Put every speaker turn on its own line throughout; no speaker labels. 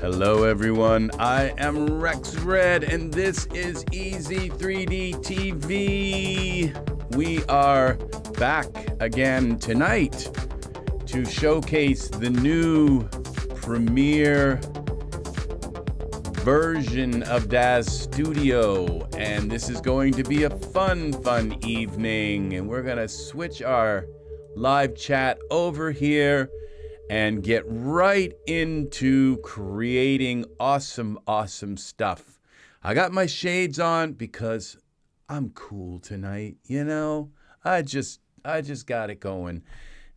Hello everyone, I am Rex Red and this is EZ3DTV. We are back again tonight to showcase the new Premiere version of Daz Studio, and this is going to be a fun evening, and we're gonna switch our live chat over here and get right into creating awesome stuff. I got my shades on because I'm cool tonight, you know? I just got it going.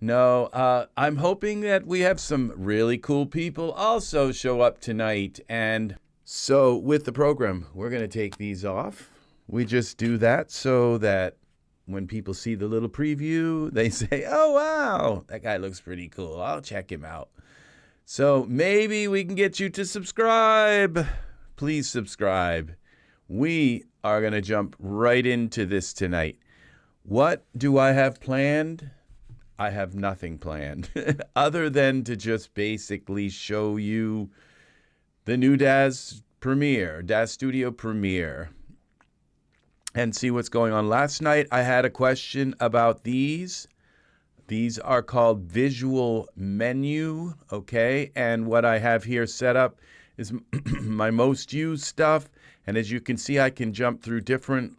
No, I'm hoping that we have some really cool people also show up tonight. And so with the program, we're gonna take these off. We just do that so that when people see the little preview, they say, oh, wow, that guy looks pretty cool. I'll check him out. So maybe we can get you to subscribe. Please subscribe. We are going to jump right into this tonight. What do I have planned? I have nothing planned other than to just basically show you the new Daz Studio Premier. And see what's going on. Last night, I had a question about these. These are called visual menu, okay? And what I have here set up is my most used stuff. And as you can see, I can jump through different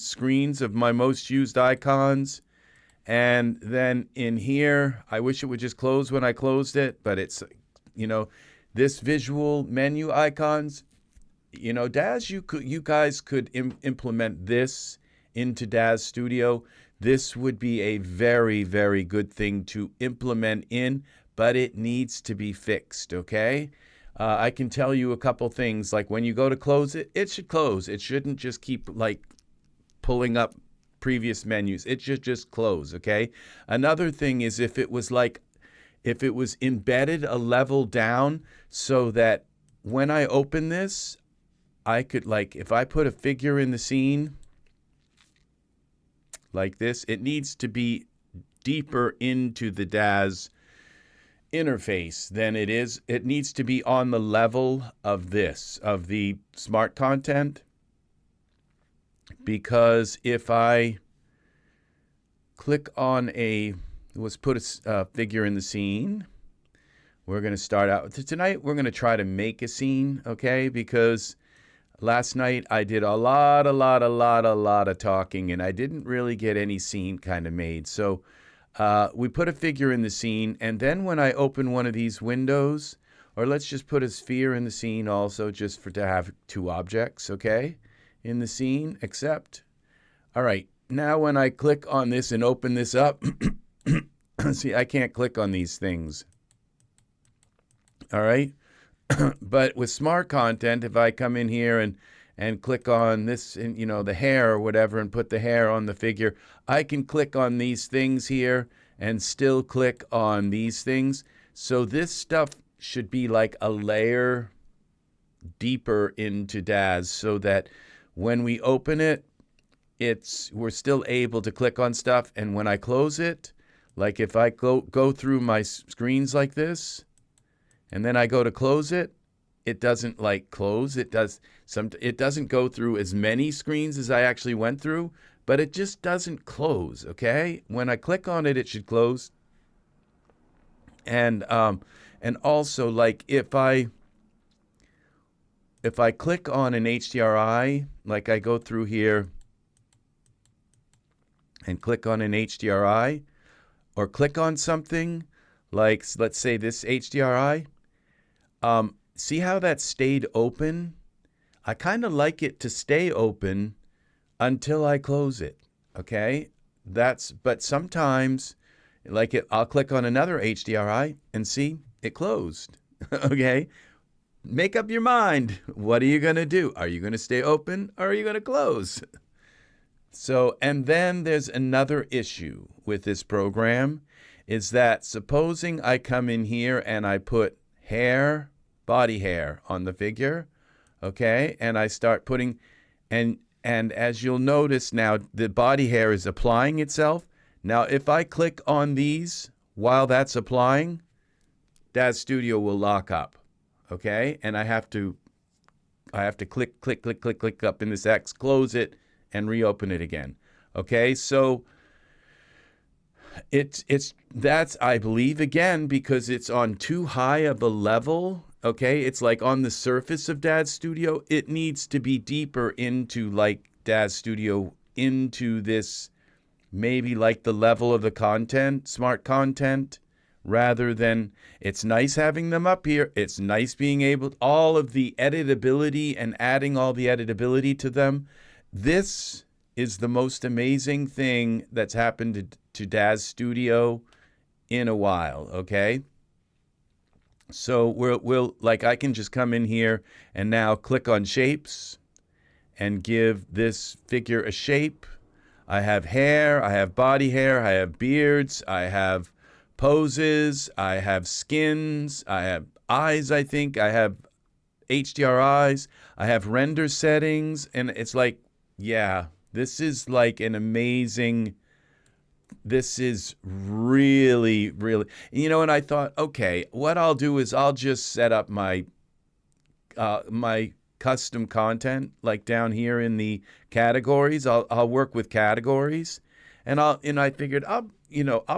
screens of my most used icons. And then in here, I wish it would just close when I closed it, but it's, you know, this visual menu icons. You know, Daz, you guys could implement this into Daz Studio. This would be a very good thing to implement in, but it needs to be fixed, okay? I can tell you a couple things, like when you go to close it, it should close. It shouldn't just keep, like, pulling up previous menus. It should just close, okay? Another thing is if it was embedded a level down so that when I open this, I could, like, if I put a figure in the scene like this, it needs to be deeper into the Daz interface than it is. It needs to be on the level of this, of the smart content. Because if I click on let's put a figure in the scene. We're going to start out. Tonight, we're going to try to make a scene, okay? Because last night, I did a lot of talking, and I didn't really get any scene kind of made. So we put a figure in the scene, and then when I open one of these windows, or let's just put a sphere in the scene also, just to have two objects, okay, in the scene, except, all right, now when I click on this and open this up, see, I can't click on these things, all right? But with smart content, if I come in here and click on this, and you know, the hair or whatever, and put the hair on the figure, I can click on these things here and still click on these things. So this stuff should be like a layer deeper into Daz so that when we open it, we're still able to click on stuff. And when I close it, like if I go through my screens like this, and then I go to close it, it doesn't like close. It doesn't go through as many screens as I actually went through, but it just doesn't close, okay? When I click on it, it should close. And also, like if I click on an HDRI, like I go through here and click on an HDRI, or click on something like, let's say this HDRI, see how that stayed open? I kind of like it to stay open until I close it, okay? But sometimes, like I'll click on another HDRI and see, it closed, okay? Make up your mind. What are you going to do? Are you going to stay open or are you going to close? So, and then there's another issue with this program, is that supposing I come in here and I put hair, body hair on the figure, okay, and I start putting, and as you'll notice now, the body hair is applying itself. Now, if I click on these while that's applying, Daz Studio will lock up. okay? And I have to click, click, click, click, click up in this X, close it, and reopen it again. Okay, so that's, I believe, again, because it's on too high of a level. Okay, it's like on the surface of Daz Studio. It needs to be deeper into like Daz Studio, into this, maybe like the level of the content, smart content, rather than, it's nice having them up here. It's nice being able, all of the editability and adding all the editability to them. This is the most amazing thing that's happened to Daz Studio in a while, okay? So we'll like, I can just come in here and now click on shapes and give this figure a shape. I have hair, I have body hair, I have beards, I have poses, I have skins, I have eyes, I think, I have HDRIs, I have render settings, and it's like, yeah, this is like an amazing, this is really, really, you know, and I thought, okay, what I'll do is I'll just set up my my custom content, like down here in the categories. I'll work with categories, and I figured I'll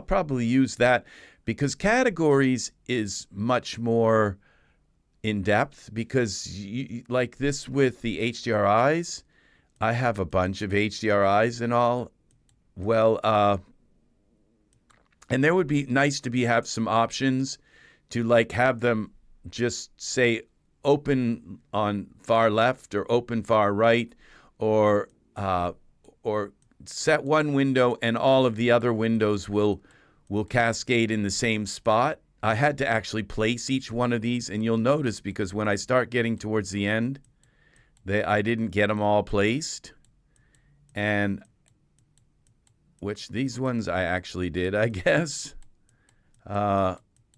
probably use that, because categories is much more in depth, because like this with the HDRIs, I have a bunch of HDRIs and all. Well, and there would be nice to have some options to like have them just say open on far left or open far right, or set one window and all of the other windows will cascade in the same spot. I had to actually place each one of these, and you'll notice, because when I start getting towards the end, I didn't get them all placed, and which these ones I actually did, I guess.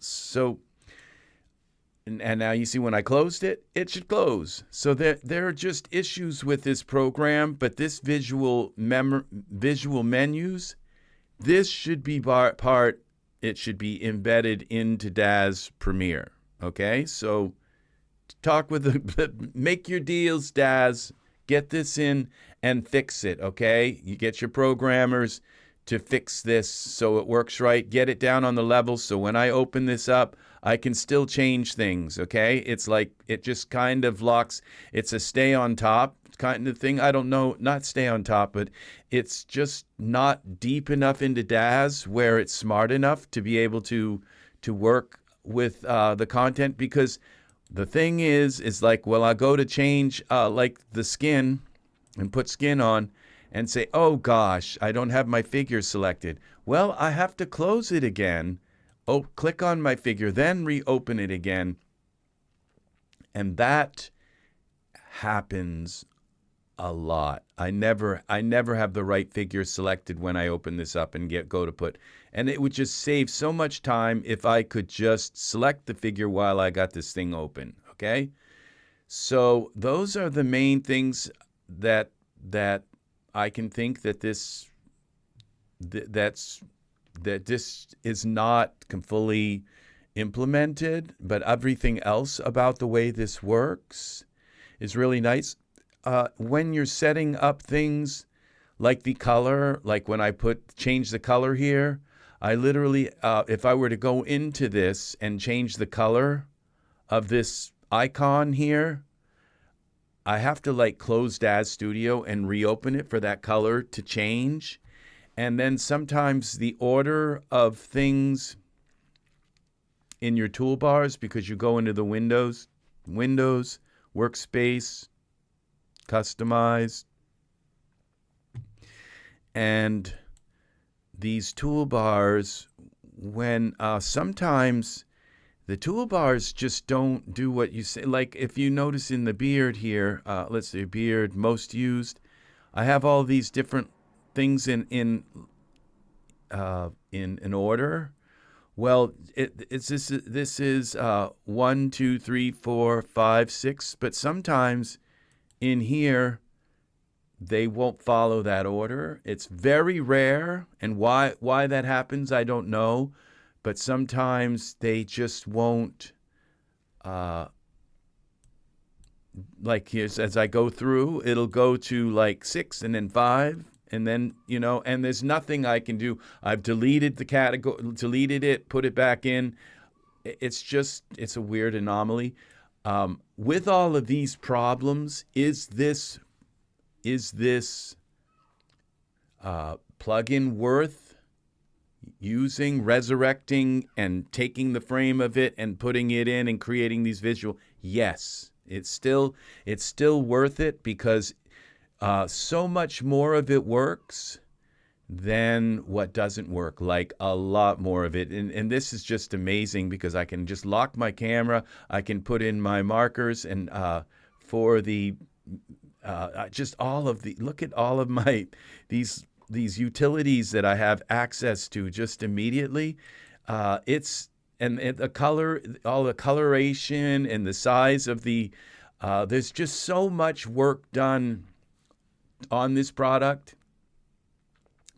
So, and now you see when I closed it, it should close. So there are just issues with this program, but this visual menus, this should be it should be embedded into Daz Premiere. Okay, so talk with make your deals, Daz. Get this in and fix it, okay? You get your programmers to fix this so it works right. Get it down on the level so when I open this up, I can still change things, okay? It's like, it just kind of locks. It's a stay on top kind of thing. I don't know, not stay on top, but it's just not deep enough into Daz where it's smart enough to be able to work with the content, because the thing is like, well, I go to change like the skin and put skin on and say, oh gosh, I don't have my figure selected. Well, I have to close it again. Oh, click on my figure, then reopen it again. And that happens a lot. I never have the right figure selected when I open this up and go to put. And it would just save so much time if I could just select the figure while I got this thing open, okay? So those are the main things that I can think that this is not fully implemented, but everything else about the way this works is really nice. When you're setting up things like the color, like when I change the color here, I literally, if I were to go into this and change the color of this icon here, I have to like close Daz Studio and reopen it for that color to change. And then sometimes the order of things in your toolbars, because you go into the Windows, Workspace, Customize, and these toolbars, when sometimes the toolbars just don't do what you say. Like if you notice in the beard here, let's say beard most used, I have all these different things in order. Well, this is 1, 2, 3, 4, 5, 6, but sometimes in here they won't follow that order. It's very rare, and why that happens, I don't know, but sometimes they just won't like here's, as I go through, it'll go to like 6 and then 5. And then, you know, and there's nothing I can do. I've deleted the category, deleted it, put it back in. It's just, it's a weird anomaly. With all of these problems, is this plugin worth using, resurrecting, and taking the frame of it and putting it in and creating these visual? Yes, it's still worth it, because so much more of it works than what doesn't work, like a lot more of it. And this is just amazing, because I can just lock my camera, I can put in my markers, and for the just all of the, look at all of my these utilities that I have access to just immediately. It's and the color, all the coloration and the size of the there's just so much work done on this product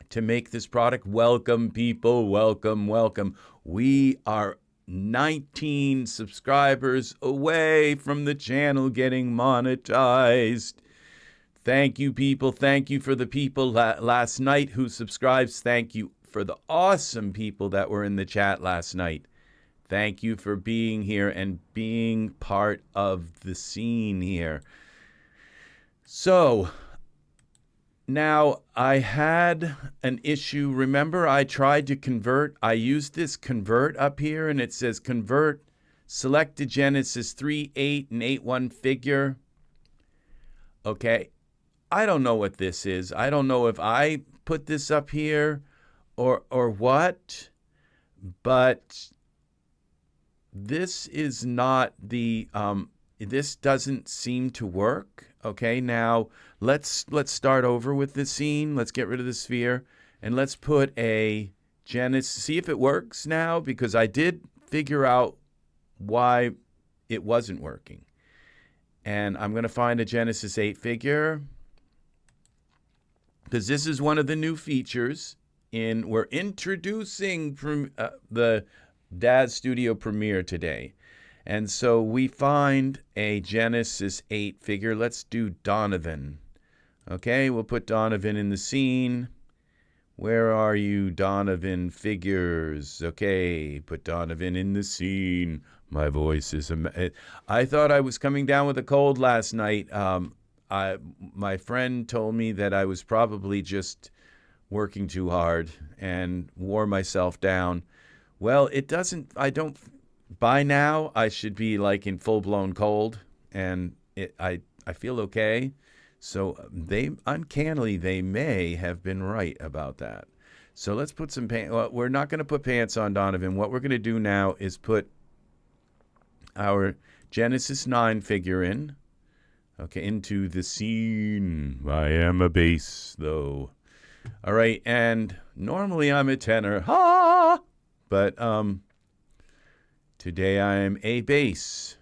to make this product. Welcome, people. Welcome, welcome. We are 19 subscribers away from the channel getting monetized. Thank you, people. Thank you for the people last night who subscribed. Thank you for the awesome people that were in the chat last night. Thank you for being here and being part of the scene here. So, now, I had an issue. Remember, I tried to convert. I used this convert up here, and it says convert, select the Genesis 3, 8, and 8.1 figure. Okay, I don't know what this is. I don't know if I put this up here or what, but this is not the, this doesn't seem to work. Okay, now let's start over with this scene. Let's get rid of the sphere, and let's put a Genesis, see if it works now, because I did figure out why it wasn't working. And I'm going to find a Genesis 8 figure, because this is one of the new features we're introducing from the Daz Studio Premier today. And so we find a Genesis 8 figure. Let's do Donovan. Okay, we'll put Donovan in the scene. Where are you, Donovan figures? Okay, put Donovan in the scene. My voice is I thought I was coming down with a cold last night. My friend told me that I was probably just working too hard and wore myself down. Well, it doesn't, by now, I should be like in full-blown cold, and I feel okay. So uncannily, they may have been right about that. So let's put some pants. Well, we're not going to put pants on Donovan. What we're going to do now is put our Genesis 9 figure in. Okay, into the scene. I am a bass, though. All right, and normally I'm a tenor. Ha! But, today I am a bass.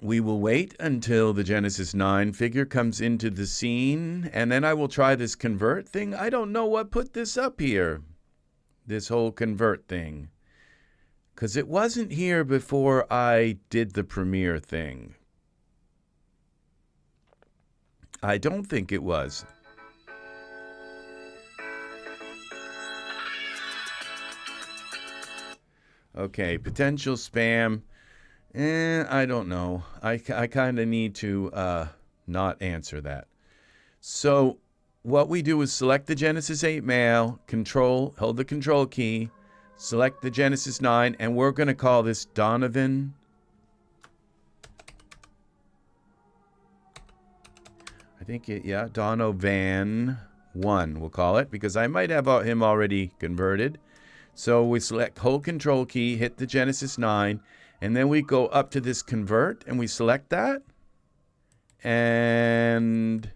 We will wait until the Genesis 9 figure comes into the scene, and then I will try this convert thing. I don't know what put this up here, this whole convert thing, because it wasn't here before I did the Premiere thing. I don't think it was. Okay, potential spam. I don't know. I kind of need to not answer that. So what we do is select the Genesis 8 male, hold the control key, select the Genesis 9, and we're going to call this Donovan. I think Donovan 1 we'll call it, because I might have him already converted. So we select, hold control key, hit the Genesis 9, and then we go up to this convert, and we select that. And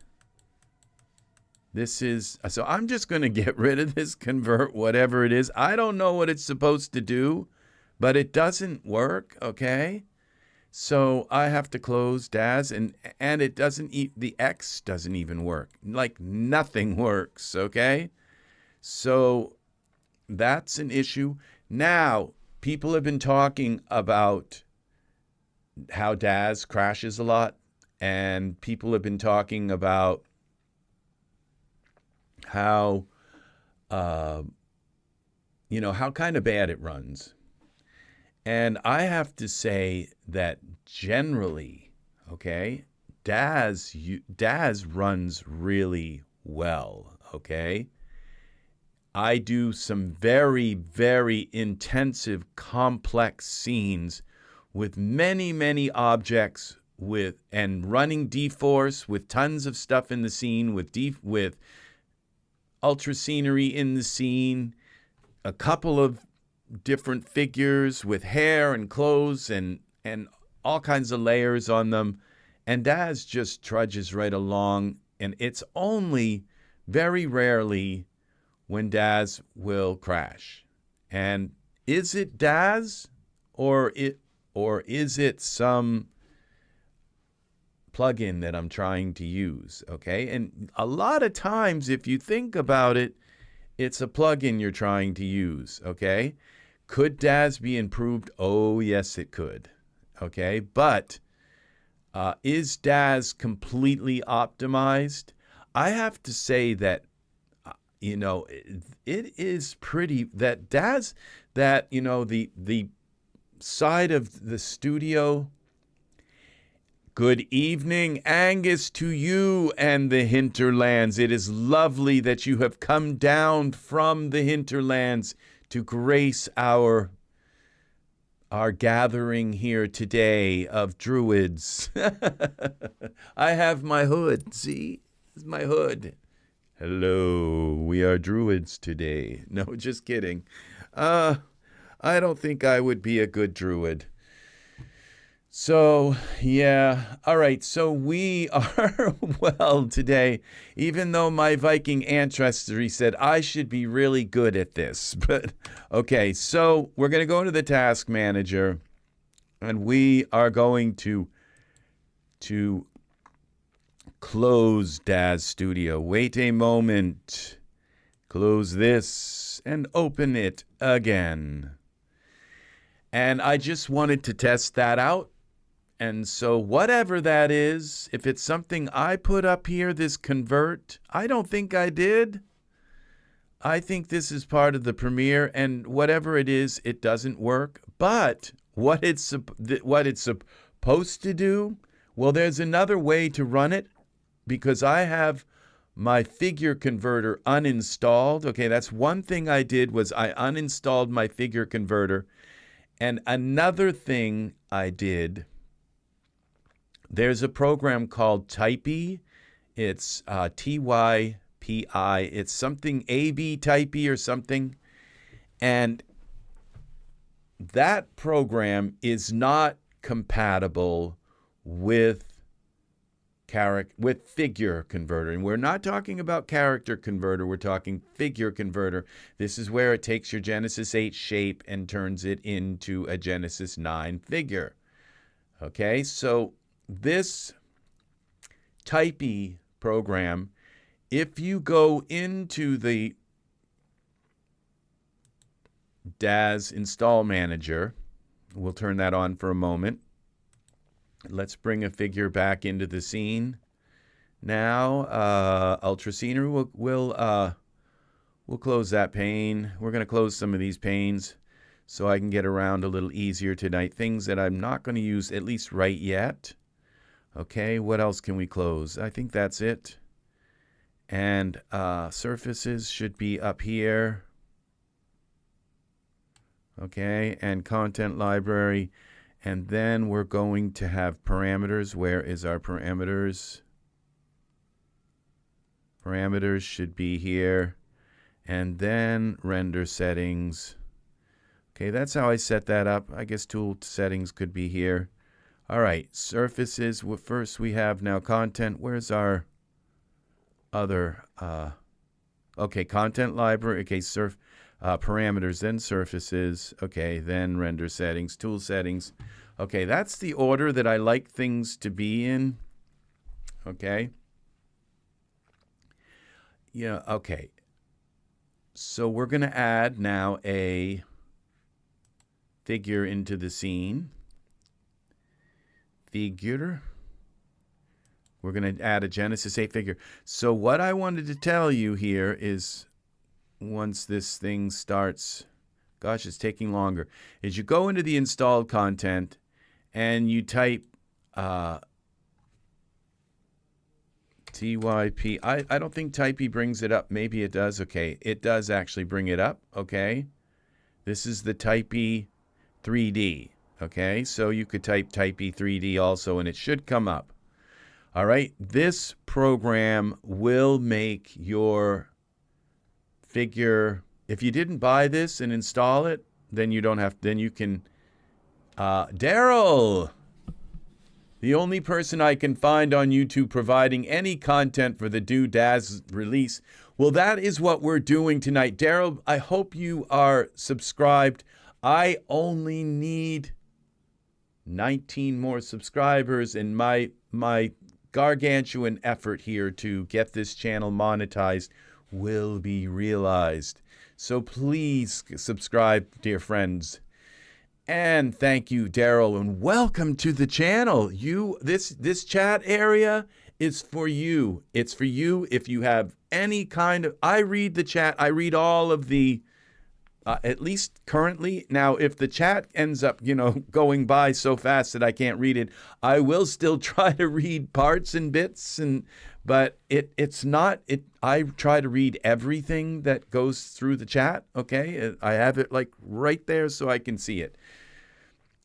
this is, so I'm just going to get rid of this convert, whatever it is. I don't know what it's supposed to do, but it doesn't work, okay? So I have to close Daz, and it doesn't, the X doesn't even work. Like nothing works, okay? So that's an issue. Now, people have been talking about how Daz crashes a lot, and people have been talking about how, how kind of bad it runs. And I have to say that generally, okay, Daz runs really well, okay? I do some very, very intensive, complex scenes with many, many objects and running dForce with tons of stuff in the scene, with ultra scenery in the scene, a couple of different figures with hair and clothes and all kinds of layers on them. And Daz just trudges right along, and it's only very rarely when Daz will crash. And is it Daz or is it some plugin that I'm trying to use? Okay, and a lot of times, if you think about it, it's a plugin you're trying to use. Okay, could Daz be improved? Oh, yes, it could. Okay, but is Daz completely optimized? I have to say that it is pretty, that Daz, that, the side of the studio. Good evening, Angus, to you and the hinterlands. It is lovely that you have come down from the hinterlands to grace our gathering here today of druids. I have my hood. See? This is my hood. Hello, we are druids today. No, just kidding. I don't think I would be a good druid. So, yeah. All right. So we are, well, today, even though my Viking ancestry said I should be really good at this. But, okay. So we're going to go into the task manager, and we are going to close Daz Studio. Wait a moment. Close this and open it again. And I just wanted to test that out. And so whatever that is, if it's something I put up here, this convert, I don't think I did. I think this is part of the Premiere, and whatever it is, it doesn't work. But what it's supposed to do, well, there's another way to run it, because I have my figure converter uninstalled. Okay, that's one thing I did, was I uninstalled my figure converter. And another thing I did, there's a program called Typey. It's Typi. It's something AB Typey or something. And that program is not compatible with figure converter. And we're not talking about character converter, we're talking figure converter. This is where it takes your Genesis 8 shape and turns it into a Genesis 9 figure. Okay, so this Typey program, if you go into the Daz install manager, we'll turn that on for a moment. Let's bring a figure back into the scene. Now, Ultra Scenery, we'll close that pane. We're going to close some of these panes so I can get around a little easier tonight. Things that I'm not going to use, at least right yet. Okay, what else can we close? I think that's it. And surfaces should be up here. Okay, and content library. And then we're going to have parameters. Where is our parameters? Parameters should be here. And then render settings. Okay, that's how I set that up. I guess tool settings could be here. All right, surfaces. Well, first we have now content. Where's our other? Okay, content library. Okay, parameters, then surfaces. Okay, then render settings, tool settings. Okay, that's the order that I like things to be in. Okay. Yeah, okay. So we're going to add now a figure into the scene. figure. We're going to add a Genesis 8 figure. So what I wanted to tell you here is once this thing starts, gosh, it's taking longer, is you go into the installed content and you type TYP. I don't think Typey brings it up. Maybe it does. Okay, it does actually bring it up. Okay, this is the Typey 3D. Okay, so you could type Typey 3D also, and it should come up. All right, this program will make your figure. If you didn't buy this and install it, then you don't have. Then you can. Daryl, the only person I can find on YouTube providing any content for the new Daz release. Well, that is what we're doing tonight. Daryl, I hope you are subscribed. I only need 19 more subscribers, and my gargantuan effort here to get this channel monetized will be realized. So please subscribe, dear friends. And thank you, Daryl, and welcome to the channel. This chat area is for you. It's for you if you have any kind of. I read the chat. I read all of the, at least currently. Now, if the chat ends up, going by so fast that I can't read it, I will still try to read parts and bits. But it's not. I try to read everything that goes through the chat. Okay, I have it like right there so I can see it.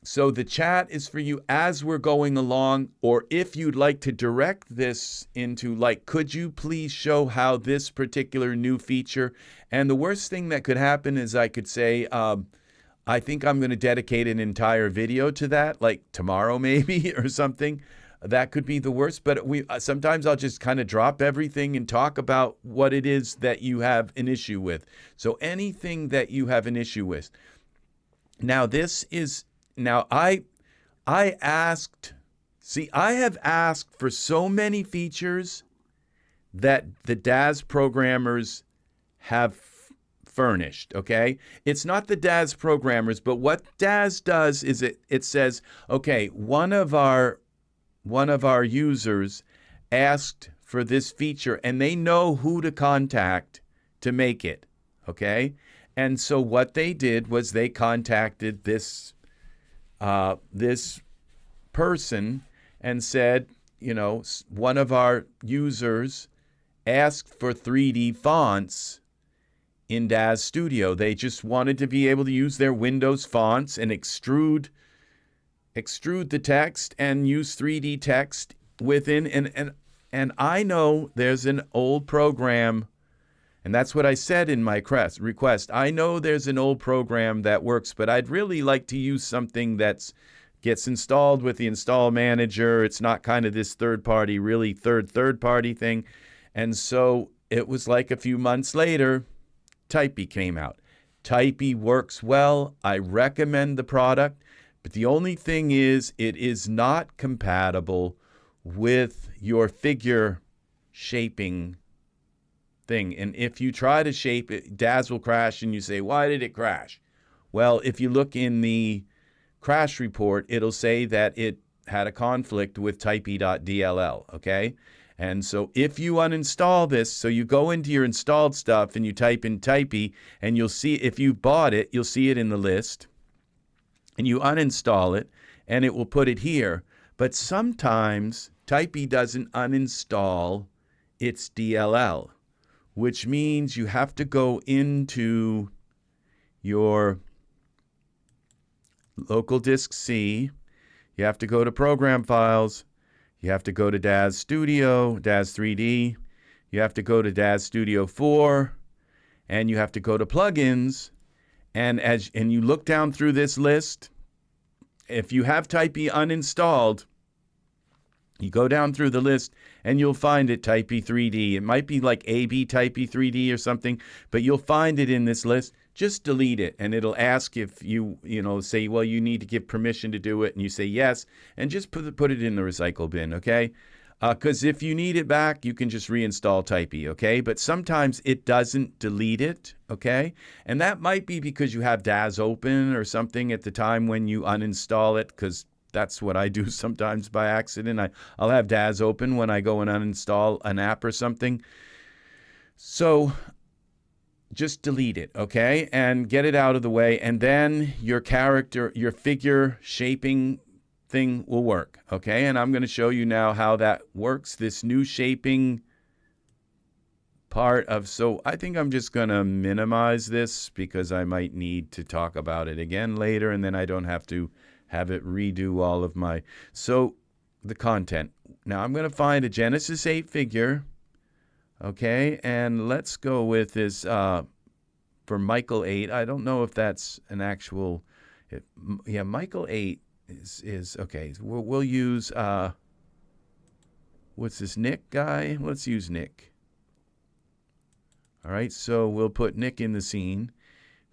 So the chat is for you as we're going along, or if you'd like to direct this into like, could you please show how this particular new feature, and the worst thing that could happen is I could say, I think I'm going to dedicate an entire video to that, like tomorrow maybe or something. That could be the worst, but sometimes I'll just kind of drop everything and talk about what it is that you have an issue with. So anything that you have an issue with. Now I asked, I have asked for so many features that the Daz programmers have furnished, okay? It's not the Daz programmers, but what Daz does is it says, okay, one of our users asked for this feature and they know who to contact to make it, okay? And so what they did was they contacted this person and said, one of our users asked for 3D fonts in Daz Studio. They just wanted to be able to use their Windows fonts and extrude the text and use 3D text within. And I know there's an old program, and that's what I said in my request. I know there's an old program that works, but I'd really like to use something that gets installed with the install manager. It's not kind of this third-party thing. And so it was like a few months later, Typey came out. Typey works well. I recommend the product, but the only thing is it is not compatible with your figure shaping thing. And if you try to shape it, Daz will crash and you say, why did it crash? Well, if you look in the crash report, it'll say that it had a conflict with typey.dll, okay? And so if you uninstall this, so you go into your installed stuff and you type in Typey, and you'll see, if you bought it, you'll see it in the list, and you uninstall it, and it will put it here. But sometimes Typey doesn't uninstall its DLL, which means you have to go into your local disk C. You have to go to Program Files. You have to go to Daz Studio, Daz 3D. You have to go to Daz Studio 4. And you have to go to Plugins. And you look down through this list. If you have Typey uninstalled, you go down through the list and you'll find it Typey 3D. It might be like AB Typey 3D or something, but you'll find it in this list. Just delete it, and it'll ask if you say, well, you need to give permission to do it, and you say yes, and just put it in the recycle bin, okay? Because if you need it back, you can just reinstall Typey, okay? But sometimes it doesn't delete it, okay? And that might be because you have Daz open or something at the time when you uninstall it, because that's what I do sometimes by accident. I'll have Daz open when I go and uninstall an app or something. So just delete it, okay? And get it out of the way. And then your figure shaping thing will work, okay? And I'm going to show you now how that works, this new shaping part of, so I think I'm just going to minimize this because I might need to talk about it again later, and then I don't have to have it redo all of my, so the content. Now I'm going to find a Genesis 8 figure, okay, and let's go with this for Michael 8. I don't know if that's an actual, yeah, Michael 8 is okay. We'll use, what's this, Nick guy? Let's use Nick. All right, so we'll put Nick in the scene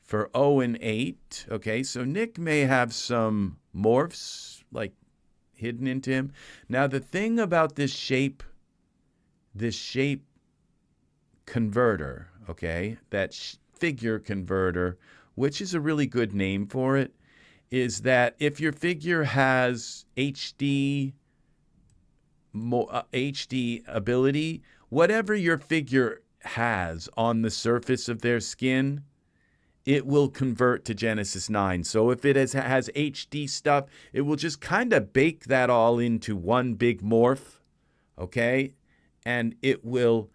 for 0 and 8. Okay, so Nick may have some morphs like hidden into him. Now the thing about this shape converter, okay, that figure converter, which is a really good name for it, is that if your figure has HD ability, whatever your figure has on the surface of their skin, it will convert to Genesis 9. So if it has HD stuff, it will just kind of bake that all into one big morph, okay? And it will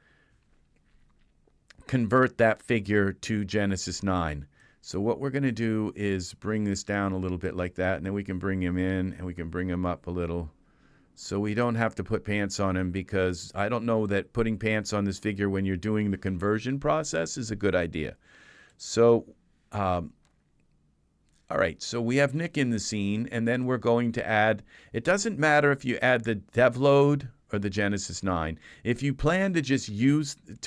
convert that figure to Genesis 9. So what we're going to do is bring this down a little bit like that, and then we can bring him in, and we can bring him up a little. So we don't have to put pants on him, because I don't know that putting pants on this figure when you're doing the conversion process is a good idea. So, all right, so we have Nick in the scene, and then we're going to add, it doesn't matter if you add the dev load or the Genesis 9. If you plan to just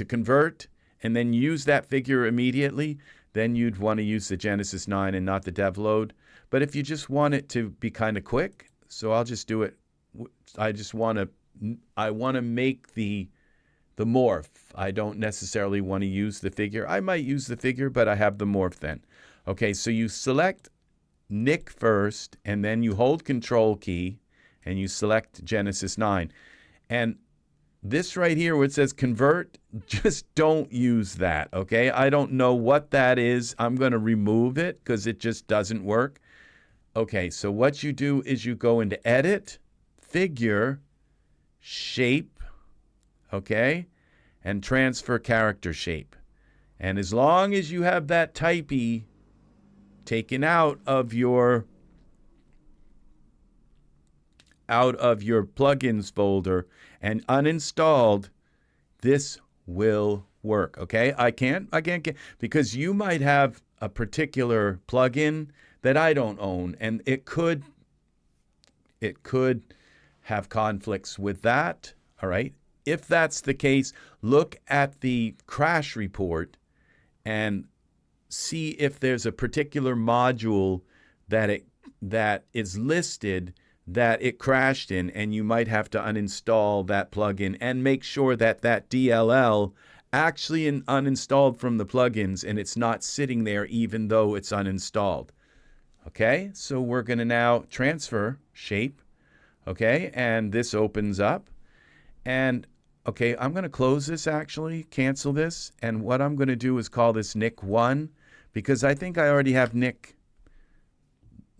convert and then use that figure immediately, then you'd want to use the Genesis 9 and not the dev load. But if you just want it to be kind of quick, so I'll just do it. I want to make the morph. I don't necessarily want to use the figure. I might use the figure, but I have the morph then. Okay, so you select Nick first, and then you hold Control key, and you select Genesis 9. And this right here where it says convert, just don't use that, okay? I don't know what that is. I'm going to remove it because it just doesn't work. Okay, so what you do is you go into Edit, Figure, Shape, okay, and Transfer Character Shape. And as long as you have that typey taken out of your plugins folder and uninstalled, this will work, okay? I can't get, because you might have a particular plugin that I don't own, and it could have conflicts with that, all right? If that's the case, look at the crash report and see if there's a particular module that is listed that it crashed in, and you might have to uninstall that plugin and make sure that that DLL actually uninstalled from the plugins and it's not sitting there even though it's uninstalled. Okay, so we're going to now transfer shape, okay, and this opens up. And okay, I'm going to close this actually, cancel this, and what I'm going to do is call this Nick 1, because I think I already have Nick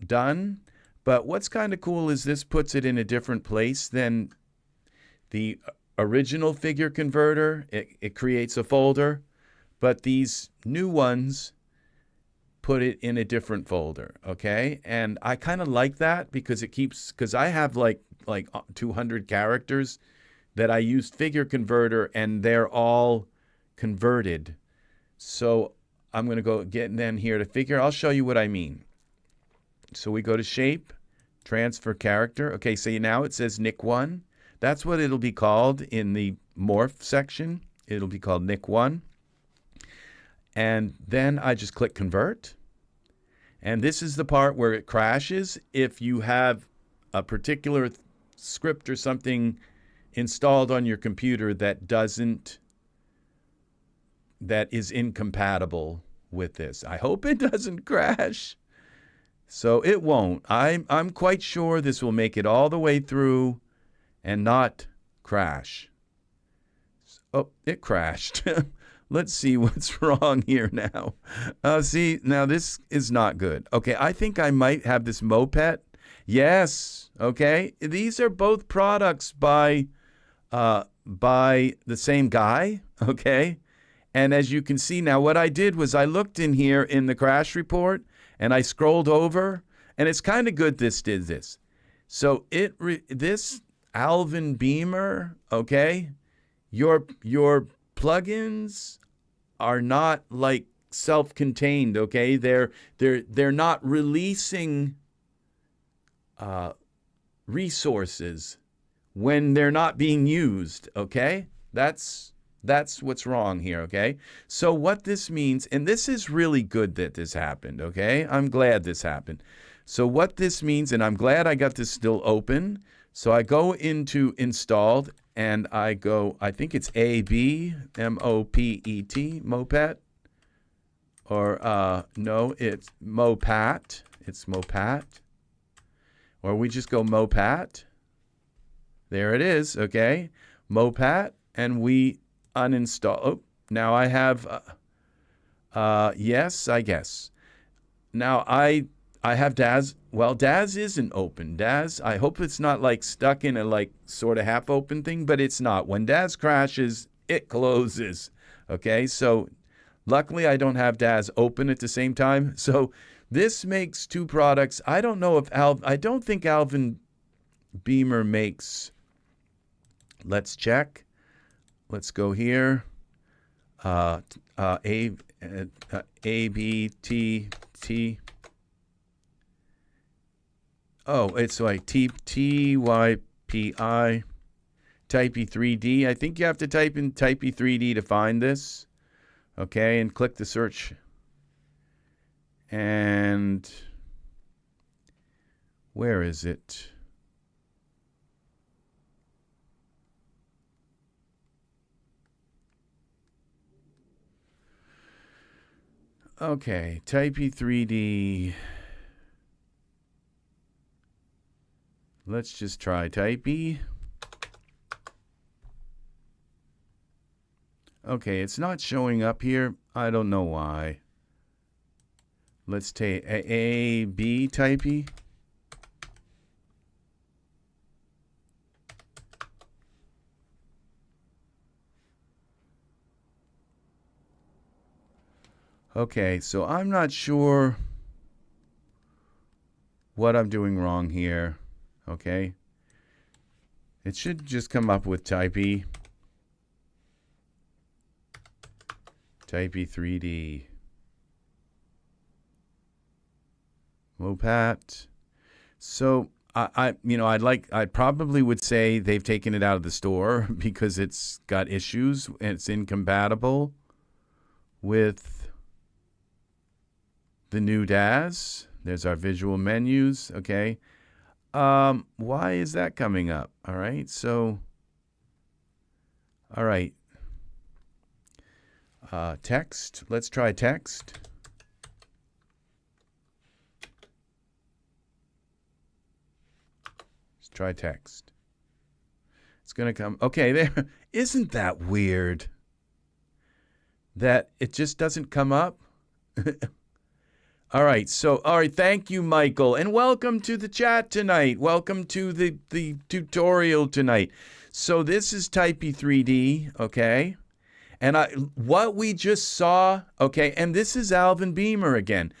done. But what's kind of cool is this puts it in a different place than the original figure converter. It creates a folder, but these new ones put it in a different folder, okay? And I kind of like that because because I have like 200 characters that I used figure converter, and they're all converted. So I'm going to go get then here to figure. I'll show you what I mean. So we go to shape, transfer character. Okay, so now it says Nick 1. That's what it'll be called in the morph section. It'll be called Nick 1. And then I just click convert. And this is the part where it crashes. If you have a particular script or something installed on your computer that is incompatible with this. I hope it doesn't crash. So it won't. I'm quite sure this will make it all the way through and not crash. Oh, it crashed. Let's see what's wrong here now. See, now this is not good. Okay, I think I might have this moped. Yes, okay. These are both products by the same guy, okay? And as you can see now, what I did was I looked in here in the crash report, and I scrolled over, and it's kind of good this did this. So this Alvin Beamer, okay, your plugins are not like self-contained, okay? They're not releasing resources when they're not being used, okay? That's what's wrong here, okay? So what this means, and this is really good that this happened, okay? I'm glad this happened. So what this means, and I'm glad I got this still open. So I go into installed, and I go, I think it's A-B, M-O-P-E-T, mopath. Or, no, it's mopath. It's mopath. Or we just go mopath. There it is, okay? Mopath, and we uninstall. Oh, now I have, yes, I guess. Now I have Daz. Well, Daz isn't open. Daz, I hope it's not like stuck in a like sort of half open thing, but it's not. When Daz crashes, it closes. Okay, so luckily I don't have Daz open at the same time. So this makes two products. I don't know if I don't think Alvin Beamer makes. Let's check. Let's go here. A-B-T-T. Oh, it's like T-Y-P-I. Type E3D. I think you have to type in Type E3D to find this. Okay, and click the search. And where is it? Okay, Type E3D. Let's just try Type E. Okay, it's not showing up here. I don't know why. Let's take A-B Type E. Okay, so I'm not sure what I'm doing wrong here. Okay. It should just come up with Type E. Type E3D. Mopath. So I probably would say they've taken it out of the store because it's got issues and it's incompatible with the new Daz. There's our visual menus. Okay. Why is that coming up? All right. So, all right. Text. Let's try text. Let's try text. It's going to come. Okay. There. Isn't that weird? That it just doesn't come up? All right, thank you, Michael, and welcome to the chat tonight. Welcome to the tutorial tonight. So this is Type E3D, okay? And what we just saw, okay, and this is Alvin Beamer again.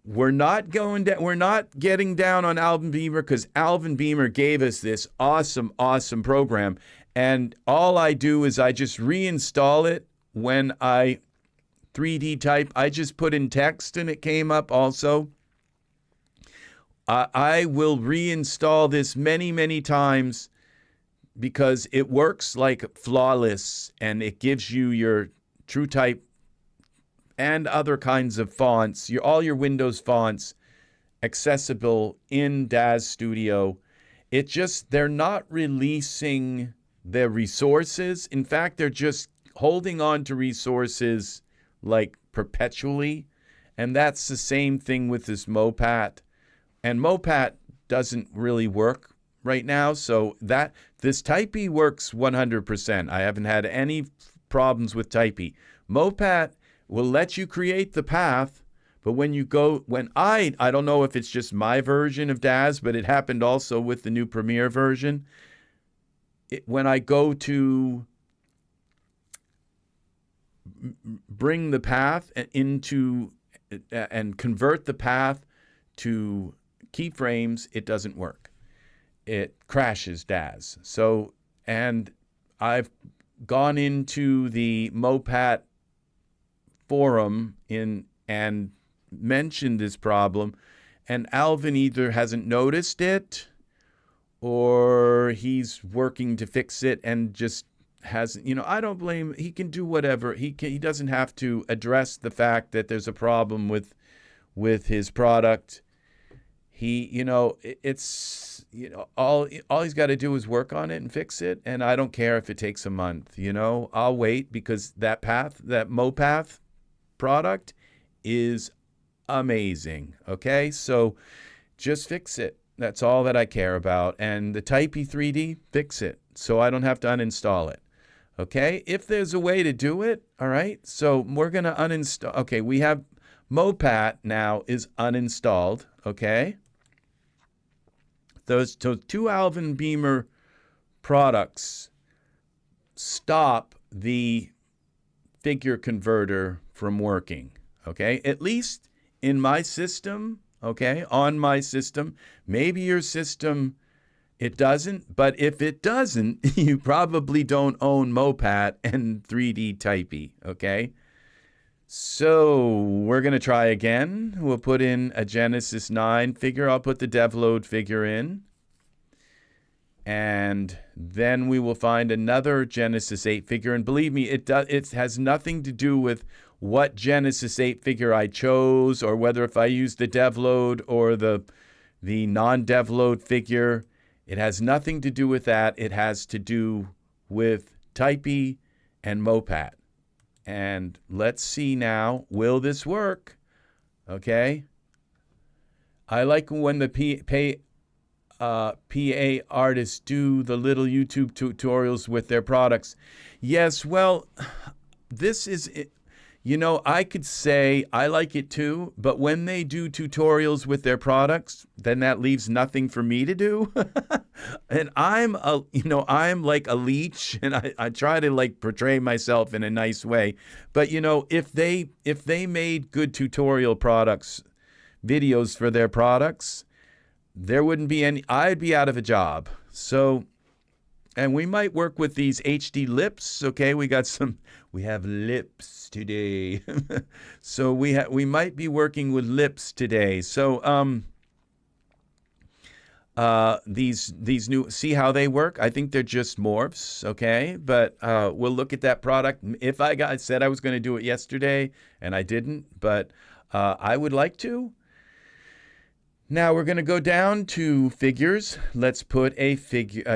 We're not getting down on Alvin Beamer because Alvin Beamer gave us this awesome, awesome program. And all I do is I just reinstall it when I 3D type. I just put in text and it came up also. I will reinstall this many, many times because it works like flawless and it gives you your TrueType and other kinds of fonts, all your Windows fonts accessible in Daz Studio. They're not releasing their resources. In fact, they're just holding on to resources like perpetually, and that's the same thing with this mopath. And mopath doesn't really work right now. So this Typey works 100%. I haven't had any problems with Typey. Mopath will let you create the path, but I don't know if it's just my version of Daz, but it happened also with the new Premiere version. When I go to bring the path into and convert the path to keyframes, it doesn't work. It crashes Daz. So, and I've gone into the mopath forum and mentioned this problem, and Alvin either hasn't noticed it or he's working to fix it and just hasn't, I don't blame, he can do whatever. He doesn't have to address the fact that there's a problem with his product. All he's got to do is work on it and fix it. And I don't care if it takes a month, I'll wait, because that mopath product is amazing. Okay. So just fix it. That's all that I care about. And the Typey 3D, fix it so I don't have to uninstall it. Okay. If there's a way to do it. All right. So we're going to uninstall. Okay. We have mopath now is uninstalled. Okay. Those two Alvin Beamer products stop the figure converter from working. Okay. At least in my system. Okay. On my system. Maybe your system, it doesn't. But if it doesn't, you probably don't own mopath and 3D Typey. Okay. So we're going to try again. We'll put in a Genesis 9 figure. I'll put the DevLoad figure in. And then we will find another Genesis 8 figure. And believe me, it has nothing to do with what Genesis 8 figure I chose, or whether if I use the DevLoad or the non-DevLoad figure. It has nothing to do with that. It has to do with Typey and mopath. And let's see now, will this work? Okay. I like when the PA artists do the little YouTube tutorials with their products. Yes, well, this is it. I could say I like it too, but when they do tutorials with their products, then that leaves nothing for me to do. And I'm like a leech, and I try to like portray myself in a nice way. But if they made good tutorial videos for their products, there wouldn't be any, I'd be out of a job. So, and we might work with these HD lips. Okay, we have lips today. So we might be working with lips today. So these new, see how they work? I think they're just morphs, okay? But we'll look at that product. If I said I was going to do it yesterday and I didn't, but I would like to. Now we're going to go down to figures. Let's put a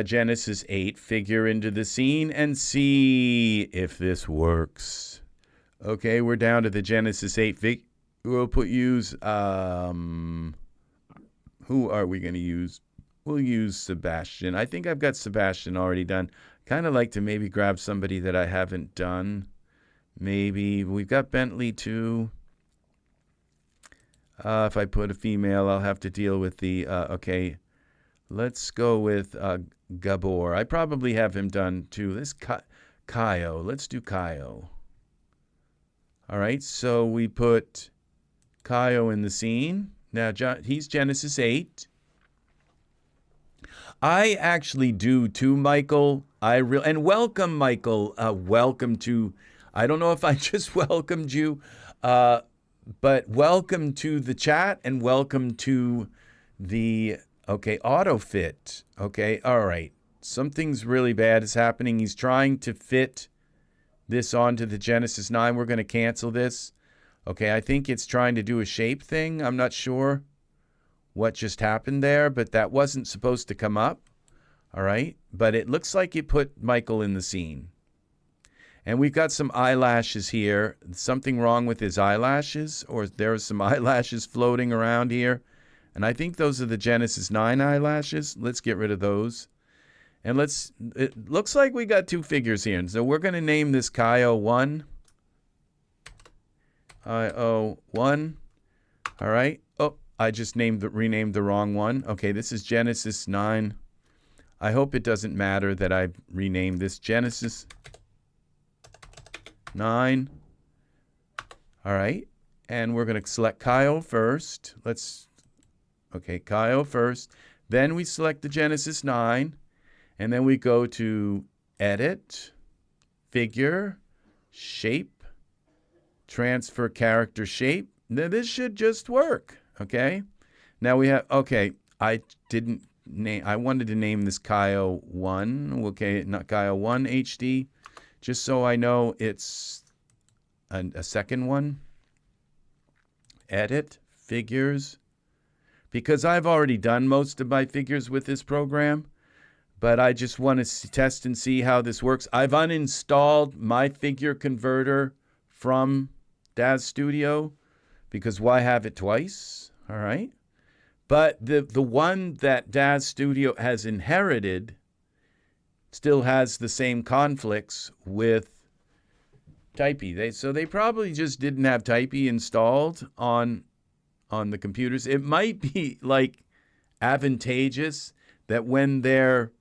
Genesis 8 figure into the scene and see if this works. Okay, we're down to the Genesis 8 figure. We'll use, who are we going to use? We'll use Sebastian. I think I've got Sebastian already done. Kind of like to maybe grab somebody that I haven't done. Maybe we've got Bentley too. If I put a female, I'll have to deal with the, okay, let's go with Gabor. I probably have him done too. This Kaio. Let's do Kaio. All right, so we put Kaio in the scene. Now, he's Genesis 8. I actually do too, Michael. And welcome, Michael. Welcome to, I don't know if I just welcomed you, but welcome to the chat and welcome to the, okay, AutoFit. Okay, all right. Something's really bad is happening. He's trying to fit this onto the Genesis 9. We're going to cancel this. Okay, I think it's trying to do a shape thing. I'm not sure what just happened there, but that wasn't supposed to come up. All right, but it looks like it put Michael in the scene. And we've got some eyelashes here. Something wrong with his eyelashes, or there are some eyelashes floating around here. And I think those are the Genesis 9 eyelashes. Let's get rid of those. And it looks like we got two figures here. And so we're going to name this IO1. IO1. All right. Oh, I just renamed the wrong one. Okay, this is Genesis 9. I hope it doesn't matter that I renamed this Genesis 9. All right. And we're going to select Kyle first. Okay, Kyle first. Then we select the Genesis 9. And then we go to Edit, Figure, Shape, Transfer Character Shape. Now this should just work, okay? Now we have, okay, I wanted to name this Kyle 1, okay, not Kyle 1 HD, just so I know it's a second one. Edit, Figures, because I've already done most of my figures with this program. But I just want to test and see how this works. I've uninstalled my figure converter from Daz Studio because why have it twice? All right. But the one that Daz Studio has inherited still has the same conflicts with Typey. So they probably just didn't have Typey installed on the computers. It might be like advantageous that when they're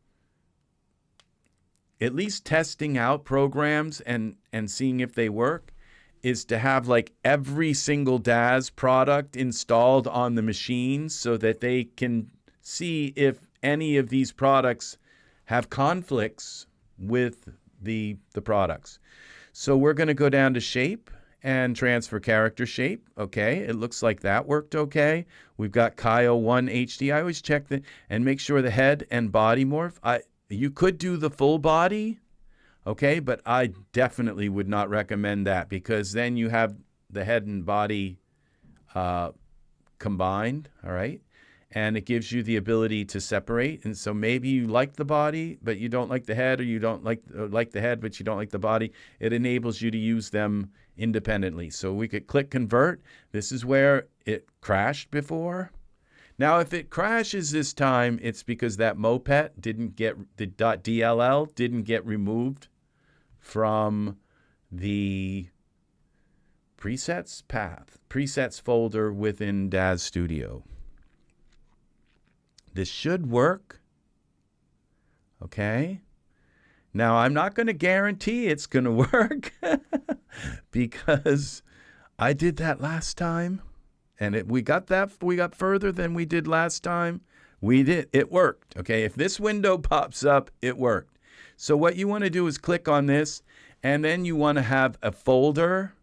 at least testing out programs and seeing if they work, is to have like every single Daz product installed on the machine so that they can see if any of these products have conflicts with the products. So we're going to go down to Shape and Transfer Character Shape. Okay, it looks like that worked okay. We've got Kyle 1 HD. I always check and make sure the head and body morph. You could do the full body, okay, but I definitely would not recommend that because then you have the head and body combined, all right? And it gives you the ability to separate. And so maybe you like the body, but you don't like the head, or you don't like the head, but you don't like the body. It enables you to use them independentely. So we could click Convert. This is where it crashed before. Now, if it crashes this time, it's because that mopeth didn't get, the .dll didn't get removed from the presets folder within Daz Studio. This should work. Okay. Now, I'm not going to guarantee it's going to work because I did that last time. And we got further than we did last time. It worked, okay? If this window pops up, it worked. So what you want to do is click on this, and then you want to have a folder.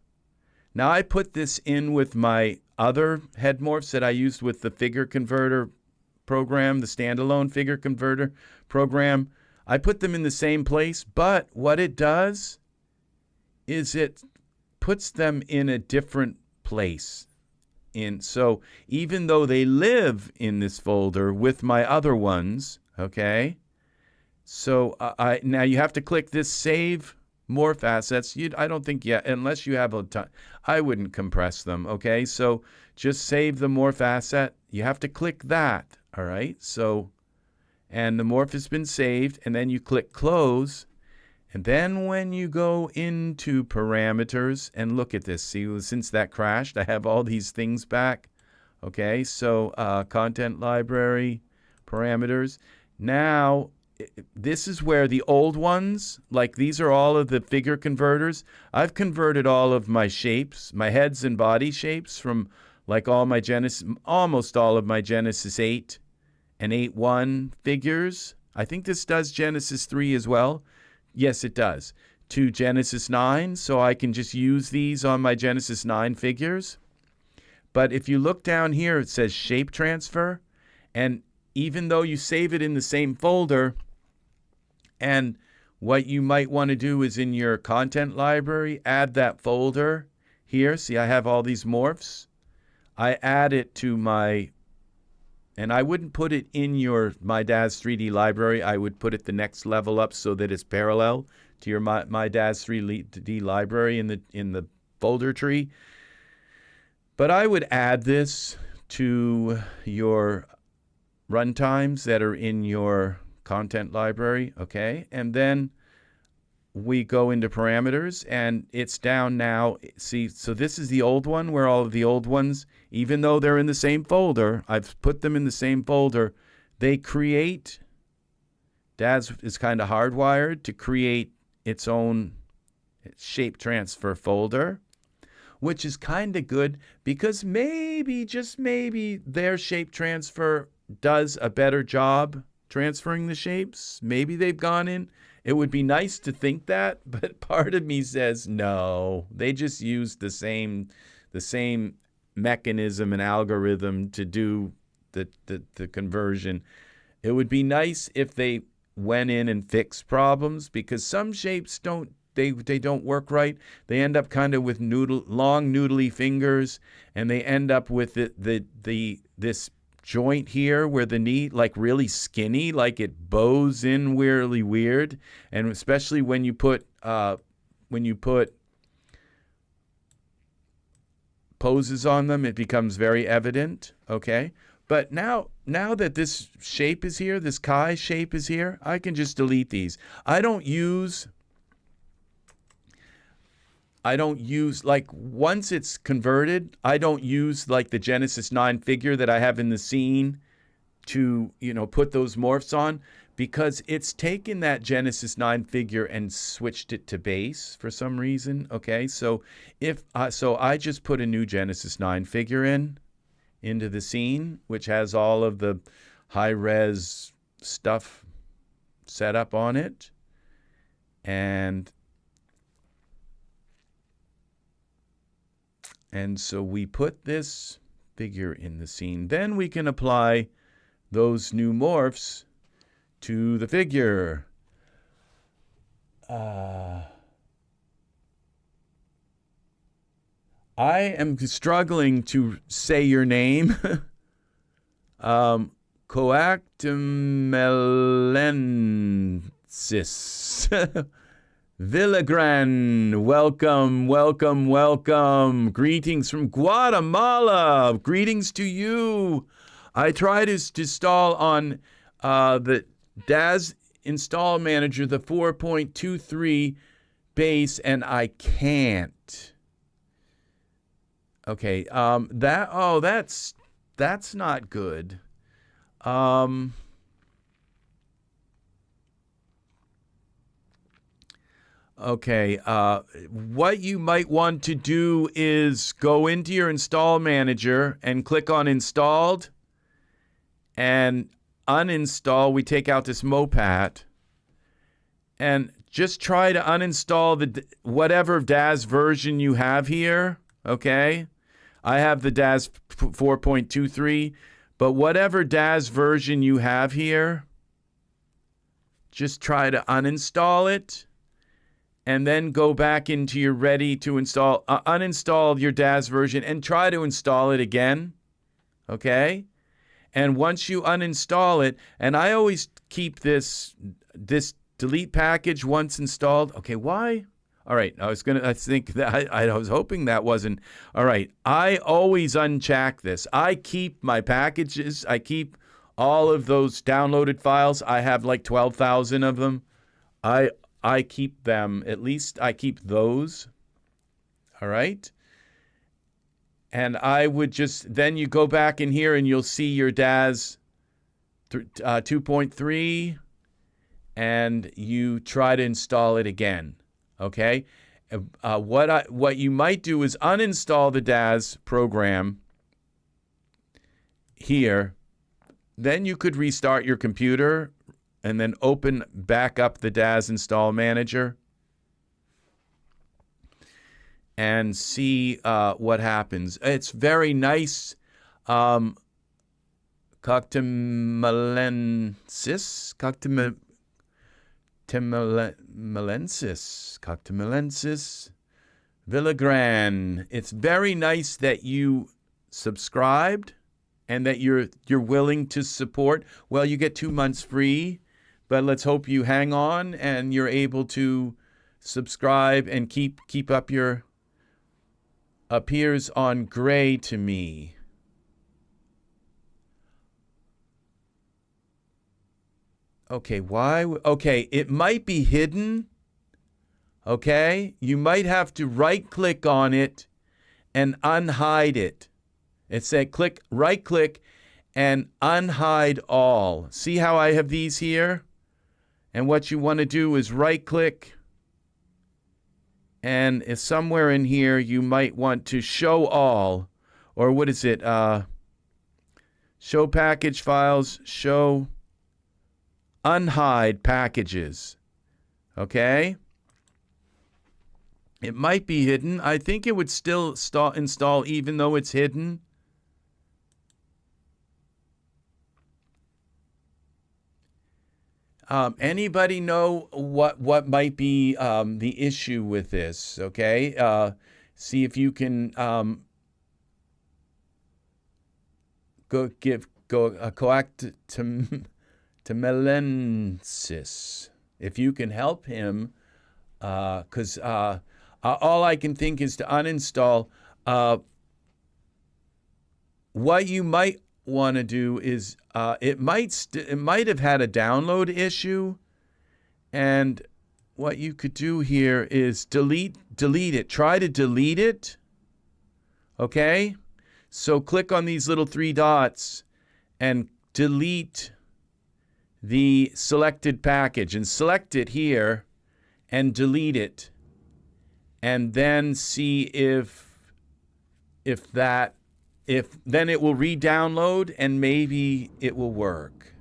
Now I put this in with my other head morphs that I used with the figure converter program, the standalone figure converter program. I put them in the same place, but what it does is it puts them in a different place. So even though they live in this folder with my other ones, okay, so now you have to click this Save Morph Assets. I don't think yet, unless you have a ton, I wouldn't compress them, okay? So just save the morph asset. You have to click that, all right? So, and the morph has been saved, and then you click Close. And then when you go into parameters and look at this, see, since that crashed, I have all these things back. Okay, so content library, parameters. Now, this is where the old ones, like these are all of the figure converters. I've converted all of my shapes, my heads and body shapes from like almost all of my Genesis 8 and 8.1 figures. I think this does Genesis 3 as well. Yes, it does. To Genesis 9, so I can just use these on my Genesis 9 figures. But if you look down here, it says Shape Transfer. And even though you save it in the same folder, and what you might want to do is in your content library, add that folder here. See, I have all these morphs. I add it to my... And I wouldn't put it in my Daz 3D library. I would put it the next level up so that it's parallel to your my Daz 3D library in the folder tree. But I would add this to your runtimes that are in your content library, okay? And then we go into parameters, and it's down now. See, so this is the old one where all of the old ones, even though they're in the same folder, I've put them in the same folder, they create, Daz is kind of hardwired to create its own shape transfer folder, which is kind of good because maybe, just maybe, their shape transfer does a better job transferring the shapes. Maybe they've gone in. It would be nice to think that, but part of me says no. They just use the same mechanism and algorithm to do the conversion. It would be nice if they went in and fixed problems, because some shapes don't work right. They end up kind of with long noodly fingers, and they end up with this joint here where the knee, like, really skinny, like it bows in weirdly weird. And especially when you put poses on them, it becomes very evident, okay? But now that this shape is here, this Chi shape is here, I can just delete these. I don't use, like, once it's converted, I don't use, like, the Genesis 9 figure that I have in the scene to, put those morphs on, because it's taken that Genesis 9 figure and switched it to base for some reason, okay? So so I just put a new Genesis 9 figure into the scene, which has all of the high-res stuff set up on it. And so we put this figure in the scene. Then we can apply those new morphs to the figure. I am struggling to say your name. Coactumelensis. Villagran, welcome. Greetings from Guatemala. Greetings to you. I tried to install on the Daz Install Manager, the 4.23 base, and I can't. Okay, that's not good. Okay, what you might want to do is go into your Install Manager and click on Installed and uninstall. We take out this mopath and just try to uninstall whatever Daz version you have here, okay? I have the Daz 4.23, but whatever Daz version you have here, just try to uninstall it. And then go back into your ready to install, uninstall your Daz version and try to install it again, okay? And once you uninstall it, and I always keep this delete package once installed. Okay, why? All right, I was hoping that wasn't, all right. I always uncheck this. I keep my packages. I keep all of those downloaded files. I have like 12,000 of them. I keep them, at least I keep those, all right? And I would then you go back in here and you'll see your Daz 2.3, and you try to install it again, okay? What you might do is uninstall the Daz program here. Then you could restart your computer and then open back up the Daz Install Manager and see what happens. It's very nice. Coctumelensis, Villagran. It's very nice that you subscribed and that you're willing to support. Well, you get 2 months free. But let's hope you hang on and you're able to subscribe and keep up your appears on gray to me. Okay, why? Okay, it might be hidden. Okay, you might have to right-click on it and unhide it. It said right-click and unhide all. See how I have these here? And what you want to do is right-click, and if somewhere in here you might want to show all, or what is it? Show package files, show unhide packages. Okay? It might be hidden. I think it would still install even though it's hidden. Anybody know what might be the issue with this? Okay, see if you can go coact to Melensis. If you can help him, because all I can think is to uninstall. What you might want to do is it might have had a download issue, and what you could do here is delete it. Try to delete it. Okay, so click on these little three dots and delete the selected package, and select it here and delete it, and then see if then it will re-download and maybe it will work.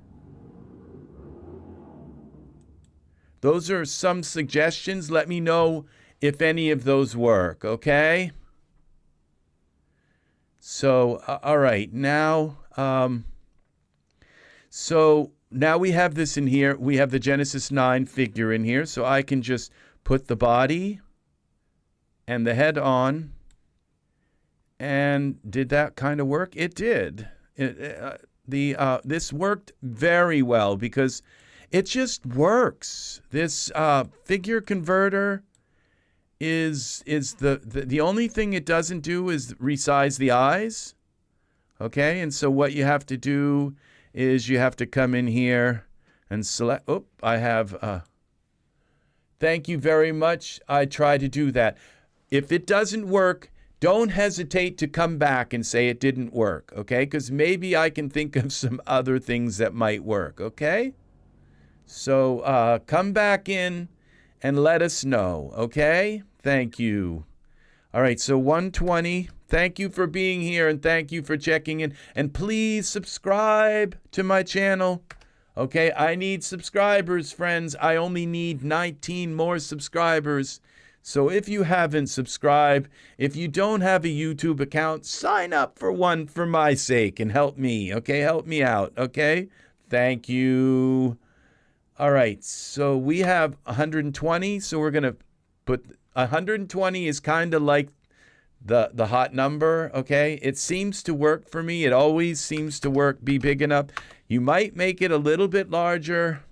Those are some suggestions. Let me know if any of those work, okay? So, all right, now, so now we have this in here. We have the Genesis 9 figure in here, so I can just put the body and the head on. And did that kind of work? It did. This worked very well because it just works. This figure converter is the only thing it doesn't do is resize the eyes. Okay, and so what you have to do is you have to come in here and select. Oh, I have. Thank you very much. I try to do that. If it doesn't work, don't hesitate to come back and say it didn't work, okay? Because maybe I can think of some other things that might work, okay? So come back in and let us know, okay? Thank you. All right, so 120. Thank you for being here, and thank you for checking in. And please subscribe to my channel, okay? I need subscribers, friends. I only need 19 more subscribers. So if you haven't subscribed, if you don't have a YouTube account, sign up for one for my sake and help me, okay? Help me out, okay? Thank you. All right, so we have 120, so we're going to put 120 is kind of like the hot number, okay? It seems to work for me. It always seems to work, be big enough. You might make it a little bit larger,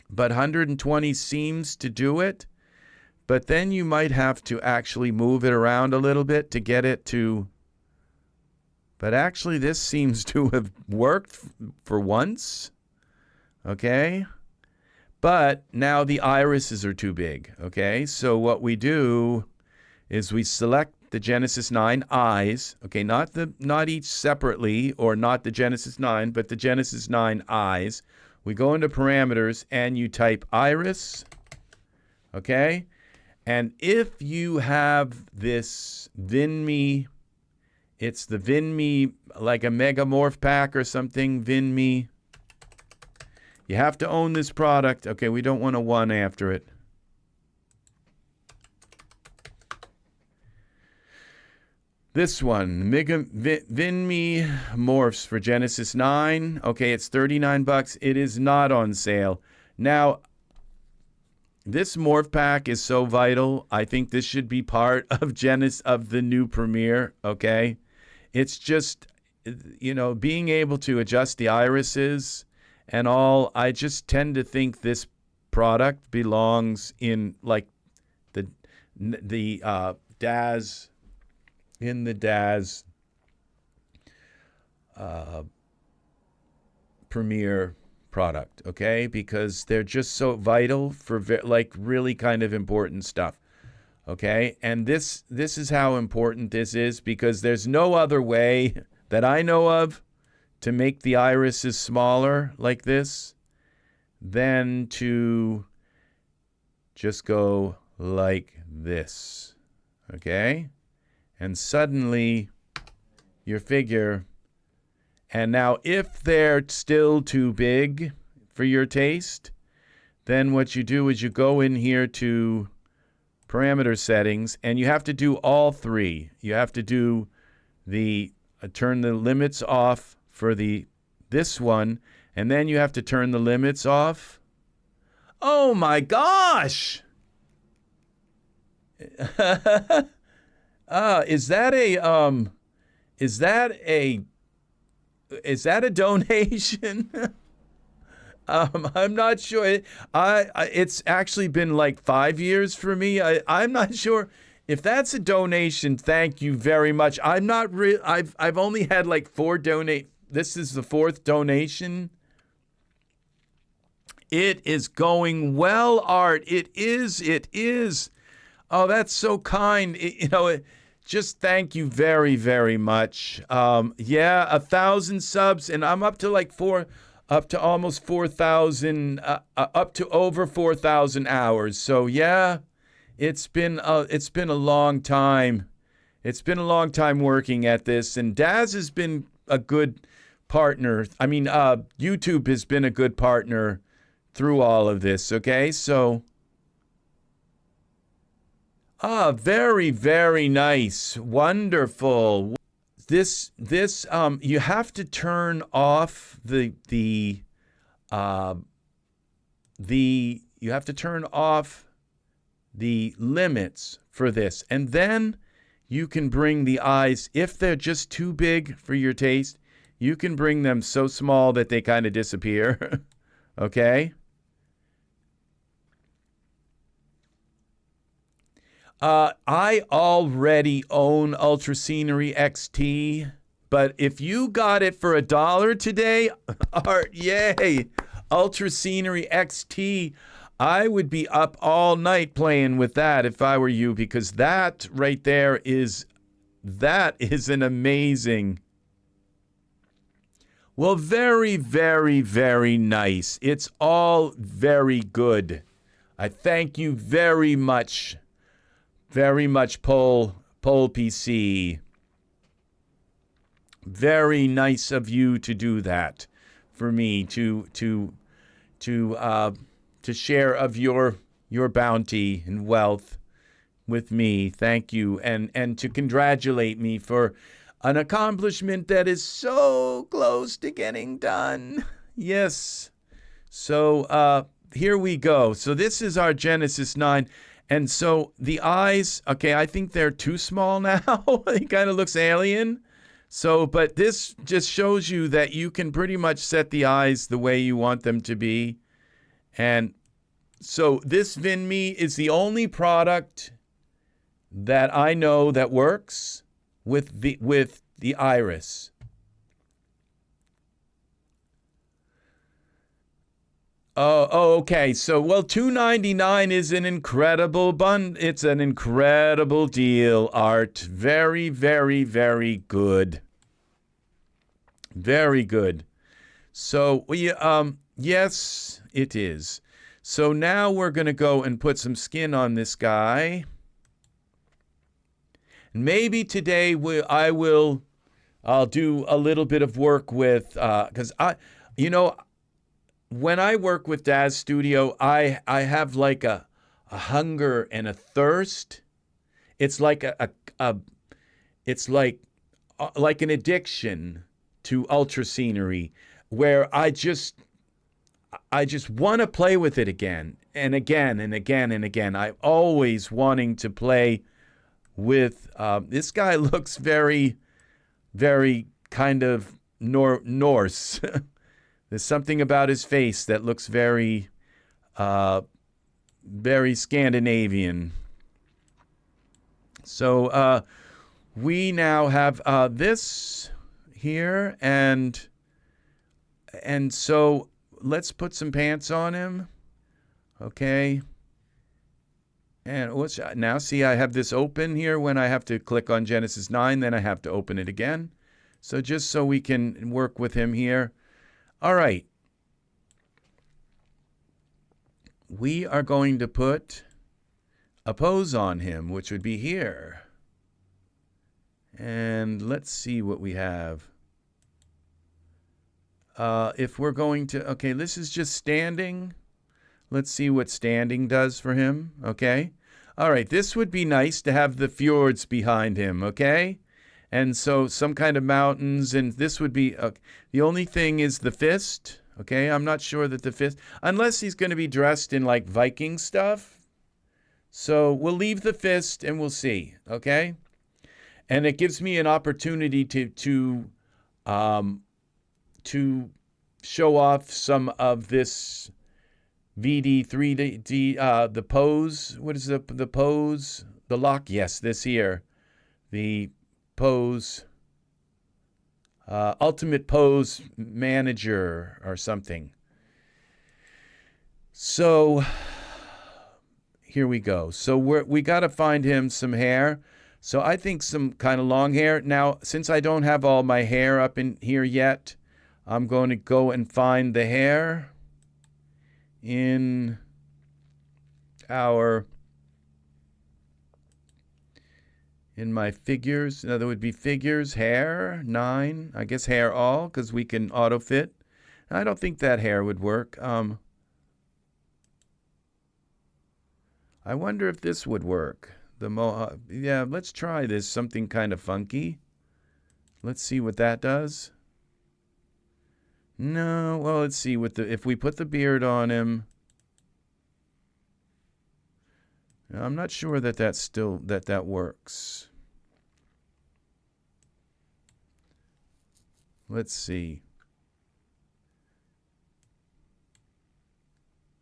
but 120 seems to do it. But then you might have to actually move it around a little bit to get it to... But actually, this seems to have worked for once. Okay? But now the irises are too big. Okay? So what we do is we select the Genesis 9 eyes. Okay? Not each separately, or not the Genesis 9, but the Genesis 9 eyes. We go into parameters, and you type iris. Okay? And if you have this Vinme, it's the Vinme, like a Mega Morph pack or something, Vinme. You have to own this product. Okay, we don't want a 1 after it. This one, Vinme Morphs for Genesis 9. Okay, it's 39 bucks. It is not on sale. Now, this morph pack is so vital. I think this should be part of the new Premiere, okay? It's just, you know, being able to adjust the irises and all. I just tend to think this product belongs in like the Daz, in the Daz Premiere product, okay? Because they're just so vital for like really kind of important stuff, okay? And this is how important this is, because there's no other way that I know of to make the irises smaller like this than to just go like this, okay? And suddenly your figure, and now if they're still too big for your taste, then what you do is you go in here to parameter settings, and you have to do all three. You have to do the turn the limits off for this one, and then you have to turn the limits off. Oh my gosh! Is that a donation? I'm not sure. It's actually been like 5 years for me. I'm not sure if that's a donation. Thank you very much. I'm not I've only had like 4 donate. This is the 4th donation. It is going well, Art. It is. Oh, that's so kind. Just thank you very, very much. Yeah, 1,000 subs, and I'm up to like up to almost 4,000, up to over 4,000 hours. So yeah, it's been a long time. It's been a long time working at this, and Daz has been a good partner. I mean, YouTube has been a good partner through all of this. Okay, so. Very, very nice. Wonderful. This you have to turn off you have to turn off the limits for this, and then you can bring the eyes, if they're just too big for your taste, you can bring them so small that they kind of disappear. Okay? I already own Ultra Scenery XT, but if you got it for $1 today, Art, yay! Ultra Scenery XT, I would be up all night playing with that if I were you, because that right there is an amazing. Well, very, very, very nice. It's all very good. I thank you very much. Very much, Pole PC. Very nice of you to do that for me, to share of your bounty and wealth with me. Thank you, and to congratulate me for an accomplishment that is so close to getting done. Yes. So here we go. So this is our Genesis 9. And so the eyes, okay, I think they're too small now. It kind of looks alien. So, but this just shows you that you can pretty much set the eyes the way you want them to be. And so this Vinme is the only product that I know that works with the iris. Oh, okay. So, well, $2.99 is an incredible It's an incredible deal, Art. Very, very, very good. Very good. So, yes, it is. So now we're going to go and put some skin on this guy. And maybe today I'll do a little bit of work with, because when I work with Daz Studio, I have like a hunger and a thirst. It's like it's like an addiction to ultra scenery, where I just want to play with it again and again and again and again. I'm always wanting to play with this guy. Looks very, very kind of Norse. There's something about his face that looks very, very Scandinavian. So we now have this here, and so let's put some pants on him. Okay. And now see, I have this open here when I have to click on Genesis 9, then I have to open it again. So just so we can work with him here. All right. We are going to put a pose on him, which would be here. And let's see what we have. If we're going to, okay, this is just standing. Let's see what standing does for him, okay? All right, this would be nice to have the fjords behind him, okay? And so some kind of mountains, and this would be, the only thing is the fist, okay? I'm not sure that the fist, unless he's going to be dressed in like Viking stuff. So we'll leave the fist and we'll see, okay? And it gives me an opportunity to show off some of this EZ3DTV, the pose. What is the pose? The lock? Yes, this here. The pose, ultimate pose manager or something. So here we go. So we got to find him some hair. So I think some kind of long hair. Now, since I don't have all my hair up in here yet, I'm going to go and find the hair in my figures. Now, there would be figures, hair, 9. I guess hair all, because we can auto fit. I don't think that hair would work. I wonder if this would work. The mohawk. Yeah, let's try this. Something kind of funky. Let's see what that does. No, well, let's see what if we put the beard on him. I'm not sure that that works. Let's see.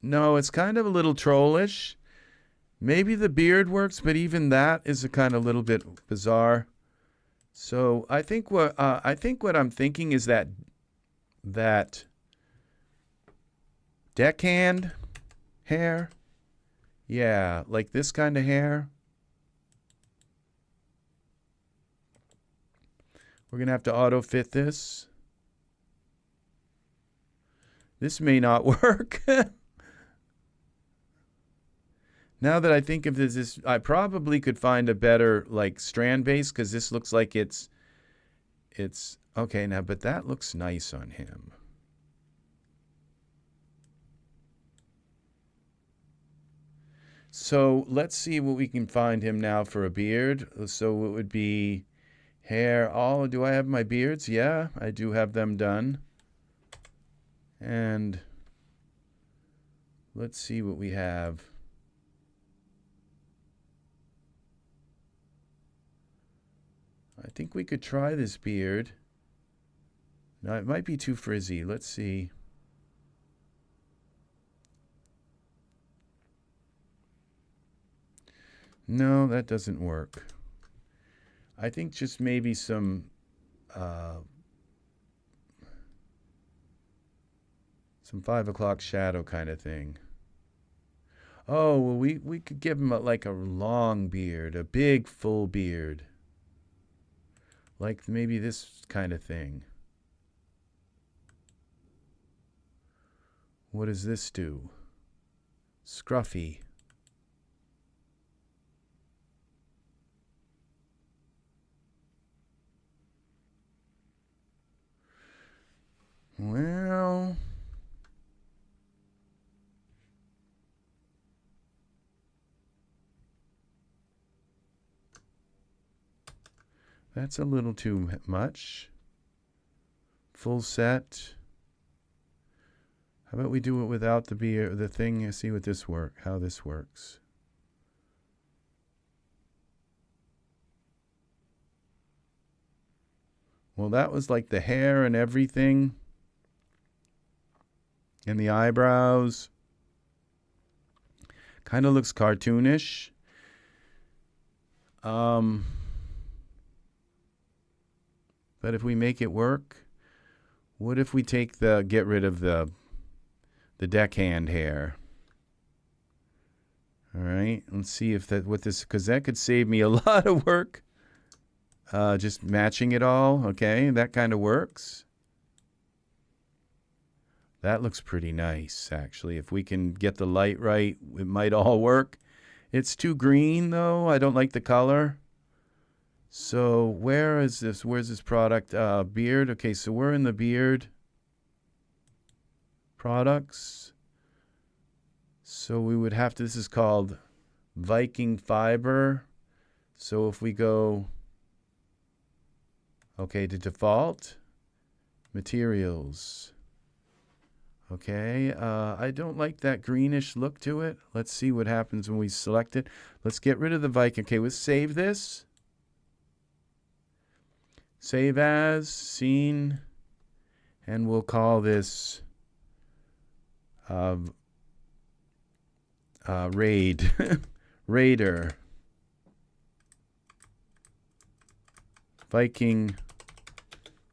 No, it's kind of a little trollish. Maybe the beard works, but even that is a kind of little bit bizarre. So I think what I'm thinking is that deckhand hair. Yeah, like this kind of hair. We're going to have to auto fit this. This may not work. Now that I think of this, I probably could find a better like strand base, because this looks like it's okay now, but that looks nice on him. So let's see what we can find him now for a beard. So it would be hair. Do I have my beards? Yeah, I do have them done. And let's see what we have. I think we could try this beard. Now, it might be too frizzy. Let's see. No, that doesn't work. I think just maybe some 5 o'clock shadow kind of thing. Oh, well, we could give him like a long beard, a big full beard. Like maybe this kind of thing. What does this do? Scruffy. Well, that's a little too much. Full set. How about we do it without the thing? See what this how this works. Well, that was like the hair and everything. And the eyebrows. Kind of looks cartoonish. But if we make it work, what if we get rid of the the deckhand hair. All right, let's see if that what this, because that could save me a lot of work. Just matching it all, okay, that kind of works. That looks pretty nice, actually. If we can get the light right, it might all work. It's too green, though. I don't like the color. So where is this? Where's this product? Beard. Okay, so we're in the beard products. So we would have to, this is called Viking fiber. So if we go, okay, to default, materials. Okay, I don't like that greenish look to it. Let's see what happens when we select it. Let's get rid of the Viking. Okay, let's save this. Save as, scene, and we'll call this raid, raider, Viking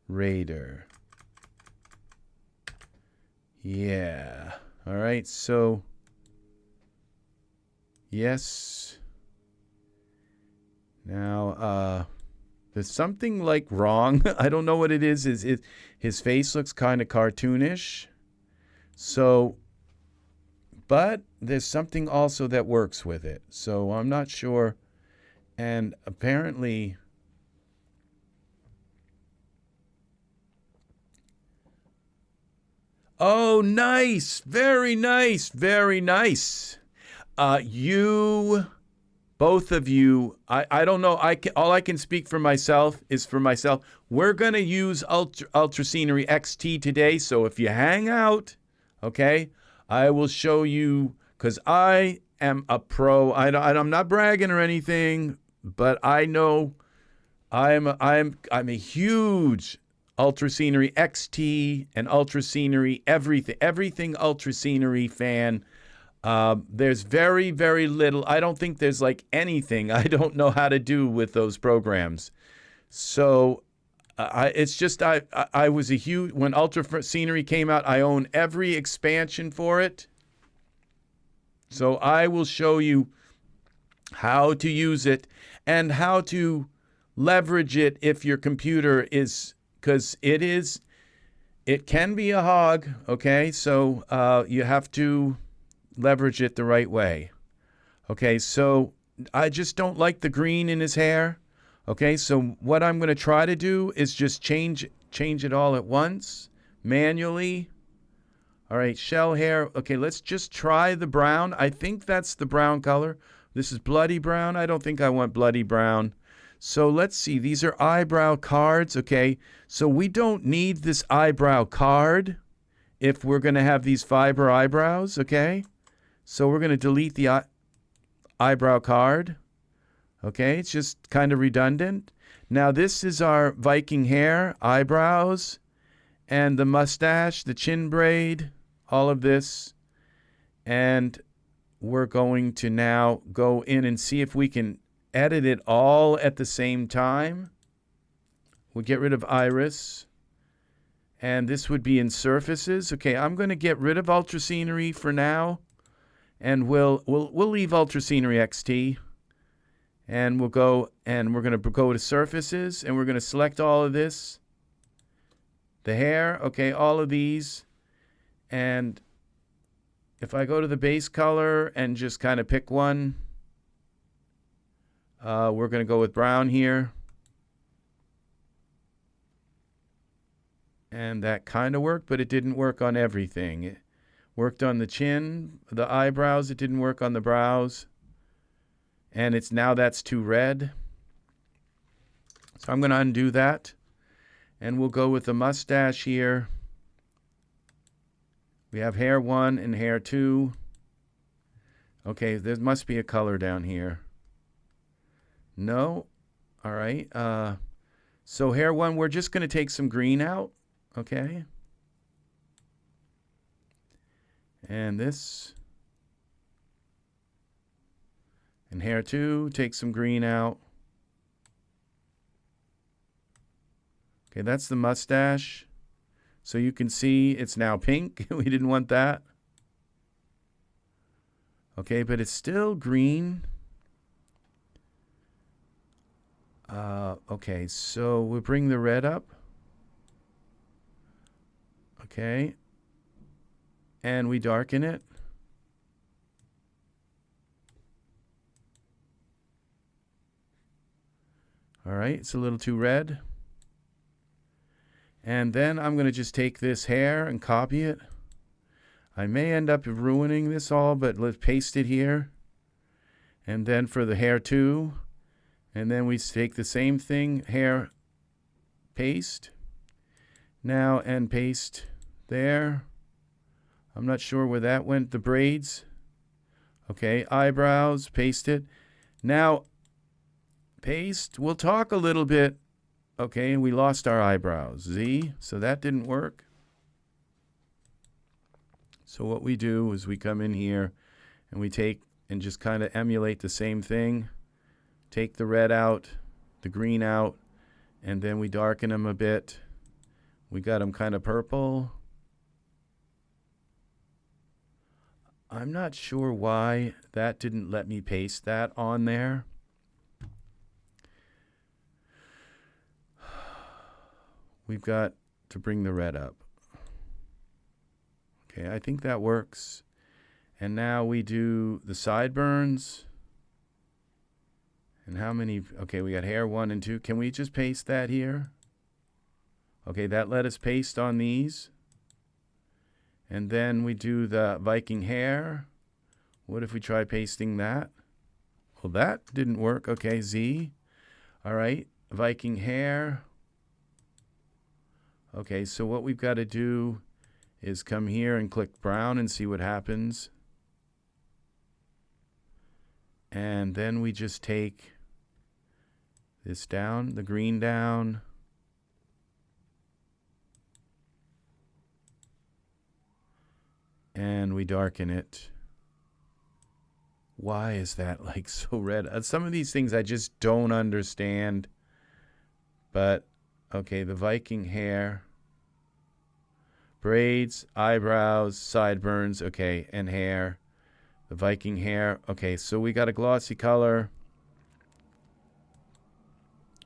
raider. Yeah. All right. So, yes. Now, there's something like wrong. I don't know what it is. His face looks kind of cartoonish. So, but there's something also that works with it. So I'm not sure. And apparently, oh, nice. Very nice. Very nice. Both of you, I don't know. All I can speak for myself is for myself. We're going to use Ultra Scenery XT today. So if you hang out, okay, I will show you, because I am a pro. I'm not bragging or anything, but I know I'm a huge Ultra Scenery XT and Ultra Scenery everything Ultra Scenery fan. There's very, very little. I don't think there's like anything I don't know how to do with those programs. So it's just I was a huge, when Ultra Scenery came out, I own every expansion for it. So I will show you how to use it and how to leverage it if your computer is, because it can be a hog, okay? So you have to leverage it the right way. Okay, so I just don't like the green in his hair. Okay, so what I'm going to try to do is just change it all at once, manually. All right, shell hair. Okay, let's just try the brown. I think that's the brown color. This is bloody brown. I don't think I want bloody brown. So let's see. These are eyebrow cards. Okay, so we don't need this eyebrow card if we're going to have these fiber eyebrows. Okay, so we're going to delete the eyebrow card. Okay, it's just kind of redundant. Now this is our Viking hair, eyebrows, and the mustache, the chin braid, all of this. And we're going to now go in and see if we can edit it all at the same time. We'll get rid of iris. And this would be in surfaces. Okay, I'm going to get rid of Ultra Scenery for now. And we'll leave Ultra Scenery XT. And we'll go, and we're going to go to surfaces, and we're going to select all of this. The hair, okay, all of these. And if I go to the base color and just kind of pick one, we're going to go with brown here. And that kind of worked, but it didn't work on everything. It worked on the chin, the eyebrows. It didn't work on the brows. And it's now that's too red. So I'm going to undo that. And we'll go with the mustache here. We have hair 1 and hair 2. Okay, there must be a color down here. No. All right. So hair 1, we're just going to take some green out. Okay. And this. And hair 2, take some green out. Okay, that's the mustache. So you can see it's now pink. We didn't want that. Okay, but it's still green. Okay, so we'll bring the red up. Okay. And we darken it. All right, it's a little too red. And then I'm going to just take this hair and copy it. I may end up ruining this all, but let's paste it here. And then for the hair too. And then we take the same thing, hair, paste. Now, and paste there. I'm not sure where that went, the braids. Okay, eyebrows, paste it. Now, paste, we'll talk a little bit. Okay, we lost our eyebrows, Z, so that didn't work. So what we do is we come in here and we take and just kind of emulate the same thing. Take the red out, the green out, and then we darken them a bit. We got them kind of purple. I'm not sure why that didn't let me paste that on there. We've got to bring the red up. Okay, I think that works. And now we do the sideburns. And how many? Okay, we got hair 1 and 2. Can we just paste that here? Okay, that let us paste on these. And then we do the Viking hair. What if we try pasting that? Well, that didn't work. Okay, Z. All right, Viking hair. Okay, so what we've got to do is come here and click brown and see what happens. And then we just take this down, the green down. And we darken it. Why is that like so red? Some of these things I just don't understand. But, okay, the Viking hair. Braids, eyebrows, sideburns, okay, and hair. The Viking hair. Okay, so we got a glossy color.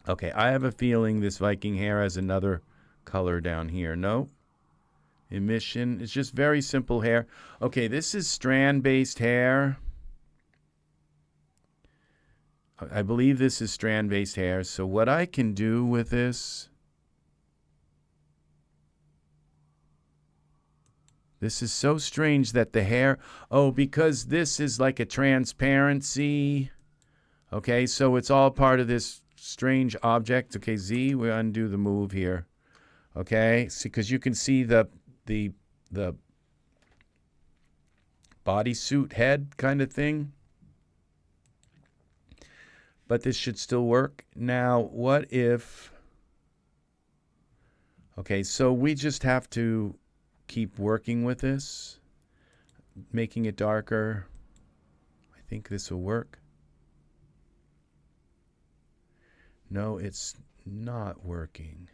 Okay, I have a feeling this Viking hair has another color down here. No? Emission. It's just very simple hair. Okay, this is strand-based hair. I believe this is strand-based hair. So what I can do with this... This is so strange that the hair... Oh, because this is like a transparency. Okay, so it's all part of this strange object. Okay, Z, we undo the move here. Okay, see, because you can see the bodysuit head kind of thing. But this should still work. Now, what if... Okay, so we just have to keep working with this, making it darker. I think this will work. No, it's not working.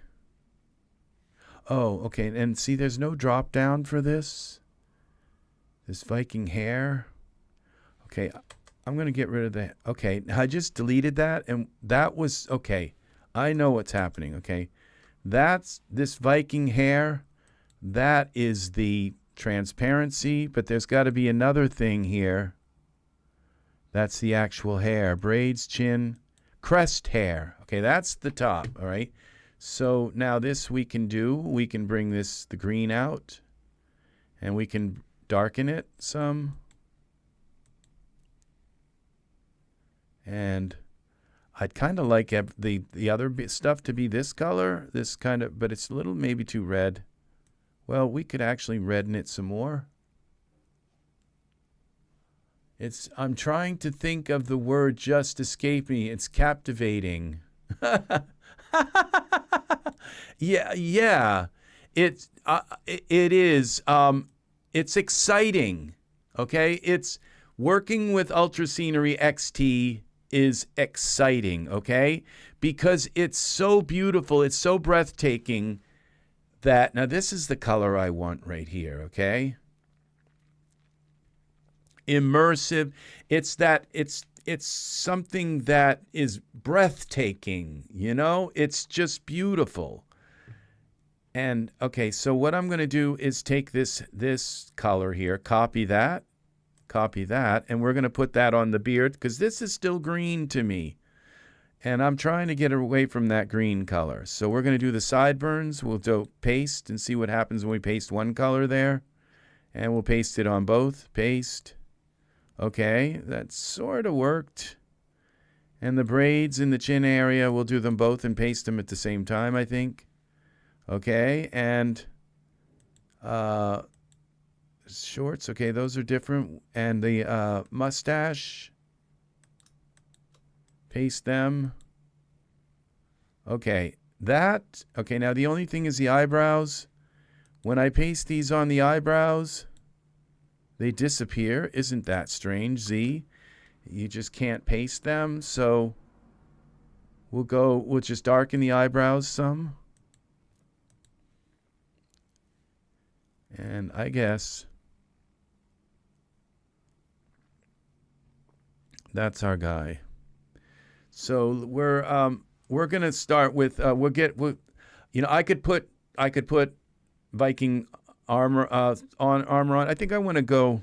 Oh, okay, and see, there's no drop down for this. This Viking hair. Okay, I'm going to get rid of that. Okay, I just deleted that, and that was, okay, I know what's happening, okay. That's this Viking hair. That is the transparency, but there's got to be another thing here. That's the actual hair. Braids, chin, crest hair. Okay, that's the top, all right. So now this we can do. We can bring this, the green out, and we can darken it some. And I'd kind of like the other stuff to be this color, this kind of, but it's a little maybe too red. Well, we could actually redden it some more. I'm trying to think of the word just escape me. It's captivating. Yeah. It is. It's exciting. Okay? It's working with Ultra Scenery XT is exciting, okay? Because it's so beautiful, it's so breathtaking that, now this is the color I want right here, okay? immersive. It's something that is breathtaking, you know? It's just beautiful. And okay, so what I'm going to do is take this color here, copy that, and we're going to put that on the beard because this is still green to me. And I'm trying to get away from that green color. So we're going to do the sideburns. We'll do paste and see what happens when we paste one color there. And we'll paste it on both. Paste. Okay, that sort of worked. And the braids in the chin area, we'll do them both and paste them at the same time, I think. Okay, and shorts, okay, those are different. And the mustache, paste them. Okay, okay, now the only thing is the eyebrows. When I paste these on the eyebrows, they disappear. Isn't that strange, Z? You just can't paste them. So we'll just darken the eyebrows some. And I guess that's our guy. So we're gonna start with I could put Viking armor armor on. I think I want to go.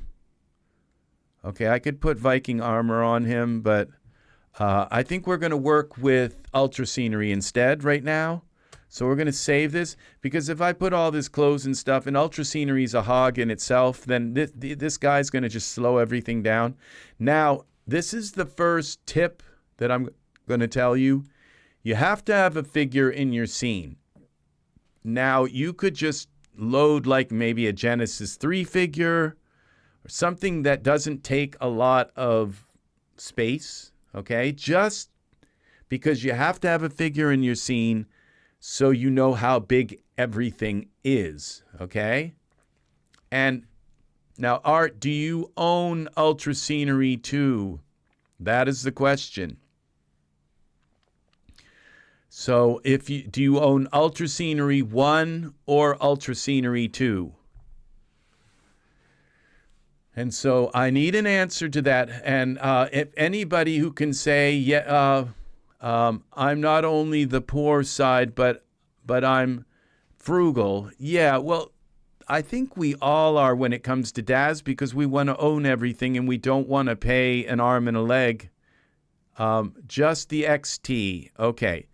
Okay, I could put Viking armor on him, but I think we're going to work with ultra scenery instead right now. So we're going to save this because if I put all this clothes and stuff, and ultra scenery is a hog in itself, then this guy's going to just slow everything down. Now, this is the first tip that I'm going to tell you. You have to have a figure in your scene. Now, you could just load like maybe a Genesis 3 figure or something that doesn't take a lot of space, okay? Just because you have to have a figure in your scene so you know how big everything is, okay? And now, Art, do you own Ultra Scenery 2? That is the question. So do you own Ultra Scenery 1 or Ultra Scenery 2? And so I need an answer to that. And if anybody who can say, yeah, I'm not only the poor side, but I'm frugal. Yeah, well, I think we all are when it comes to Daz because we want to own everything and we don't want to pay an arm and a leg. Just the XT. Okay.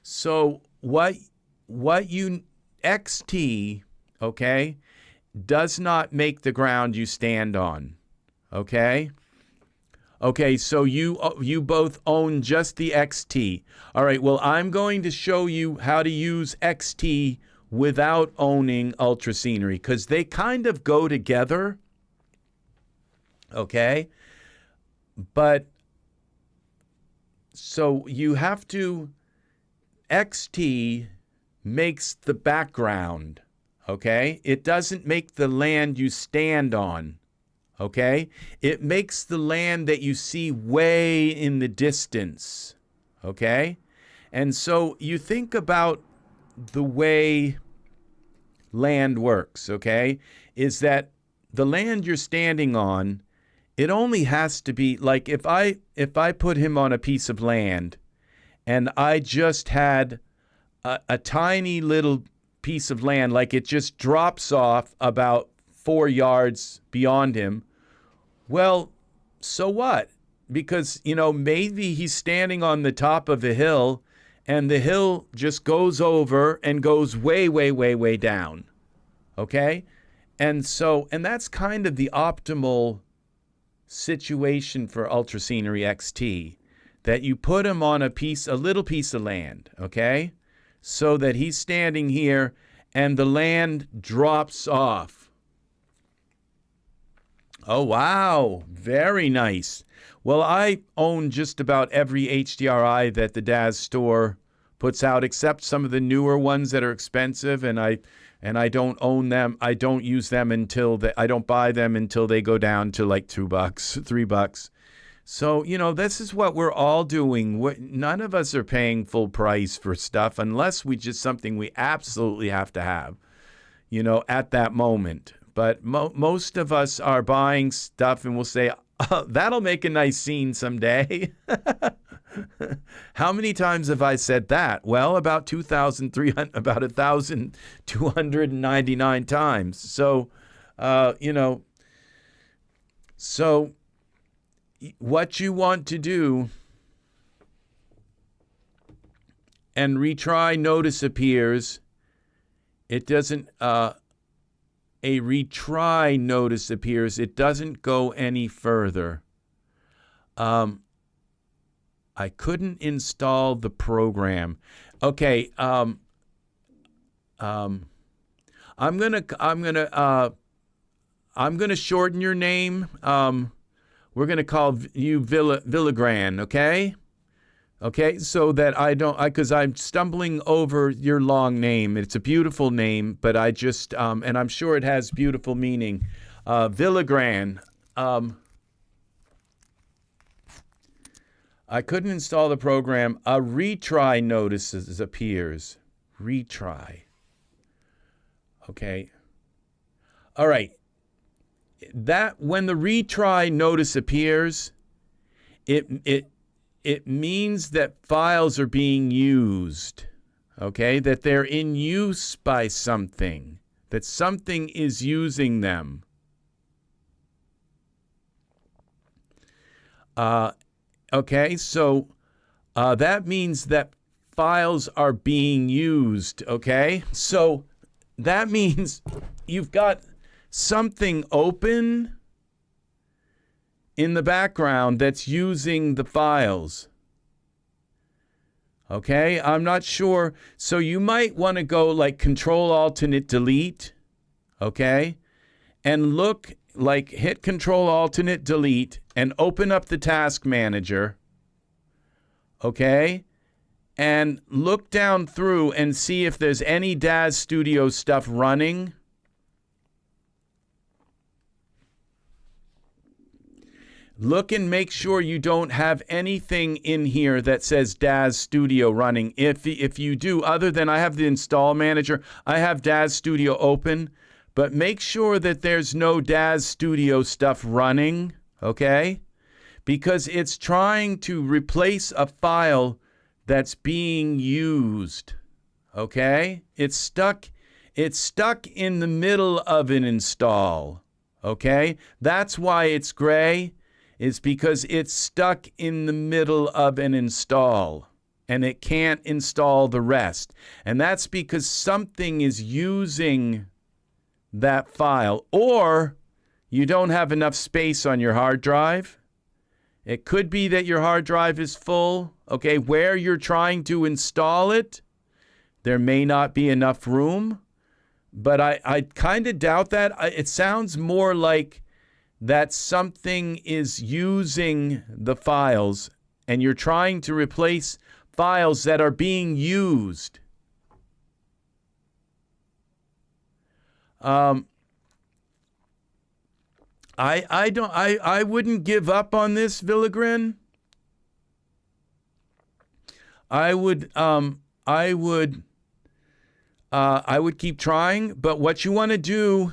So XT, okay, does not make the ground you stand on, okay? Okay, so you both own just the XT. All right, well, I'm going to show you how to use XT without owning Ultra Scenery because they kind of go together, okay? But, so you have to... XT makes the background, okay? It doesn't make the land you stand on, okay? It makes the land that you see way in the distance, okay? And so you think about the way land works, okay? Is that the land you're standing on, it only has to be, like if I put him on a piece of land, and I just had a tiny little piece of land, like it just drops off about 4 yards beyond him. Well, so what? Because, maybe he's standing on the top of a hill and the hill just goes over and goes way, way, way, way down. Okay? And that's kind of the optimal situation for Ultra Scenery XT. That you put him on a little piece of land, okay? So that he's standing here and the land drops off. Oh, wow. Very nice. Well, I own just about every HDRI that the Daz store puts out, except some of the newer ones that are expensive, and I don't own them. I don't use them I don't buy them until they go down to like $2, $3. So, this is what we're all doing. None of us are paying full price for stuff unless something we absolutely have to have, at that moment. but most of us are buying stuff and we'll say, oh, that'll make a nice scene someday. How many times have I said that? Well, about 1,299 times. So, so what you want to do, and retry notice appears. It doesn't, a retry notice appears. It doesn't go any further. I couldn't install the program. Okay. I'm gonna shorten your name. We're gonna call you Villigran. Okay. Okay. So that I don't, because I'm stumbling over your long name. It's a beautiful name, but I just, and I'm sure it has beautiful meaning. Villigran. I couldn't install the program. A retry notice appears. Retry. Okay. All right. That when the retry notice appears, it means that files are being used. Okay? That they're in use by something. That something is using them. Okay, so that means that files are being used, okay? So that means you've got something open in the background that's using the files. Okay, I'm not sure. So you might want to go like Control-Alternate-Delete, okay? And look, like hit Control-Alternate-Delete and open up the task manager, okay? And look down through and see if there's any Daz Studio stuff running. Look and make sure you don't have anything in here that says Daz Studio running. If you do, other than I have the install manager, I have Daz Studio open, but make sure that there's no Daz Studio stuff running. Okay? Because it's trying to replace a file that's being used. Okay? It's stuck in the middle of an install. Okay? That's why it's gray. It's because it's stuck in the middle of an install. And it can't install the rest. And that's because something is using that file. Or you don't have enough space on your hard drive. It could be that your hard drive is full. Okay, where you're trying to install it, there may not be enough room. But I kind of doubt that. It sounds more like that something is using the files and you're trying to replace files that are being used. I wouldn't give up on this, Villigran. I would keep trying, but what you want to do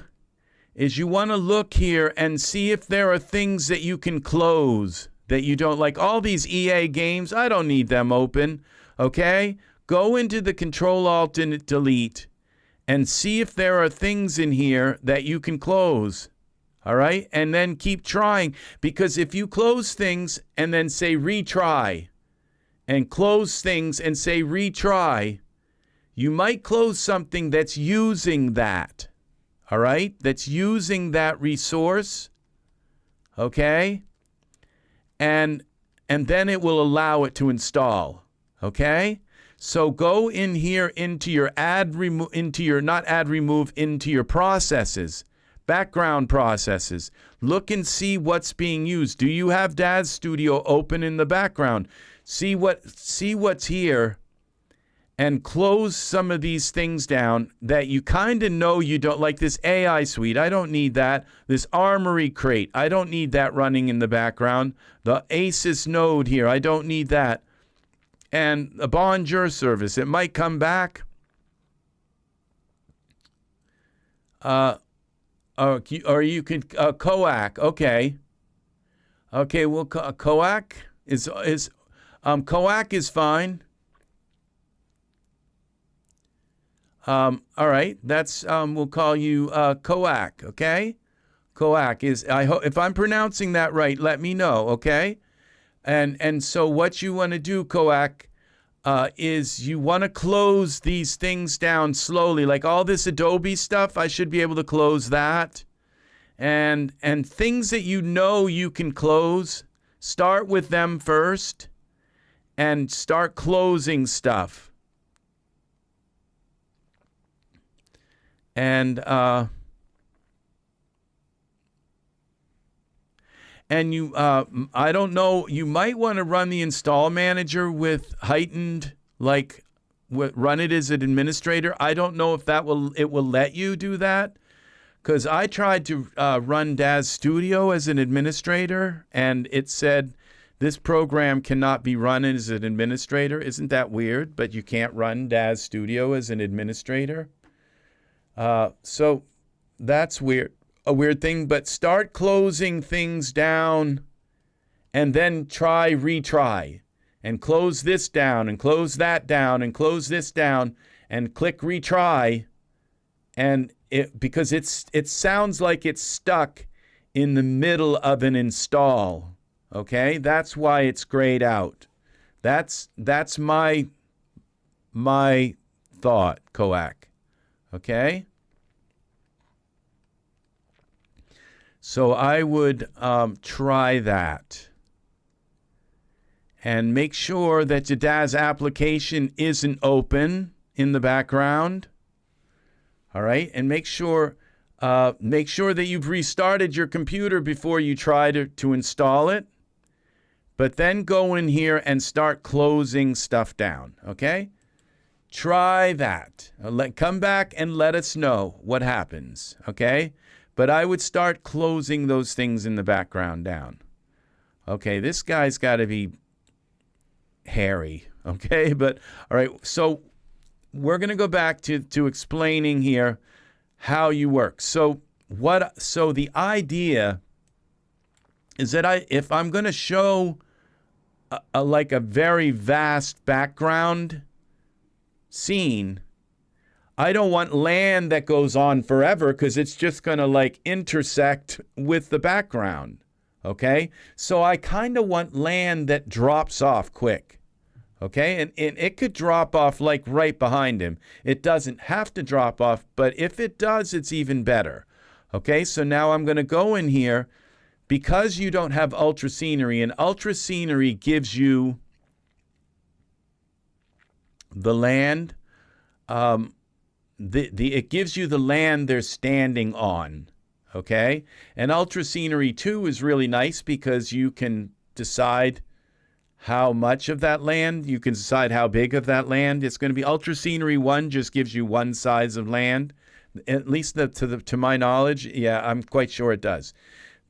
is you want to look here and see if there are things that you can close that you don't like. All these EA games, I don't need them open, okay? Go into the Control-Alt-Delete and see if there are things in here that you can close. All right? And then keep trying. Because if you close things and then say retry, and close things and say retry, you might close something that's using that. All right? That's using that resource. Okay? And then it will allow it to install. Okay? So go in here into your into your processes. Background processes. Look and see what's being used. Do you have Daz Studio open in the background? See what's here and close some of these things down that you kind of know you don't like. This AI suite, I don't need that. This Armory crate, I don't need that running in the background. The ASUS node here, I don't need that. And the Bonjour service, it might come back. or you can coac. Okay. Okay. Well, coac is coac is fine. All right. That's we'll call you coac. Okay. Coac is. I hope if I'm pronouncing that right, let me know. Okay. And so what you want to do, coac, is you want to close these things down slowly, like all this Adobe stuff. I should be able to close that, and things that you know you can close. Start with them first, and start closing stuff. And you, I don't know, you might want to run the install manager with heightened, like run it as an administrator. I don't know if it will let you do that, because I tried to run Daz Studio as an administrator, and it said this program cannot be run as an administrator. Isn't that weird? But you can't run Daz Studio as an administrator. So that's weird. A weird thing, but start closing things down and then retry and close this down and close that down and close this down and click retry, and because it sounds like it's stuck in the middle of an install. Okay, that's why it's grayed out. That's my thought, coac. Okay. So I would try that. And make sure that your Daz application isn't open in the background. All right, and make sure that you've restarted your computer before you try to install it. But then go in here and start closing stuff down. Okay, try that. Come back and let us know what happens. Okay. But I would start closing those things in the background down. Okay, this guy's got to be hairy. Okay, but all right, so we're going to go back to explaining here how you work. So the idea is that if I'm going to show like a very vast background scene, I don't want land that goes on forever, because it's just going to like intersect with the background. Okay, so I kind of want land that drops off quick. Okay, and it could drop off like right behind him. It doesn't have to drop off, but if it does, it's even better. Okay, so now I'm going to go in here, because you don't have ultra scenery, and ultra scenery gives you the land. It gives you the land they're standing on, okay? And Ultra Scenery 2 is really nice because you can decide how much of that land, you can decide how big of that land it's going to be. Ultra Scenery 1 just gives you one size of land, at least to my knowledge. Yeah, I'm quite sure it does.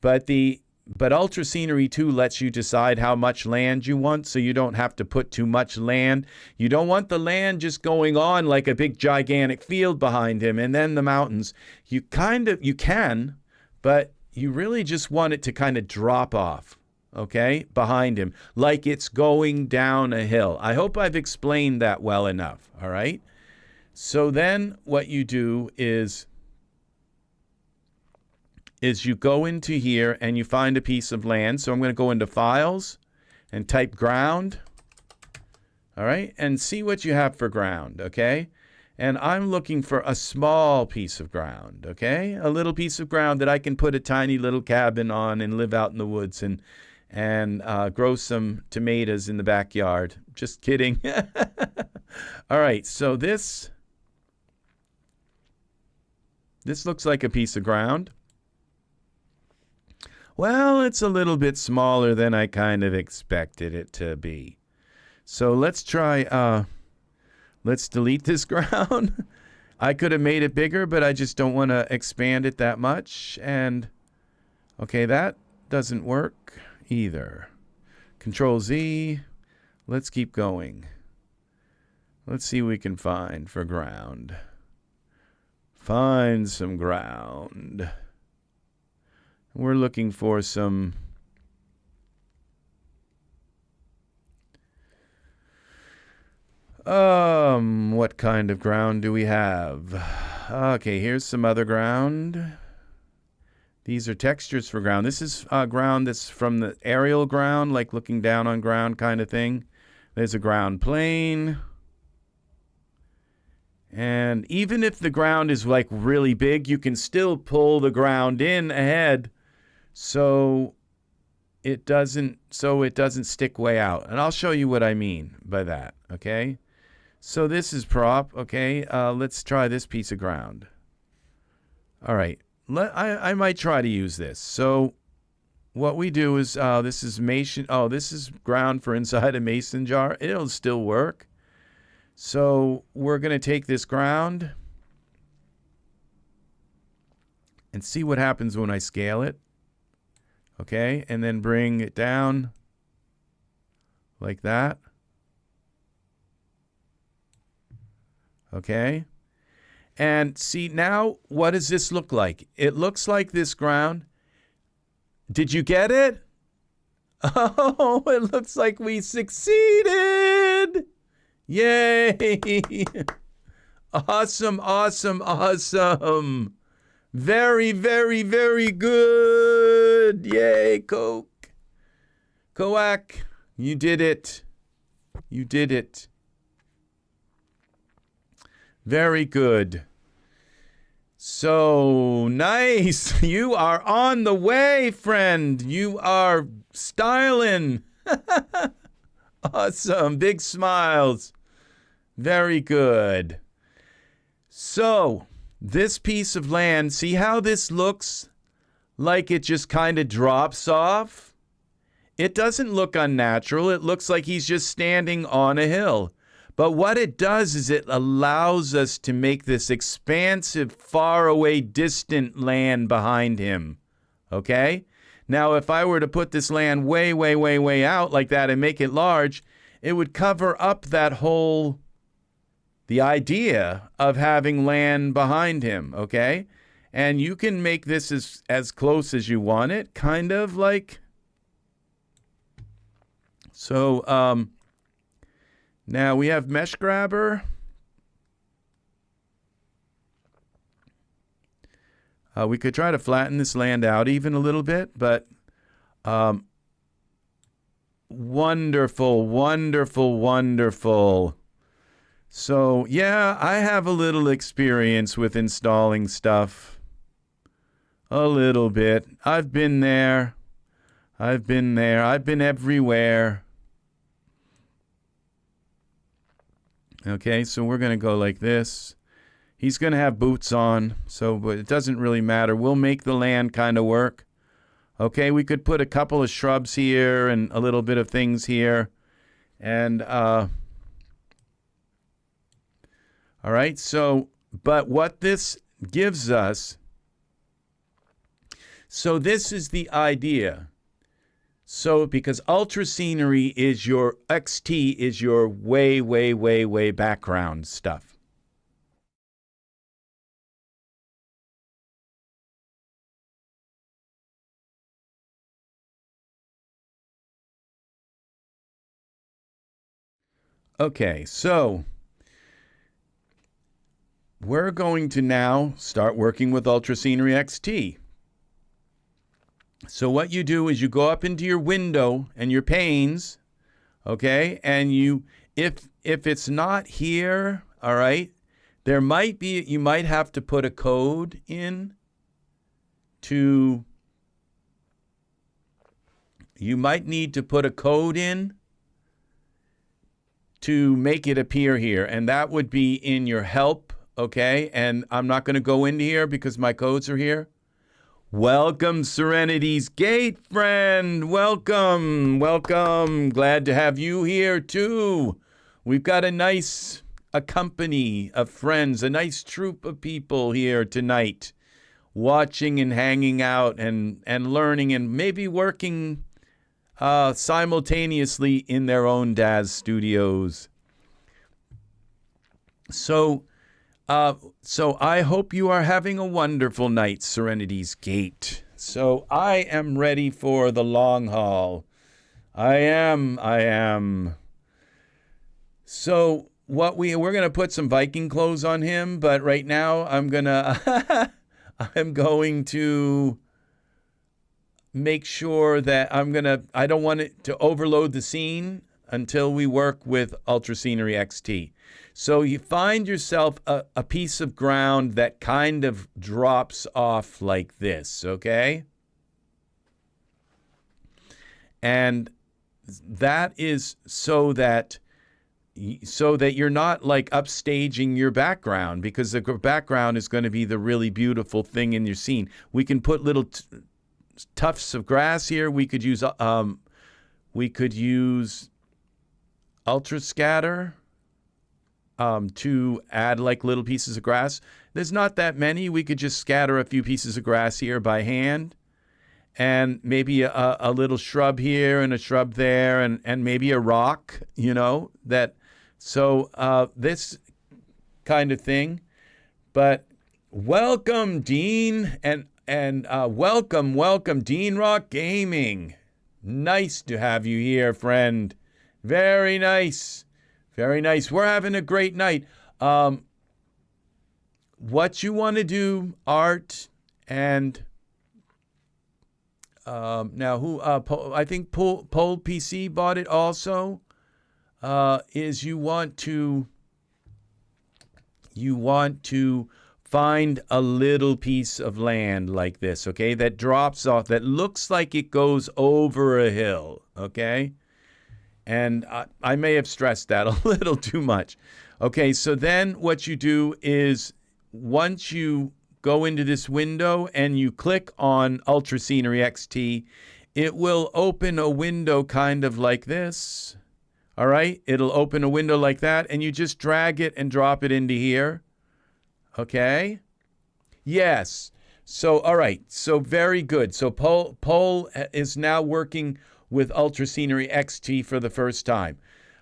But Ultra Scenery 2 lets you decide how much land you want, so you don't have to put too much land. You don't want the land just going on like a big gigantic field behind him and then the mountains. You can, but you really just want it to kind of drop off, okay, behind him, like it's going down a hill. I hope I've explained that well enough, all right? So then what you do is you go into here and you find a piece of land. So I'm going to go into Files and type ground, all right, and see what you have for ground, okay? And I'm looking for a small piece of ground, okay? A little piece of ground that I can put a tiny little cabin on and live out in the woods and grow some tomatoes in the backyard. Just kidding. All right, so this looks like a piece of ground. Well, it's a little bit smaller than I kind of expected it to be. So let's try, let's delete this ground. I could have made it bigger, but I just don't want to expand it that much. And, okay, that doesn't work either. Control Z. Let's keep going. Let's see what we can find for ground. Find some ground. We're looking for some what kind of ground do we have? Okay, here's some other ground. These are textures for ground. This is ground that's from the aerial ground, like looking down on ground kind of thing. There's a ground plane. And even if the ground is like really big, you can still pull the ground in ahead so it doesn't stick way out. And I'll show you what I mean by that, okay? So this is prop, okay? Let's try this piece of ground. All right, I might try to use this. So what we do is, this is mason. Oh, this is ground for inside a mason jar. It'll still work. So we're going to take this ground and see what happens when I scale it. Okay, and then bring it down like that. Okay. And see now, what does this look like? It looks like this ground. Did you get it? Oh, it looks like we succeeded. Yay! Awesome, awesome, awesome. Very, very, very good. Yay, Coke. Coac, you did it. You did it. Very good. So nice. You are on the way, friend. You are styling. Awesome. Big smiles. Very good. So, this piece of land, see how this looks like it just kind of drops off? It doesn't look unnatural. It looks like he's just standing on a hill. But what it does is it allows us to make this expansive, far away, distant land behind him. Okay? Now, if I were to put this land way, way, way, way out like that and make it large, it would cover up that whole, the idea of having land behind him, okay? And you can make this as close as you want it, kind of like. So, now we have Mesh Grabber. We could try to flatten this land out even a little bit, but wonderful, wonderful, wonderful. So, yeah, I have a little experience with installing stuff. A little bit. I've been there. I've been there. I've been everywhere. Okay, so we're going to go like this. He's going to have boots on, but it doesn't really matter. We'll make the land kind of work. Okay, we could put a couple of shrubs here and a little bit of things here. And, all right, so, but what this gives us, so this is the idea. So, because ultra scenery is your, XT is your way, way, way, way background stuff. Okay, so we're going to now start working with Ultra Scenery XT. So what you do is you go up into your window and your panes, okay? And you, if it's not here, all right, there might be, you might have to put a code in to, you might need to put a code in to make it appear here, and that would be in your help, okay? And I'm not going to go into here because my codes are here. Welcome, Serenity's Gate, friend. Welcome, welcome. Glad to have you here, too. We've got a company of friends, a nice troop of people here tonight, watching and hanging out and learning and maybe working simultaneously in their own Daz studios. So I hope you are having a wonderful night, Serenity's Gate. So I am ready for the long haul. I am. So we're going to put some Viking clothes on him, but right now I'm going to I'm going to make sure that I don't want it to overload the scene until we work with Ultra Scenery XT. So you find yourself a piece of ground that kind of drops off like this, okay? And that is so that you're not like upstaging your background, because the background is going to be the really beautiful thing in your scene. We can put little tufts of grass here. We could use ultra scatter to add like little pieces of grass. There's not that many. We could just scatter a few pieces of grass here by hand, and maybe a little shrub here and a shrub there, and maybe a rock, this kind of thing. But welcome, Dean, and welcome, Dean Rock Gaming. Nice to have you here, friend. Very nice. Very nice. We're having a great night. What you want to do, Art, and now who? I think Pole PC bought it also. Is you want to find a little piece of land like this, okay, that drops off, that looks like it goes over a hill, okay? And I may have stressed that a little too much. Okay, so then what you do is, once you go into this window and you click on Ultra Scenery XT, it will open a window kind of like this. All right, it'll open a window like that, and you just drag it and drop it into here. Okay? Yes. So, all right. So, very good. So, Pole is now working with Ultra Scenery XT for the first time.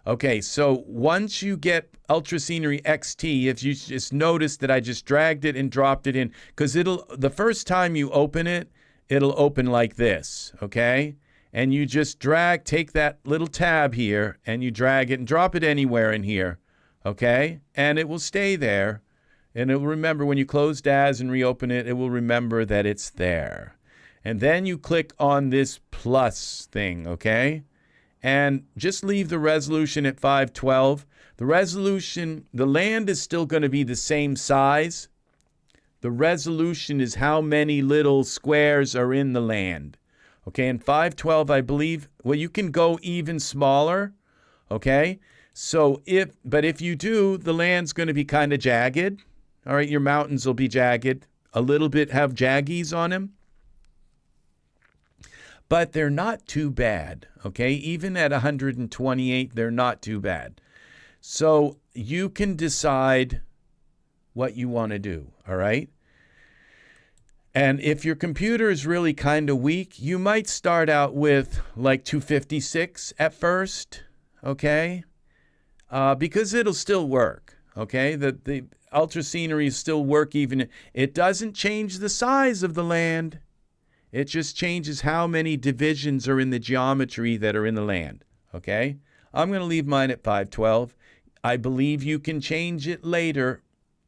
Okay, so once you get Ultra Scenery XT, if you just notice that I just dragged it and dropped it in, because the first time you open it, it'll open like this, okay? And you just take that little tab here, and you drag it and drop it anywhere in here, okay? And it will stay there, and it will remember when you close Daz and reopen it, it will remember that it's there. And then you click on this plus thing, okay? And just leave the resolution at 512. The land is still going to be the same size. The resolution is how many little squares are in the land. Okay, and 512, I believe, well, you can go even smaller, okay? So if you do, the land's going to be kind of jagged. All right, your mountains will be jagged. A little bit have jaggies on them. But they're not too bad, okay? Even at 128, they're not too bad. So you can decide what you want to do, all right? And if your computer is really kind of weak, you might start out with like 256 at first, okay? Because it'll still work, okay? The Ultra Scenery still work even. It doesn't change the size of the land. It just changes how many divisions are in the geometry that are in the land, okay? I'm going to leave mine at 512. I believe you can change it later,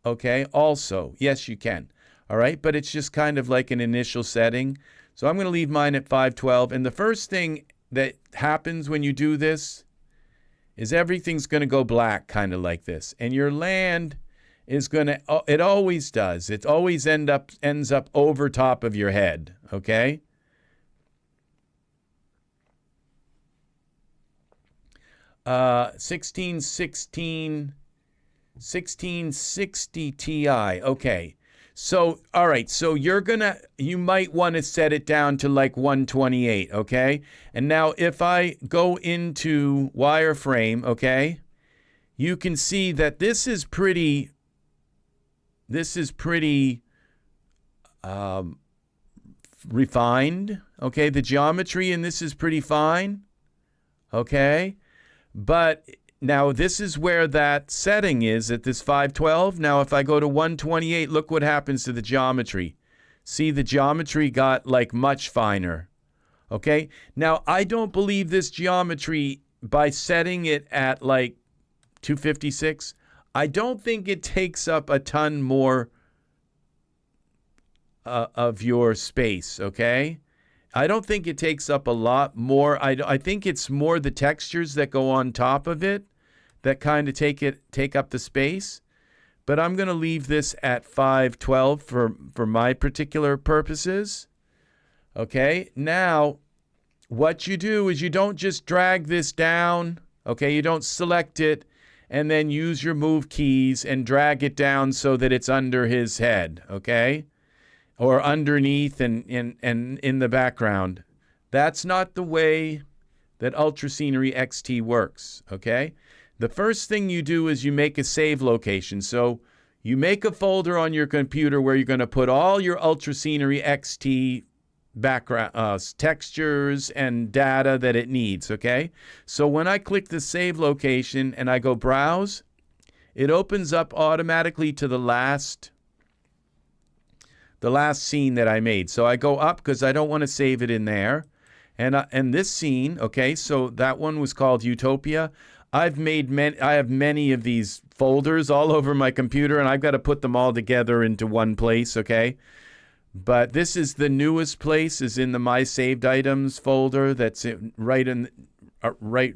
okay, also. Yes, you can, all right? But it's just kind of like an initial setting. So I'm going to leave mine at 512. And the first thing that happens when you do this is everything's going to go black, kind of like this. And your land is going to, it always does. It always ends up over top of your head, okay? Uh, 1660 Ti. Okay. So, all right. So you might want to set it down to like 128, okay? And now if I go into wireframe, okay, you can see that this is pretty refined, okay? The geometry in this is pretty fine, okay? But now this is where that setting is at this 512. Now if I go to 128, look what happens to the geometry. See, the geometry got like much finer. Okay? Now, I don't believe this geometry, by setting it at like 256, I don't think it takes up a ton more of your space, okay? I don't think it takes up a lot more. I think it's more the textures that go on top of it that kind of take up the space. But I'm going to leave this at 512 for my particular purposes. Okay, now what you do is you don't just drag this down. Okay, you don't select it and then use your move keys and drag it down so that it's under his head, okay? Or underneath and in the background. That's not the way that Ultra Scenery XT works, okay? The first thing you do is you make a save location. So you make a folder on your computer where you're going to put all your Ultra Scenery XT background textures and data that it needs, okay? So when I click the save location and I go browse, it opens up automatically to the last scene that I made. So I go up because I don't want to save it in there. And this scene, okay, so that one was called Utopia. I have many of these folders all over my computer, and I've got to put them all together into one place, okay? But this is the newest place, is in the My Saved Items folder. That's right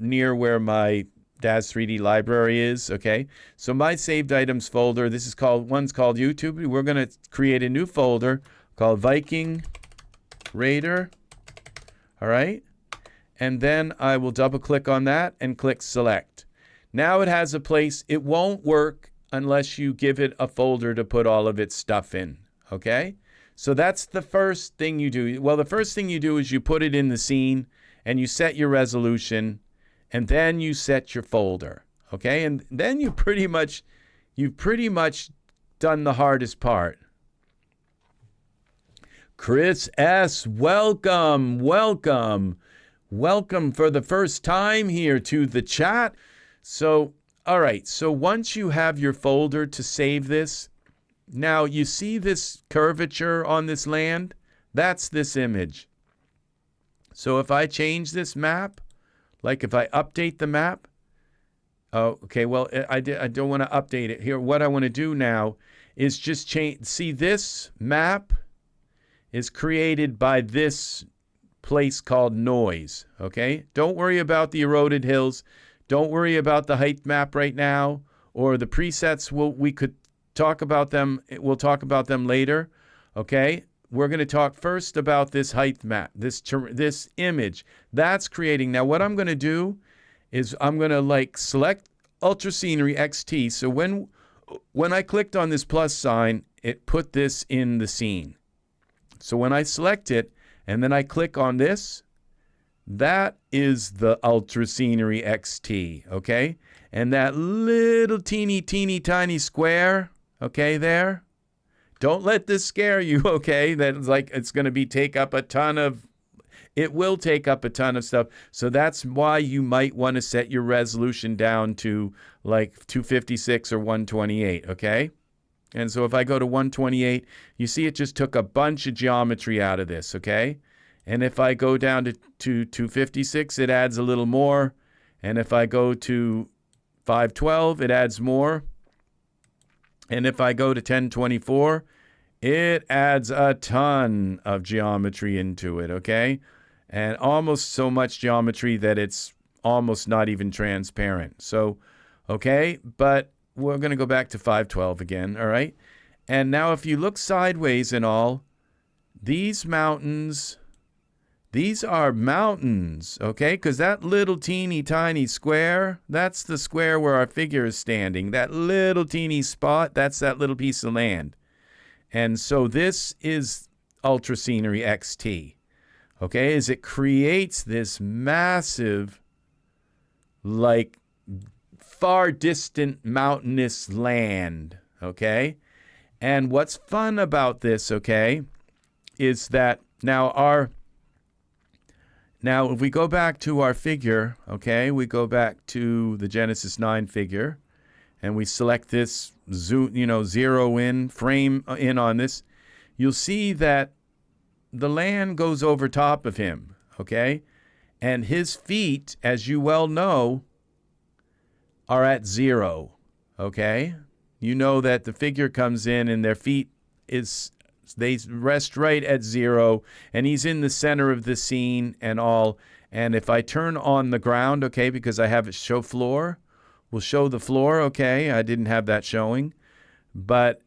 near where my Daz 3D library is, okay? So My Saved Items folder, one's called YouTube. We're going to create a new folder called Viking Raider, all right? And then I will double click on that and click select. Now it has a place. It won't work unless you give it a folder to put all of its stuff in, okay? So that's the first thing you do. Well, the first thing you do is you put it in the scene and you set your resolution and then you set your folder, okay? And then you've pretty much done the hardest part. Chris S., welcome for the first time here to the chat. So, all right, so once you have your folder to save this, now you see this curvature on this land? That's this image. So if I change this map, like if I update the map, oh, okay, well, I don't want to update it here. What I want to do now is just change. See, this map is created by this place called noise, okay? Don't worry about the eroded hills. Don't worry about the height map right now, or the presets. We could talk about them. We'll talk about them later, okay? We're going to talk first about this height map, this image that's creating. Now, what I'm going to do is I'm going to like select Ultra Scenery XT. So when I clicked on this plus sign, it put this in the scene. So when I select it and then I click on this, that is the Ultra Scenery XT, okay? And that little teeny tiny square, okay, there. Don't let this scare you, okay? That's like it will take up a ton of stuff. So that's why you might want to set your resolution down to like 256 or 128, okay? And so if I go to 128, you see it just took a bunch of geometry out of this, okay? And if I go down to 256, it adds a little more. And if I go to 512, it adds more. And if I go to 1024, it adds a ton of geometry into it, okay? And almost so much geometry that it's almost not even transparent. So, okay, but we're going to go back to 512 again, all right? And now if you look sideways and all, these mountains, these are mountains, okay? Because that little teeny tiny square, that's the square where our figure is standing. That little teeny spot, that's that little piece of land. And so this is Ultra Scenery XT, okay? As it creates this massive, like, far distant mountainous land, okay? And what's fun about this, okay, is that now if we go back to our figure, okay, we go back to the Genesis 9 figure, and we select this zoom, zero in, frame in on this, you'll see that the land goes over top of him, okay? And his feet, as you well know, are at 0, okay? You know that the figure comes in and their feet they rest right at 0, and he's in the center of the scene and all. And if I turn on the ground, okay, because I have it show floor, we'll show the floor, okay? I didn't have that showing, but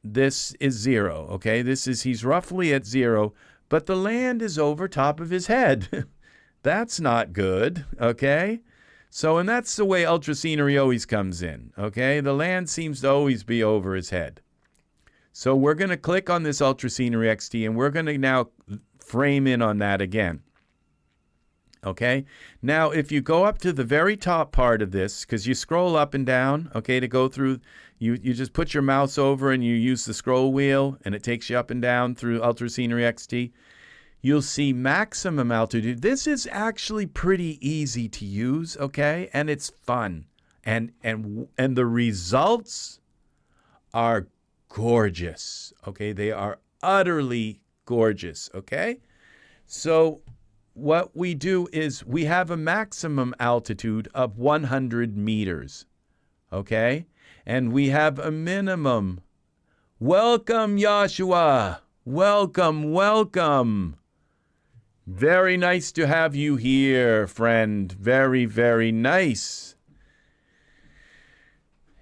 this is 0, okay? He's roughly at 0, but the land is over top of his head. That's not good, okay? So, and that's the way ultra scenery always comes in, okay? The land seems to always be over his head. So we're going to click on this Ultra Scenery XT, and we're going to now frame in on that again. Okay? Now, if you go up to the very top part of this, because you scroll up and down, okay, to go through, you just put your mouse over and you use the scroll wheel, and it takes you up and down through Ultra Scenery XT. You'll see maximum altitude. This is actually pretty easy to use, okay? And it's fun. And the results are gorgeous, okay? They are utterly gorgeous, okay? So what we do is we have a maximum altitude of 100 meters, okay? And we have a minimum. Welcome, Joshua. Welcome, welcome. Very nice to have you here, friend. Very, very nice.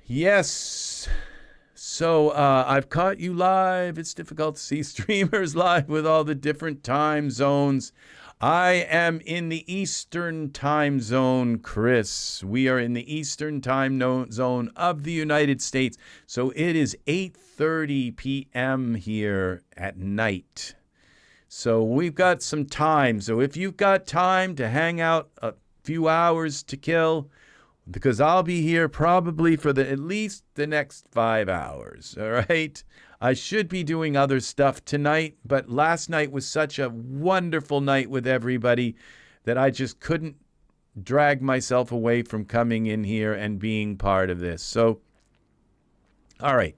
Yes. So I've caught you live. It's difficult to see streamers live with all the different time zones. I am in the Eastern time zone, Chris. We are in the Eastern time zone of the United States. So it is 8:30 p.m. here at night. So we've got some time. So if you've got time to hang out a few hours to kill, because I'll be here probably for at least the next 5 hours, all right? I should be doing other stuff tonight, but last night was such a wonderful night with everybody that I just couldn't drag myself away from coming in here and being part of this. So, all right.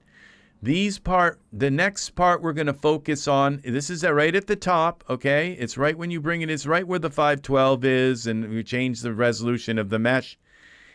The next part we're going to focus on, this is right at the top, okay? It's right when you bring it, it's right where the 512 is, and we change the resolution of the mesh.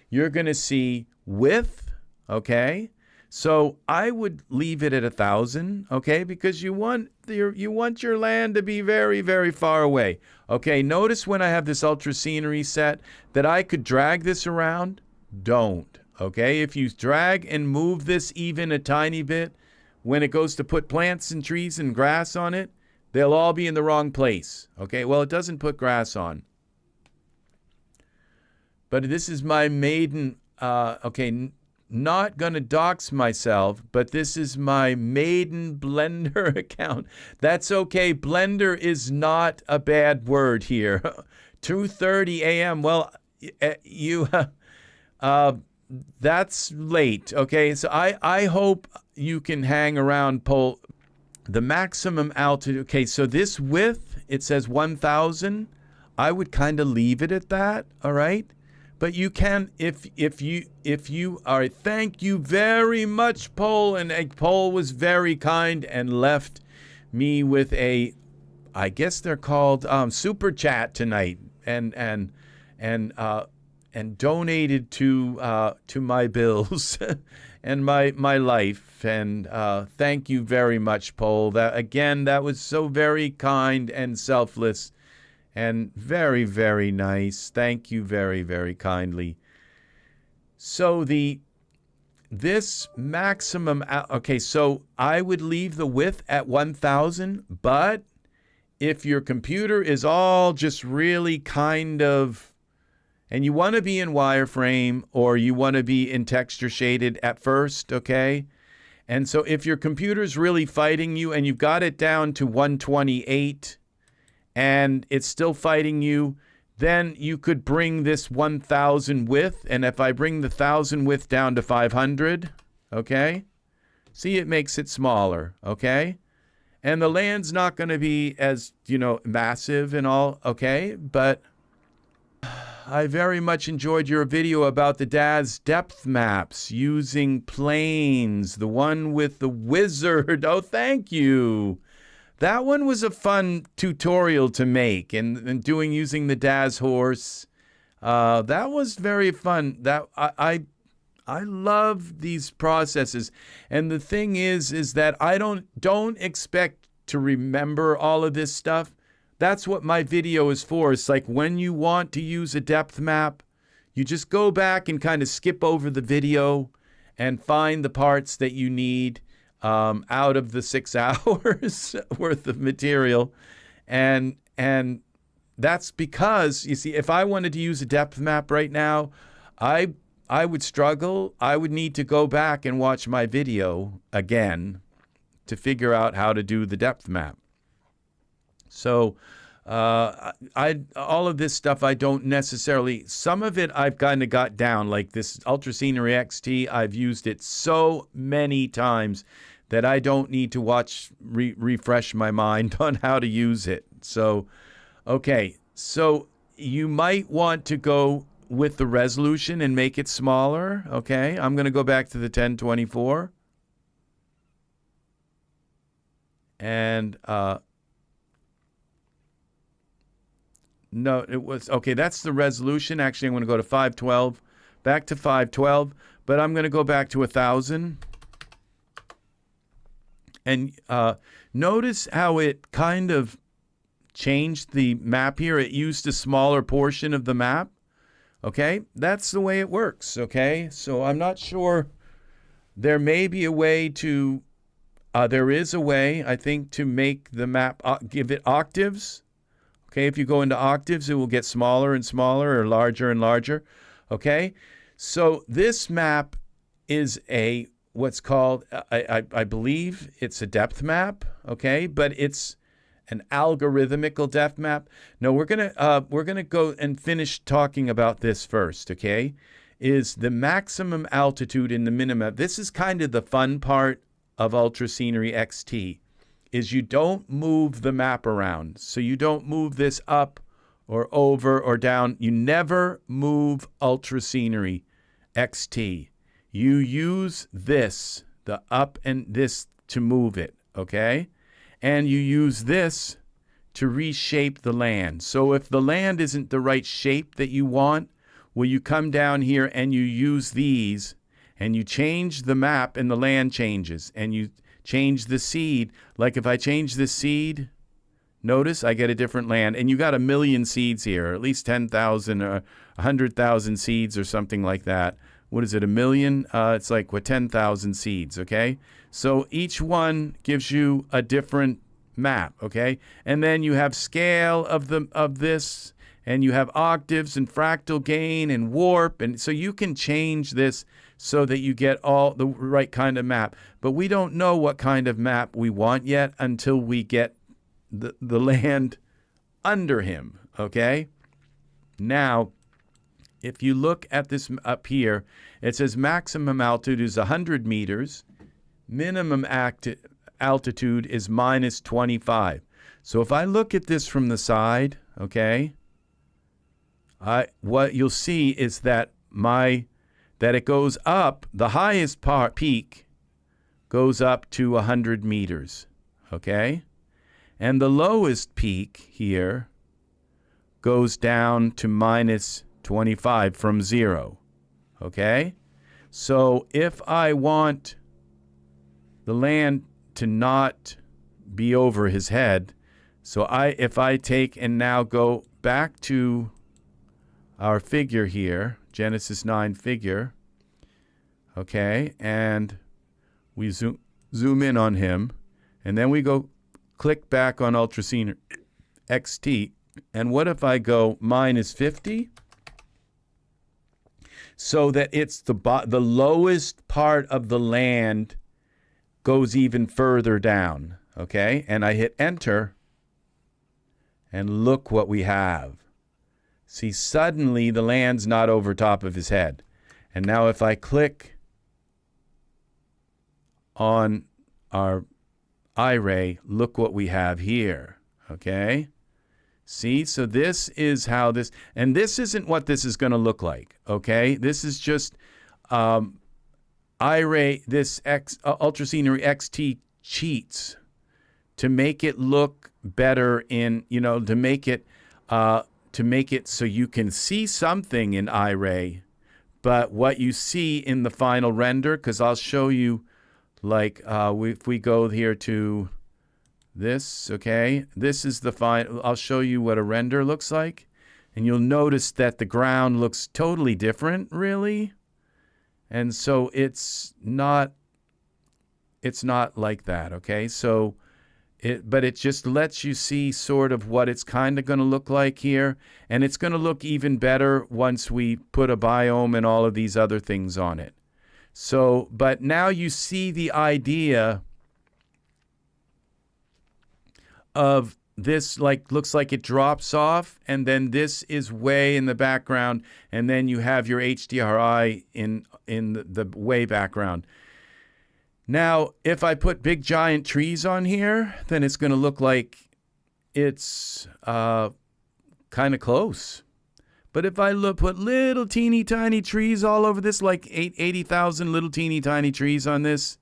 You're going to see width, okay? So I would leave it at 1,000, okay? Because you want your land to be very, very far away. Okay, notice when I have this ultra scenery set that I could drag this around. Don't, okay? If you drag and move this even a tiny bit, when it goes to put plants and trees and grass on it, they'll all be in the wrong place, okay? Well, it doesn't put grass on. But this is my maiden, okay, not going to dox myself, but this is my maiden Blender account. That's okay. Blender is not a bad word here. 2:30 a.m. Well, that's late, okay? So I hope you can hang around, Paul. The maximum altitude, okay, so this width, it says 1,000. I would kind of leave it at that, all right? But you can, if you are, thank you very much, Paul. And Paul was very kind and left me with a, I guess they're called super chat tonight, and donated to my bills and my life. And thank you very much, Paul. That was so very kind and selfless. And very, very nice. Thank you very, very kindly. So this maximum, okay, so I would leave the width at 1,000, but if your computer is all just really kind of, and you want to be in wireframe or you want to be in texture shaded at first, okay? And so if your computer's really fighting you and you've got it down to 128, and it's still fighting you, then you could bring this 1,000 width, and if I bring the 1,000 width down to 500, okay? See, it makes it smaller, okay? And the land's not going to be as, massive and all, okay? But I very much enjoyed your video about the Daz depth maps using planes, the one with the wizard. Oh, thank you. that one was a fun tutorial to make, and doing using the Daz horse. That was very fun. That I love these processes, and the thing is that I don't expect to remember all of this stuff. That's what my video is for. It's like when you want to use a depth map, you just go back and kind of skip over the video and find the parts that you need out of the 6 hours worth of material. And that's because, you see, if I wanted to use a depth map right now, I would struggle. I would need to go back and watch my video again to figure out how to do the depth map. So all of this stuff I don't necessarily, some of it I've kind of got down, like this Ultra Scenery XT. I've used it so many times that I don't need to refresh my mind on how to use it. So, okay, so you might want to go with the resolution and make it smaller. Okay, I'm going to go back to the 1024. And no, it was, okay, that's the resolution. Actually, I'm going to go to 512, back to 512, but I'm going to go back to 1000. And notice how it kind of changed the map here. It used a smaller portion of the map. Okay, that's the way it works. Okay, so I'm not sure. There may be a way to, there is a way, I think, to make the map, give it octaves. Okay, if you go into octaves, it will get smaller and smaller or larger and larger. Okay, so this map is a, what's called, I believe it's a depth map. Okay, but it's an algorithmical depth map. No, we're gonna go and finish talking about this first. Okay, is the maximum altitude and the minimum. This is kind of the fun part of Ultra Scenery XT. Is you don't move the map around. So you don't move this up or over or down. You never move Ultra Scenery XT. You use this, the up and this, to move it, okay? And you use this to reshape the land. So if the land isn't the right shape that you want, well, you come down here and you use these and you change the map and the land changes, and you change the seed. Like if I change this seed, notice I get a different land. And you got 1 million seeds here, or at least 10,000 or 100,000 seeds or something like that. What is it, 1 million? It's like 10,000 seeds, okay? So each one gives you a different map, okay? And then you have scale of this, and you have octaves and fractal gain and warp, and so you can change this so that you get all the right kind of map. But we don't know what kind of map we want yet until we get the land under him, okay? Now, if you look at this up here, it says maximum altitude is 100 meters, minimum altitude is minus 25. So if I look at this from the side, okay, what you'll see is that it goes up, the highest peak goes up to 100 meters, okay? And the lowest peak here goes down to minus 25 from 0, okay? So if I want the land to not be over his head, so if I take and now go back to our figure here, Genesis 9 figure, okay, and we zoom in on him, and then we go click back on Ultra Scenery XT, and what if I go minus 50? So that it's the lowest part of the land goes even further down, okay? And I hit enter, and look what we have. See, suddenly the land's not over top of his head. And now if I click on our Iray, look what we have here, okay? See, so this is how this, and this isn't what this is going to look like, okay? This is just Iray, this Ultra Scenery XT cheats to make it look better in, to make it so you can see something in Iray, but what you see in the final render, because I'll show you, like, if we go here to this, okay, this is the final, I'll show you what a render looks like, and you'll notice that the ground looks totally different, really, and so it's not like that, okay, so but it just lets you see sort of what it's kind of going to look like here. And it's going to look even better once we put a biome and all of these other things on it. So, but now you see the idea of this, like, looks like it drops off, and then this is way in the background, and then you have your HDRI in the way background. Now, if I put big giant trees on here, then it's going to look like it's kind of close. But if I put little teeny tiny trees all over this, like 80,000 little teeny tiny trees on this,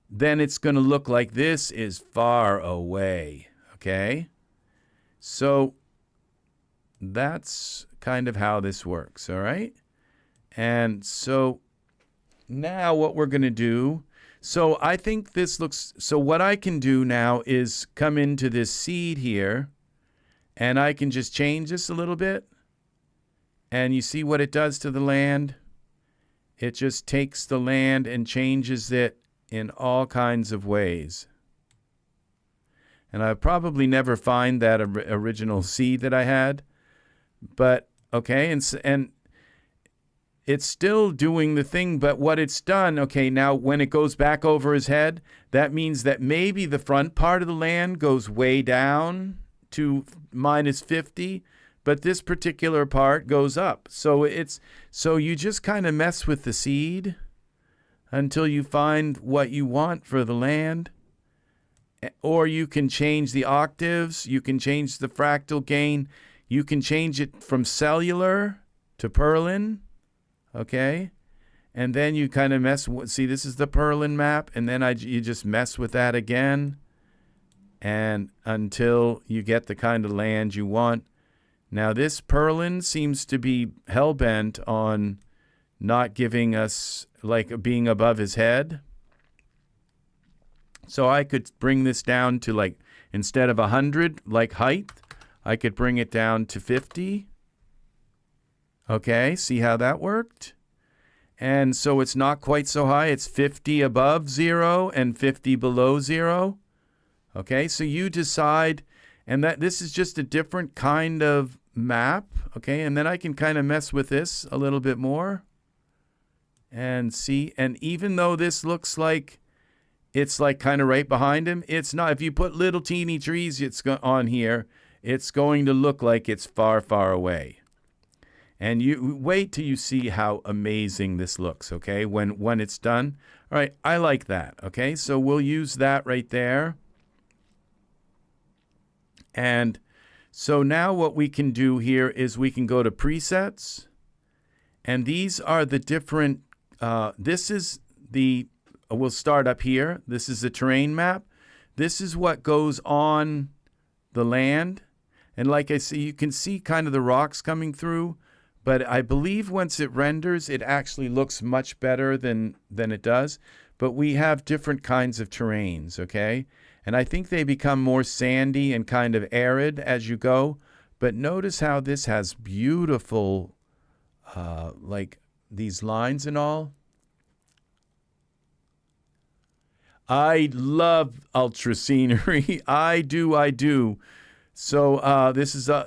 then it's going to look like this is far away, okay? So that's kind of how this works, all right? And so now what we're going to do, so I think this looks, so what I can do now is come into this seed here, and I can just change this a little bit. And you see what it does to the land? It just takes the land and changes it in all kinds of ways. And I'll probably never find that original seed that I had. But, okay, and it's still doing the thing, but what it's done, okay, now when it goes back over his head, that means that maybe the front part of the land goes way down to -50, but this particular part goes up. So you just kind of mess with the seed until you find what you want for the land. Or you can change the octaves, you can change the fractal gain, you can change it from cellular to Perlin. Okay, and then you kind of mess with, see, this is the Perlin map, and then you just mess with that again, and until you get the kind of land you want. Now this Perlin seems to be hell-bent on not giving us, like, being above his head. So I could bring this down to, like, instead of 100, like height, I could bring it down to 50. Okay, see how that worked? And so it's not quite so high. It's 50 above 0 and 50 below 0. Okay, so you decide, and that this is just a different kind of map. Okay, and then I can kind of mess with this a little bit more. And see, and even though this looks like it's like kind of right behind him, it's not. If you put little teeny trees on here, it's going to look like it's far, far away. And you wait till you see how amazing this looks, okay, when it's done. All right, I like that, okay? So we'll use that right there. And so now what we can do here is we can go to presets. And these are the different, this is the, we'll start up here. This is the terrain map. This is what goes on the land. And like I say, you can see kind of the rocks coming through. But I believe once it renders, it actually looks much better than it does. But we have different kinds of terrains, okay? And I think they become more sandy and kind of arid as you go. But notice how this has beautiful, like these lines and all. I love ultra scenery. I do. So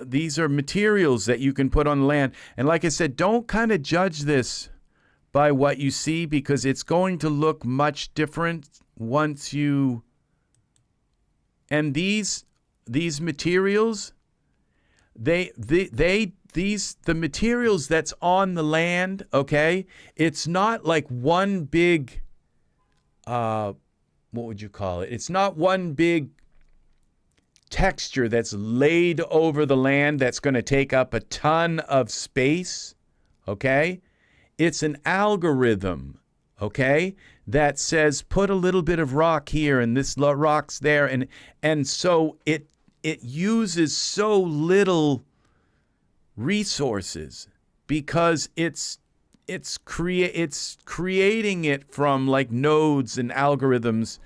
these are materials that you can put on land. And like I said, don't kind of judge this by what you see, because it's going to look much different once you... And these materials, the materials that's on the land, okay, it's not like one big, what would you call it? It's not one big texture that's laid over the land that's going to take up a ton of space, okay? It's an algorithm, okay, that says put a little bit of rock here and this rock's there, and so it uses so little resources because it's creating it from like nodes and algorithms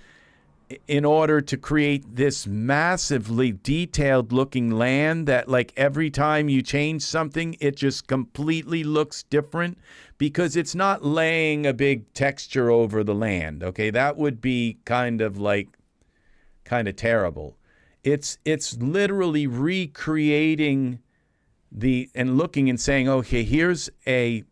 in order to create this massively detailed looking land that like every time you change something, it just completely looks different because it's not laying a big texture over the land. Okay, that would be kind of terrible. It's literally recreating and looking and saying, okay, here's a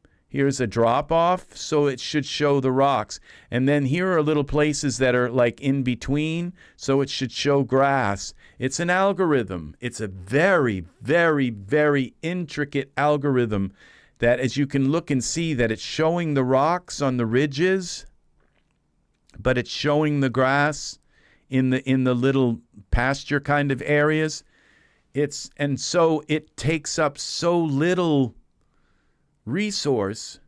drop off, so it should show the rocks. And then here are little places that are like in between, so it should show grass. It's an algorithm. It's a very, very, very intricate algorithm that, as you can look and see, that it's showing the rocks on the ridges, but it's showing the grass in the little pasture kind of areas. And so it takes up so little resource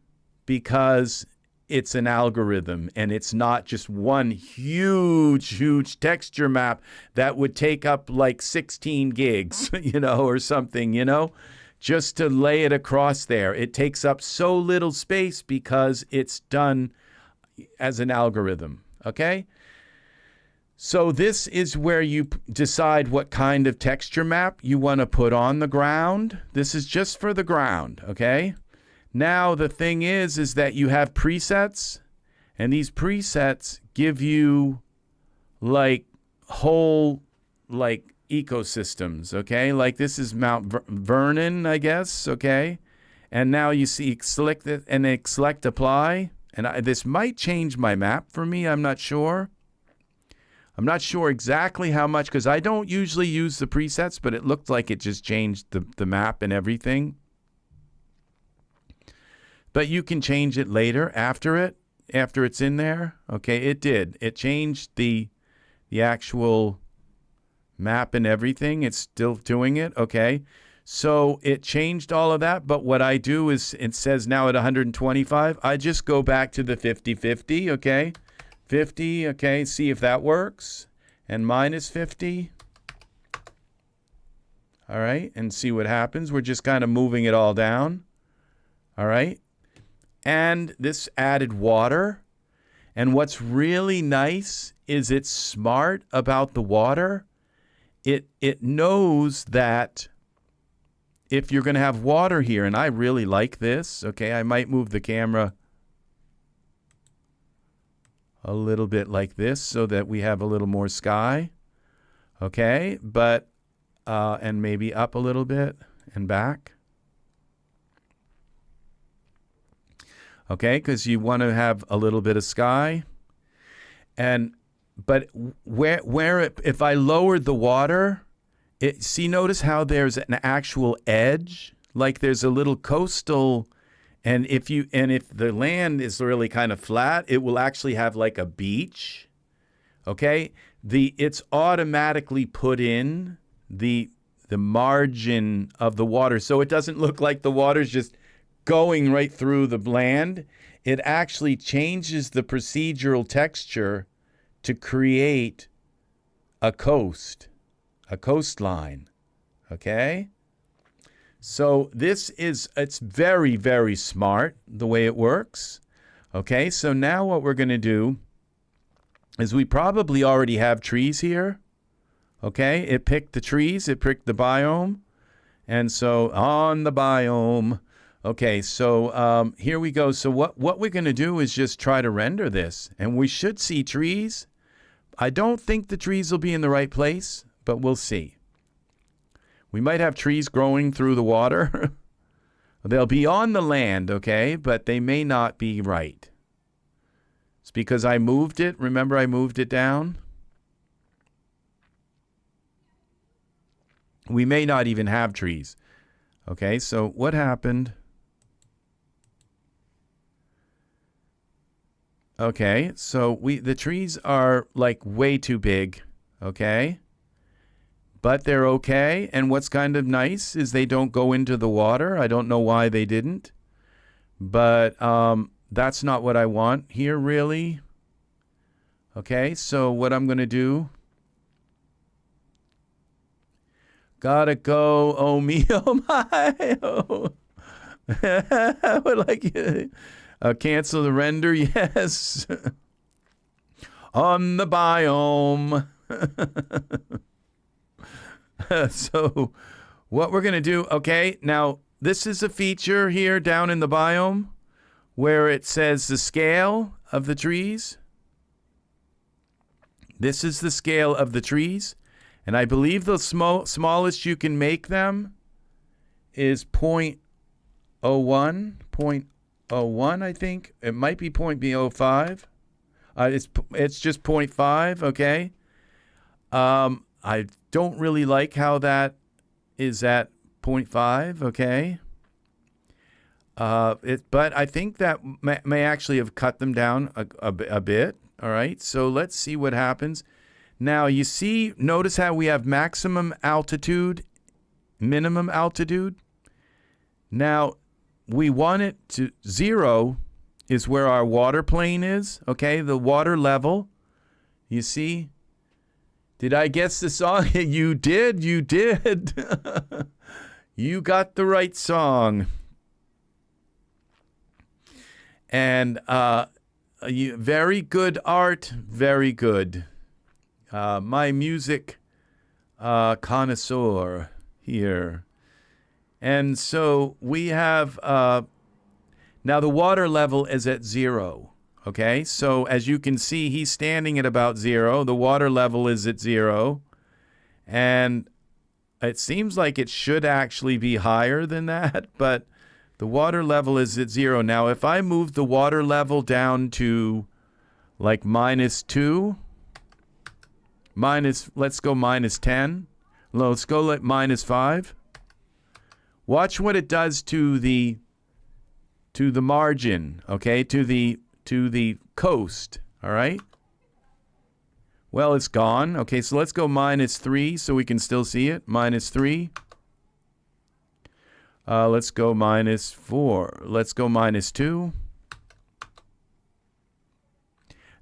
because it's an algorithm and it's not just one huge texture map that would take up like 16 gigs, or something, just to lay it across there. It takes up so little space because it's done as an algorithm, okay? So this is where you decide what kind of texture map you want to put on the ground. This is just for the ground, okay? Now, the thing is that you have presets, and these presets give you like whole like ecosystems, okay? Like this is Mount Vernon, I guess, okay? And now you see select it and then select apply. And this might change my map for me, I'm not sure. I'm not sure exactly how much because I don't usually use the presets, but it looked like it just changed the map and everything. But you can change it later after it's in there. Okay, it did. It changed the actual map and everything. It's still doing it. Okay, so it changed all of that. But what I do is it says now at 125. I just go back to the 50-50. Okay, 50. Okay, see if that works. And minus 50. All right, and see what happens. We're just kind of moving it all down. All right. And this added water. And what's really nice is it's smart about the water. It knows that if you're going to have water here, and I really like this, okay, I might move the camera a little bit like this so that we have a little more sky, okay, but, and maybe up a little bit and back. Okay, because you want to have a little bit of sky. But if I lowered the water, notice how there's an actual edge, like there's a little coastal, and if the land is really kind of flat, it will actually have like a beach. Okay, it's automatically put in the margin of the water, so it doesn't look like the water's just going right through the land. It actually changes the procedural texture to create a coastline, okay? So it's very, very smart the way it works, okay? So now what we're going to do is we probably already have trees here, okay? It picked the trees, it picked the biome, and so on the biome. Okay, so here we go. So what we're going to do is just try to render this, and we should see trees. I don't think the trees will be in the right place, but we'll see. We might have trees growing through the water. They'll be on the land, okay, but they may not be right. It's because I moved it. Remember, I moved it down? We may not even have trees. Okay, so what happened? Okay, so the trees are like way too big, okay? But they're okay, and what's kind of nice is they don't go into the water. I don't know why they didn't. But that's not what I want here, really. Okay, so what I'm going to do, gotta go, oh me, oh my, oh. I would like you cancel the render, yes. On the biome. So what we're going to do, okay, now this is a feature here down in the biome where it says the scale of the trees. This is the scale of the trees. And I believe the smallest you can make them is 0.01, 0.01, I think. It might be 0.05. It's just 0.5, okay? I don't really like how that is at 0.5, okay? But I think that may actually have cut them down a bit, all right? So let's see what happens. Now, you see, notice how we have maximum altitude, minimum altitude. Now, we want it to 0 is where our water plane is, okay? The water level, you see? Did I guess the song? You did, you did. You got the right song. And very good art, very good. My music connoisseur here. And so we have, now the water level is at 0, okay? So as you can see, he's standing at about 0. The water level is at 0. And it seems like it should actually be higher than that, but the water level is at 0. Now, if I move the water level down to like -2, let's go -10. Let's go like -5. Watch what it does to the margin, okay? To the coast, all right? Well, it's gone. Okay, so let's go -3 so we can still see it. -3. Let's go -4. Let's go -2.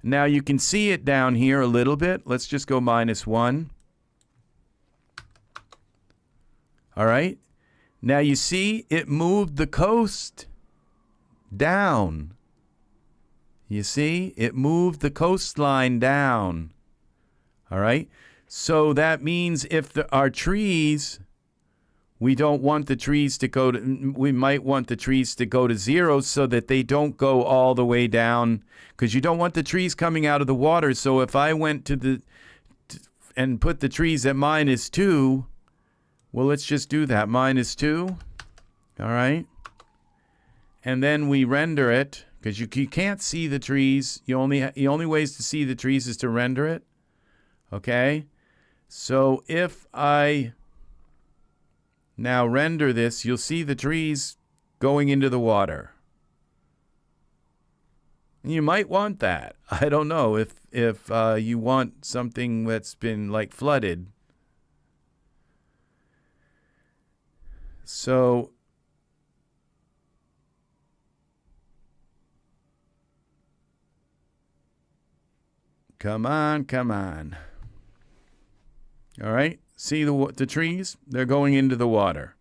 Now you can see it down here a little bit. Let's just go -1. All right. Now you see it moved the coast down. You see? It moved the coastline down. All right? So that means if our trees, we don't want the trees to go to, we might want the trees to go to 0 so that they don't go all the way down, because you don't want the trees coming out of the water. So if I went and put the trees at -2, well, let's just do that, -2, all right? And then we render it, because you can't see the trees. The only ways to see the trees is to render it, okay? So if I now render this, you'll see the trees going into the water. And you might want that. I don't know if you want something that's been like flooded. So come on, come on. All right. See the trees? They're going into the water.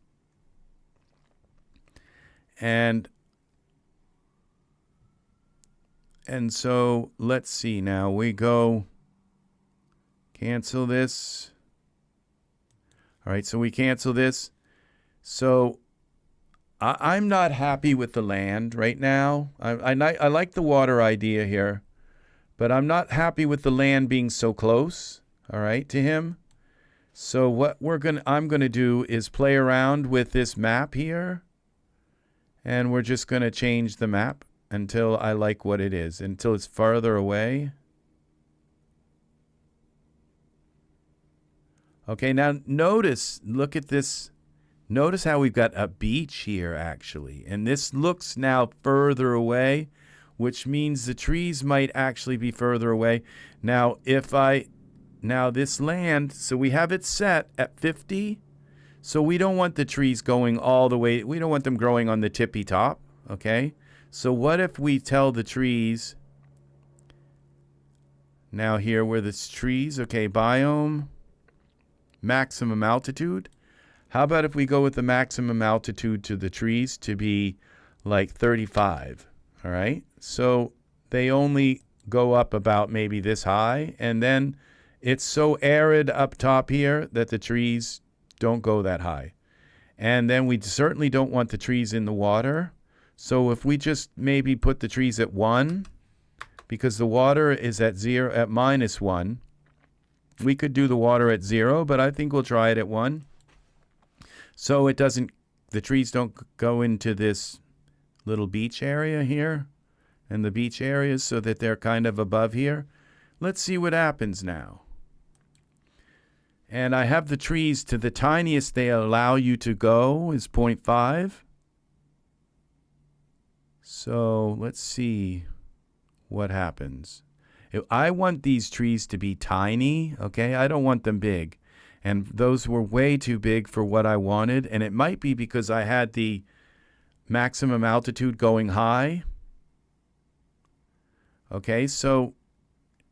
And so let's see now. We go cancel this. All right, so we cancel this. So I'm not happy with the land right now. I like the water idea here, but I'm not happy with the land being so close, all right, to him. So what I'm gonna do is play around with this map here, and we're just gonna change the map until I like what it is, until it's farther away. Okay, now notice, look at this. Notice how we've got a beach here, actually. And this looks now further away, which means the trees might actually be further away. Now, now this land, so we have it set at 50. So we don't want the trees going all the way. We don't want them growing on the tippy top, okay? So what if we tell the trees, now here where this trees, okay, biome, maximum altitude. How about if we go with the maximum altitude to the trees to be like 35, all right? So they only go up about maybe this high, and then it's so arid up top here that the trees don't go that high. And then we certainly don't want the trees in the water. So if we just maybe put the trees at 1, because the water is at -1, we could do the water at 0, but I think we'll try it at 1. So it doesn't, the trees don't go into this little beach area here and the beach areas, so that they're kind of above here. Let's see what happens now. And I have the trees to the tiniest they allow you to go is 0.5. So let's see what happens. I want these trees to be tiny, okay? I don't want them big. And those were way too big for what I wanted. And it might be because I had the maximum altitude going high. Okay, so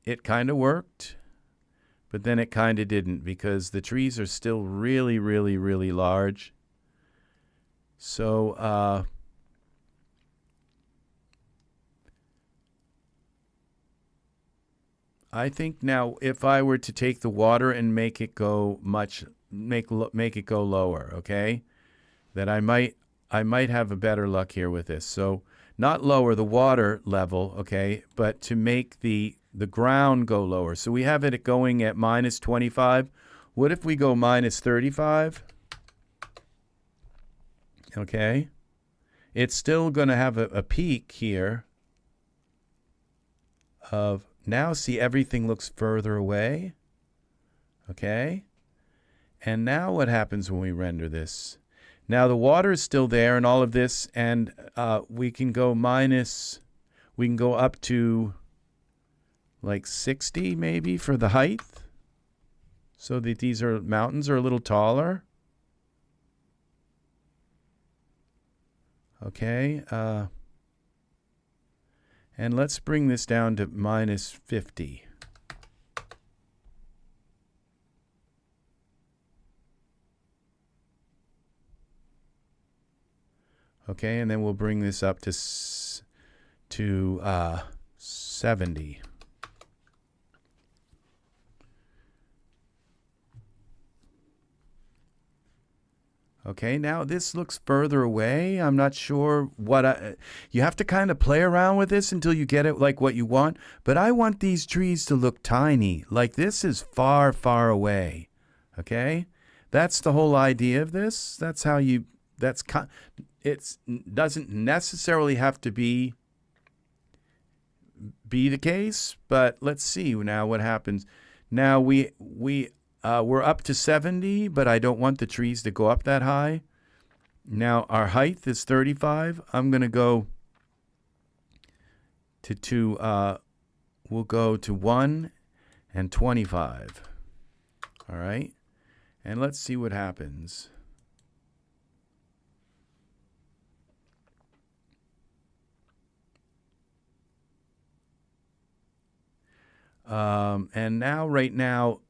it kind of worked. But then it kind of didn't, because the trees are still really, really, really large. So, I think now if I were to take the water and make it go make it go lower, okay, that I might have a better luck here with this. So not lower the water level, okay, but to make the ground go lower. So we have it going at -25. What if we go -35? Okay. It's still going to have a peak here of, now see, everything looks further away. Okay. And now what happens when we render this? Now the water is still there and all of this, and we can go up to like 60 maybe for the height, so that these mountains are a little taller. Okay, and let's bring this down to -50. Okay, and then we'll bring this up to 70. Okay, now this looks further away. I'm not sure what you have to kind of play around with this until you get it like what you want. But I want these trees to look tiny. Like this is far, far away. Okay, that's the whole idea of this. That's how you. It doesn't necessarily have to be the case, but let's see now what happens. Now we're up to 70, but I don't want the trees to go up that high. Now our height is 35. I'm going to go to we'll go to 1 and 25. All right. And let's see what happens. And now, right now,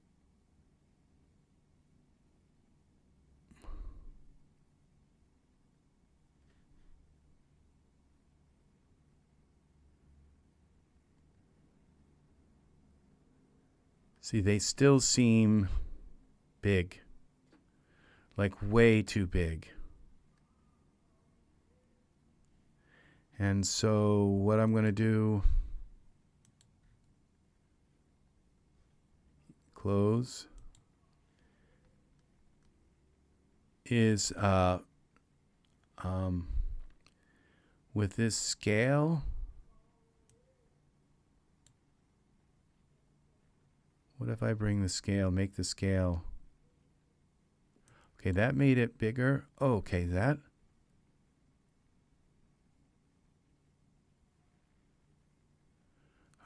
see, they still seem big, like way too big. And so what I'm going to do, close, is with this scale, what if I bring the scale, make the scale, okay, that made it bigger. Oh, okay, that.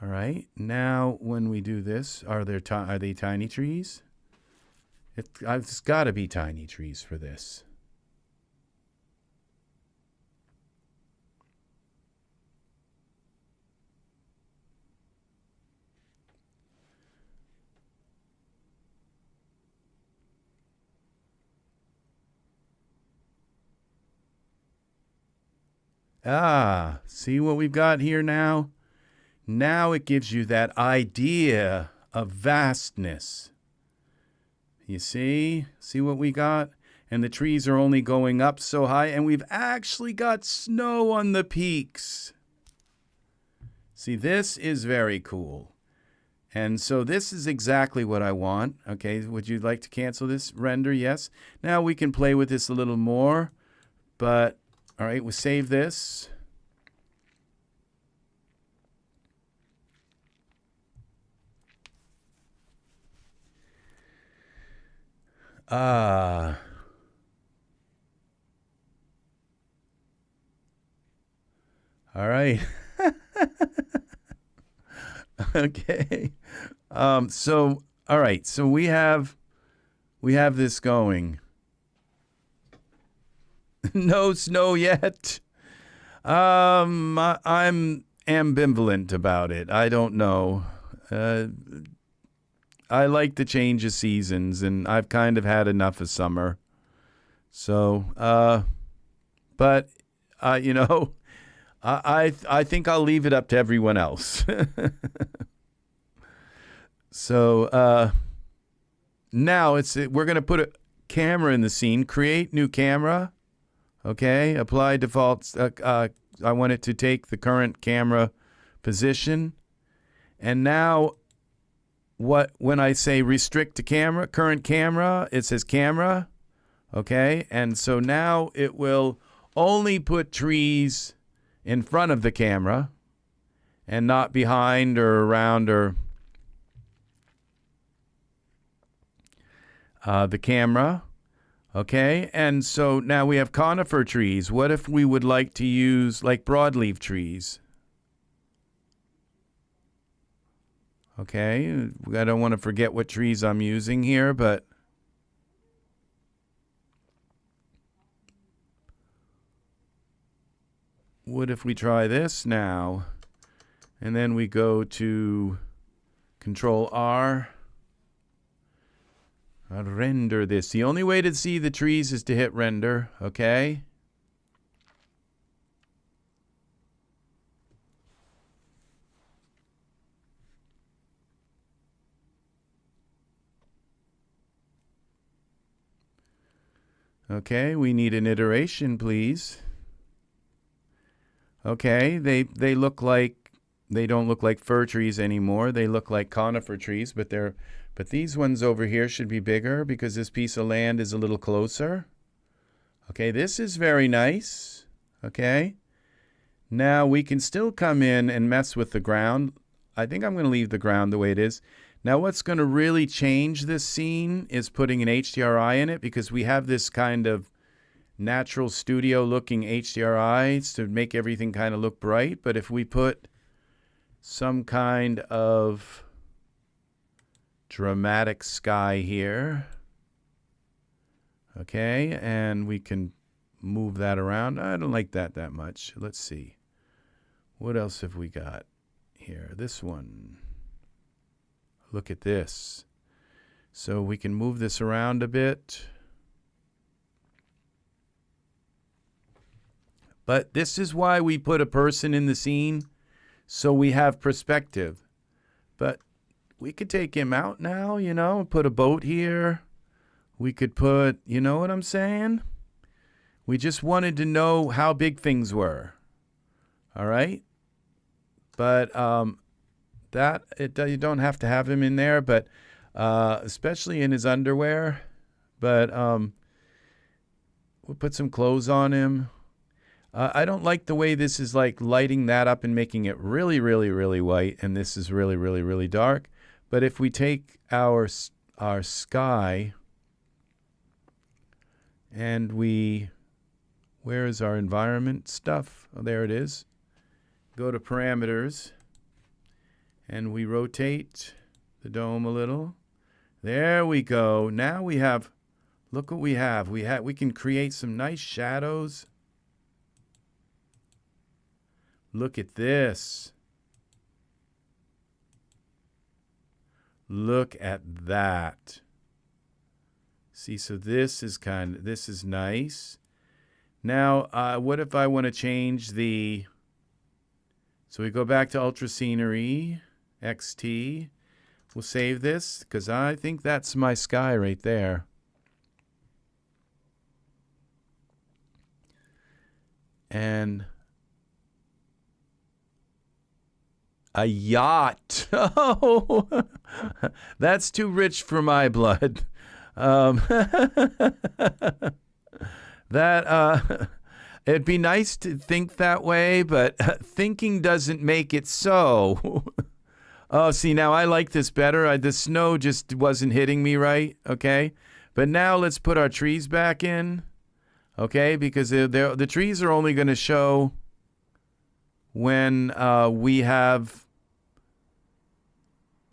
All right, now when we do this, are they tiny trees? It's got to be tiny trees for this. See what we've got here now? Now it gives you that idea of vastness. You see? See what we got? And the trees are only going up so high, and we've actually got snow on the peaks. See, this is very cool. And so this is exactly what I want. Okay, would you like to cancel this render? Yes. Now we can play with this a little more. But, all right, we'll save this. All right. Okay. So, all right. So we have this going. No snow yet. I'm ambivalent about it. I don't know. I like the change of seasons, and I've kind of had enough of summer. So, but you know, I think I'll leave it up to everyone else. So now we're going to put a camera in the scene. Create new camera. Okay, apply defaults. I want it to take the current camera position. And now when I say restrict to camera, current camera, it says camera. Okay, and so now it will only put trees in front of the camera and not behind or around or the camera. Okay, and so now we have conifer trees. What if we would like to use like broadleaf trees? Okay, I don't want to forget what trees I'm using here, but what if we try this now? And then we go to Control R. I'll render this. The only way to see the trees is to hit render, okay? Okay, we need an iteration, please. Okay, they look like, they don't look like fir trees anymore. They look like conifer trees, but these ones over here should be bigger because this piece of land is a little closer. Okay, this is very nice. Okay. Now we can still come in and mess with the ground. I think I'm going to leave the ground the way it is. Now what's going to really change this scene is putting an HDRI in it, because we have this kind of natural studio looking HDRIs to make everything kind of look bright. But if we put some kind of dramatic sky here, okay, and we can move that around. I don't like that much. Let's see. What else have we got here? This one. Look at this. So we can move this around a bit. But this is why we put a person in the scene, so we have perspective. But we could take him out now, you know, and put a boat here. We could put, you know what I'm saying? We just wanted to know how big things were. All right? But you don't have to have him in there, but especially in his underwear. But we'll put some clothes on him. I don't like the way this is like lighting that up and making it really, really, really white, and this is really, really, really dark. But if we take our sky and where is our environment stuff? Oh, there it is. Go to parameters, and we rotate the dome a little. There we go. Now we have, look what we have. We can create some nice shadows. Look at this. Look at that. See, so this is nice. Now, what if I want to change the... So we go back to Ultra Scenery, XT. We'll save this, because I think that's my sky right there. And a yacht. Oh, that's too rich for my blood. It'd be nice to think that way, but thinking doesn't make it so. Oh, see, now I like this better. The snow just wasn't hitting me right, okay? But now let's put our trees back in, okay? Because the trees are only going to show when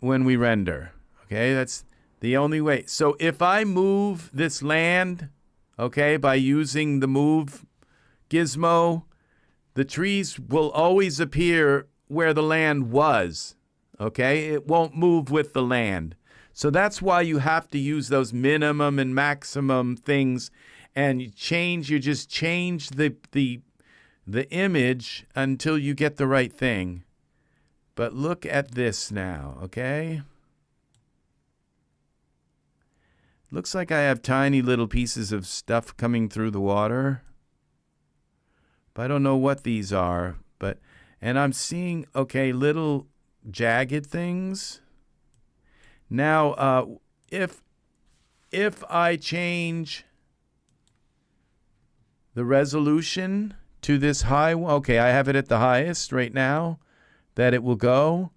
when we render, okay? That's the only way. So if I move this land, okay, by using the move gizmo, the trees will always appear where the land was. Okay, it won't move with the land. So that's why you have to use those minimum and maximum things, and you just change the image until you get the right thing. But look at this now, okay? Looks like I have tiny little pieces of stuff coming through the water. But I don't know what these are, and I'm seeing, okay, little jagged things. Now, if I change the resolution to this high, okay, I have it at the highest right now that it will go.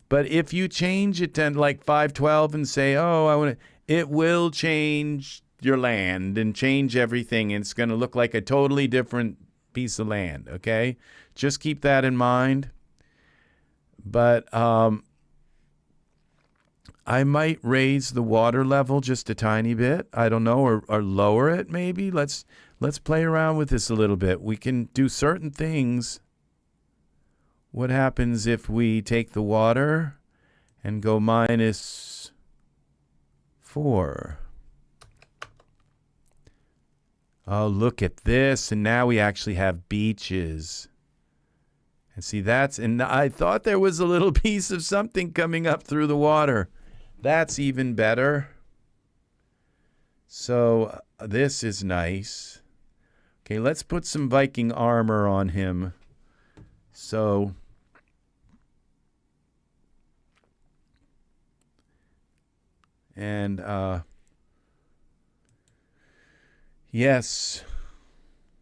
But if you change it to like 512 and say, oh, I want to, it will change your land and change everything. And it's going to look like a totally different piece of land, okay? Just keep that in mind. But I might raise the water level just a tiny bit. I don't know, or lower it maybe. Let's play around with this a little bit. We can do certain things. What happens if we take the water and go -4? Oh, look at this. And now we actually have beaches. And see, and I thought there was a little piece of something coming up through the water. That's even better. So this is nice. Okay, let's put some Viking armor on him. So yes.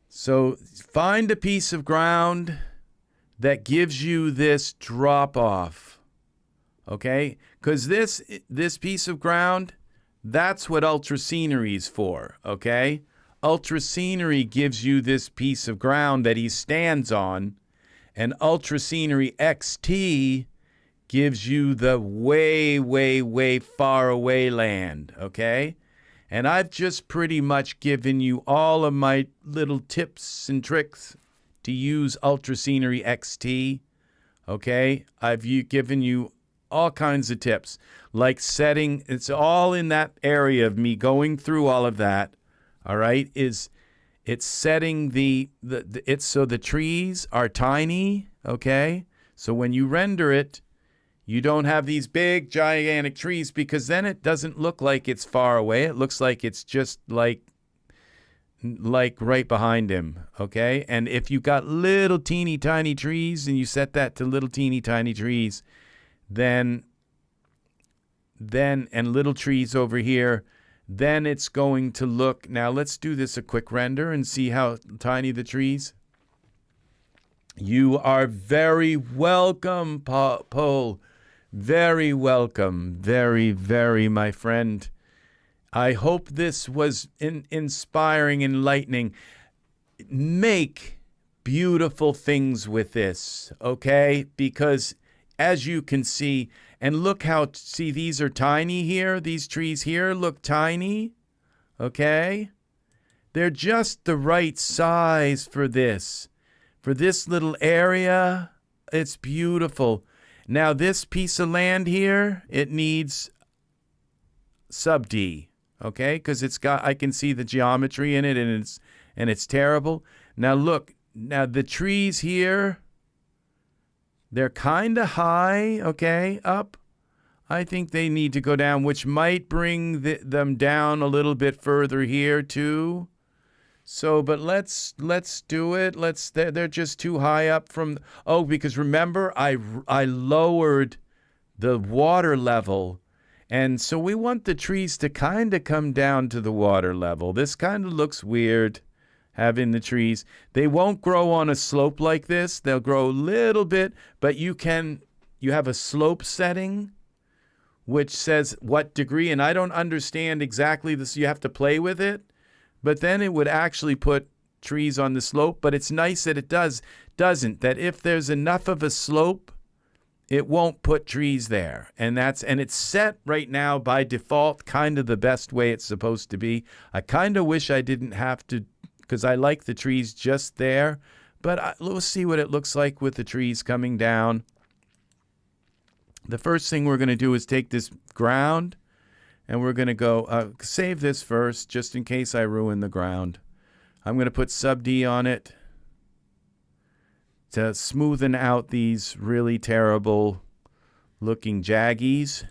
So find a piece of ground that gives you this drop off, okay? Because this piece of ground, that's what ultra scenery is for, okay? Ultra scenery gives you this piece of ground that he stands on, and ultra scenery XT gives you the way, way, way far away land, okay? And I've just pretty much given you all of my little tips and tricks to use Ultra Scenery XT, okay? I've given you all kinds of tips, like setting, it's all in that area of me going through all of that, all right? It's setting so the trees are tiny, okay? So when you render it, you don't have these big, gigantic trees, because then it doesn't look like it's far away. It looks like it's just like right behind him, okay? And if you got little teeny tiny trees and you set that to little teeny tiny trees, then and little trees over here, then it's going to look, now let's do this a quick render and see how tiny the trees. You are very welcome, Paul. Very welcome. Very, very, my friend. I hope this was inspiring, enlightening. Make beautiful things with this, okay? Because as you can see, and look how, see, these are tiny here. These trees here look tiny, okay? They're just the right size for this. For this little area, it's beautiful. Now, this piece of land here, it needs sub D. Okay, because I can see the geometry in it, and it's terrible. Now look, now the trees here, they're kind of high, okay, up. I think they need to go down, which might bring them down a little bit further here too. So, but let's do it. They're just too high up from. Oh, because remember, I lowered the water level, and so we want the trees to kind of come down to the water level. This kind of looks weird, having the trees. They won't grow on a slope like this. They'll grow a little bit, but you have a slope setting which says what degree, and I don't understand exactly this. You have to play with it, but then it would actually put trees on the slope. But it's nice that it doesn't, that if there's enough of a slope, it won't put trees there. And it's set right now by default, kind of the best way it's supposed to be. I kind of wish I didn't have to, because I like the trees just there, but we'll see what it looks like with the trees coming down. The first thing we're going to do is take this ground, and we're going to go save this first, just in case I ruin the ground. I'm going to put sub D on it to smoothen out these really terrible looking jaggies.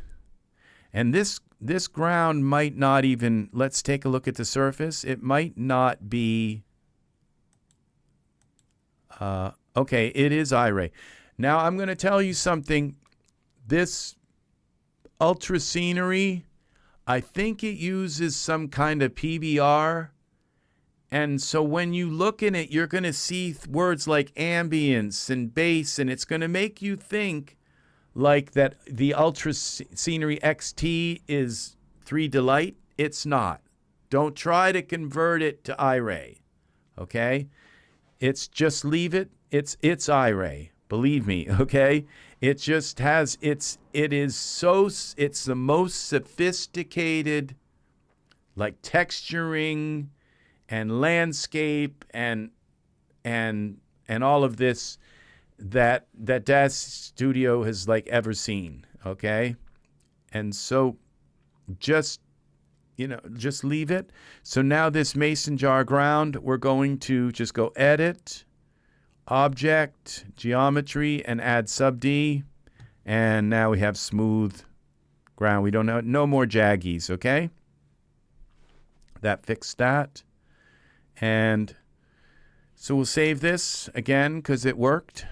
And this ground might not even, let's take a look at the surface. It might not be, okay, it is Iray. Now I'm going to tell you something. This ultra scenery, I think it uses some kind of PBR. And so when you look in it, you're going to see words like ambience and bass, and it's going to make you think like that the Ultra Scenery XT is 3Delight. It's not. Don't try to convert it to Iray, okay? It's just leave it. It's Iray. Believe me, okay? It just has, it's the most sophisticated, like texturing and landscape and all of this that Daz Studio has like ever seen, okay? And so just leave it. So now this mason jar ground, we're going to just go edit, object, geometry, and add sub D. And now we have smooth ground. We don't have no more jaggies, okay? That fixed that. And so we'll save this again because it worked.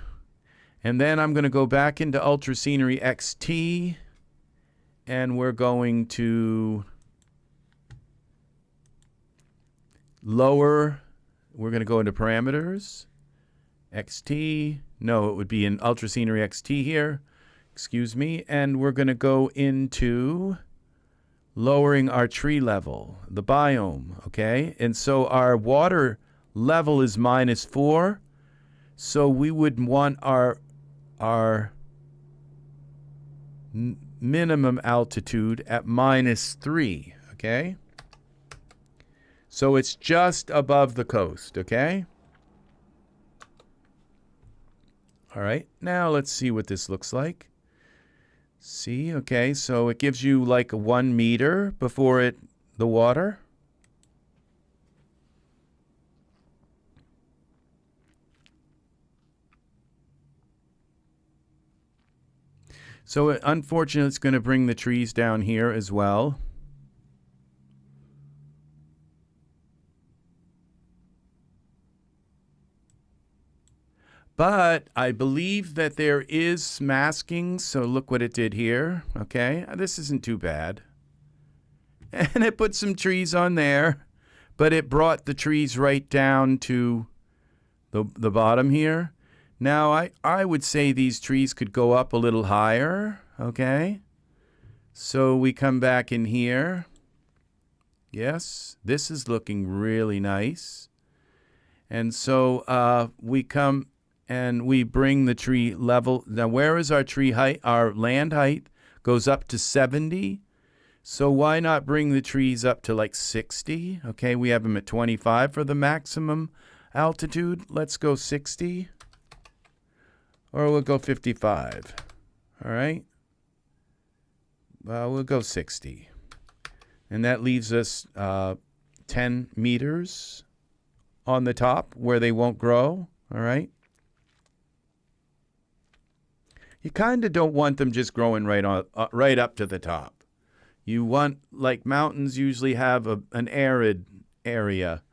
And then I'm going to go back into Ultra Scenery XT, and we're going to lower. We're going to go into parameters. XT. No, it would be in Ultra Scenery XT here. Excuse me. And we're going to go into lowering our tree level, the biome, okay? And so our water level is -4. So we would want our minimum altitude at -3, okay? So it's just above the coast, okay? All right, now let's see what this looks like. See, okay, so it gives you like 1 meter before the water. So unfortunately, it's going to bring the trees down here as well. But I believe that there is masking, so look what it did here. Okay, this isn't too bad. And it put some trees on there, but it brought the trees right down to the bottom here. Now, I would say these trees could go up a little higher, okay? So we come back in here. Yes, this is looking really nice. And so we come and we bring the tree level. Now, where is our tree height? Our land height goes up to 70. So why not bring the trees up to like 60? Okay, we have them at 25 for the maximum altitude. Let's go 60. Or we'll go 55. All right. Well, we'll go 60. And that leaves us 10 meters on the top where they won't grow, all right? You kind of don't want them just growing right up to the top. You want, like mountains usually have an arid area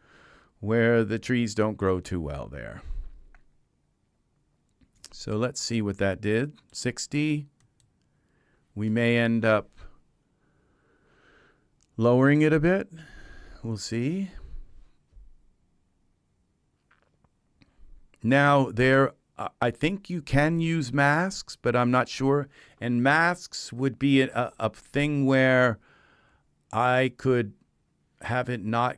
where the trees don't grow too well there. So let's see what that did. 60. We may end up lowering it a bit. We'll see. Now, I think you can use masks, but I'm not sure. And masks would be a thing where I could have it not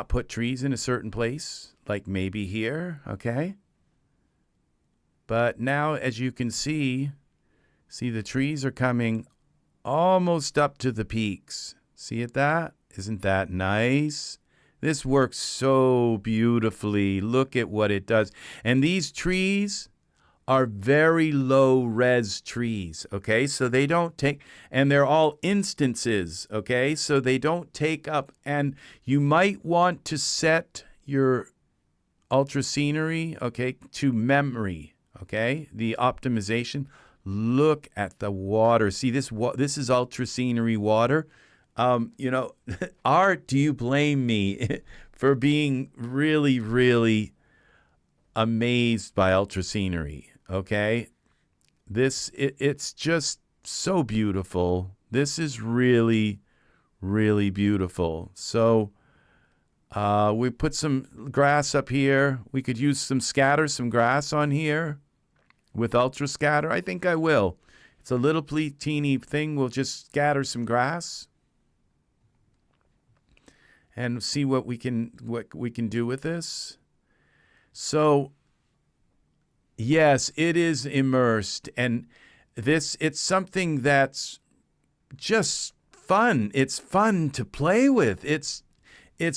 put trees in a certain place, like maybe here, okay? But now, as you can see the trees are coming almost up to the peaks. See that? Isn't that nice? This works so beautifully. Look at what it does. And these trees are very low res trees, okay? So they don't take, and they're all instances, okay? So they don't take up, and you might want to set your ultra scenery, okay, to memory, okay? The optimization. Look at the water. See, this is ultra scenery water. You know, Art, do you blame me for being really, really amazed by ultra scenery? Okay, it's just so beautiful. This is really, really beautiful. So we put some grass up here. We could use some grass on here with ultra scatter. I think I will. It's a little teeny thing. We'll just scatter some grass and see what we can do with this. So yes, it is immersed, and it's something that's just fun. It's fun to play with. It's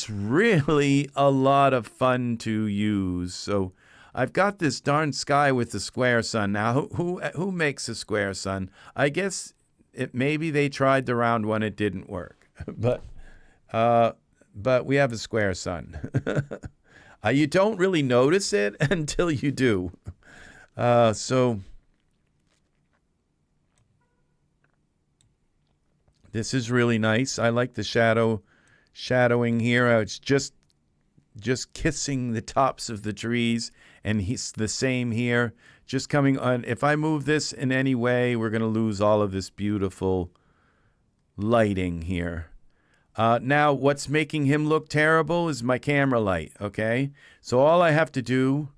really a lot of fun to use. So I've got this darn sky with the square sun. Now, who makes a square sun? I guess maybe they tried the round one. It didn't work, but we have a square sun. You don't really notice it until you do. So this is really nice. I like the shadowing here. It's just kissing the tops of the trees, and he's the same here. Just coming on. If I move this in any way, we're going to lose all of this beautiful lighting here. Now, what's making him look terrible is my camera light, okay? So all I have to do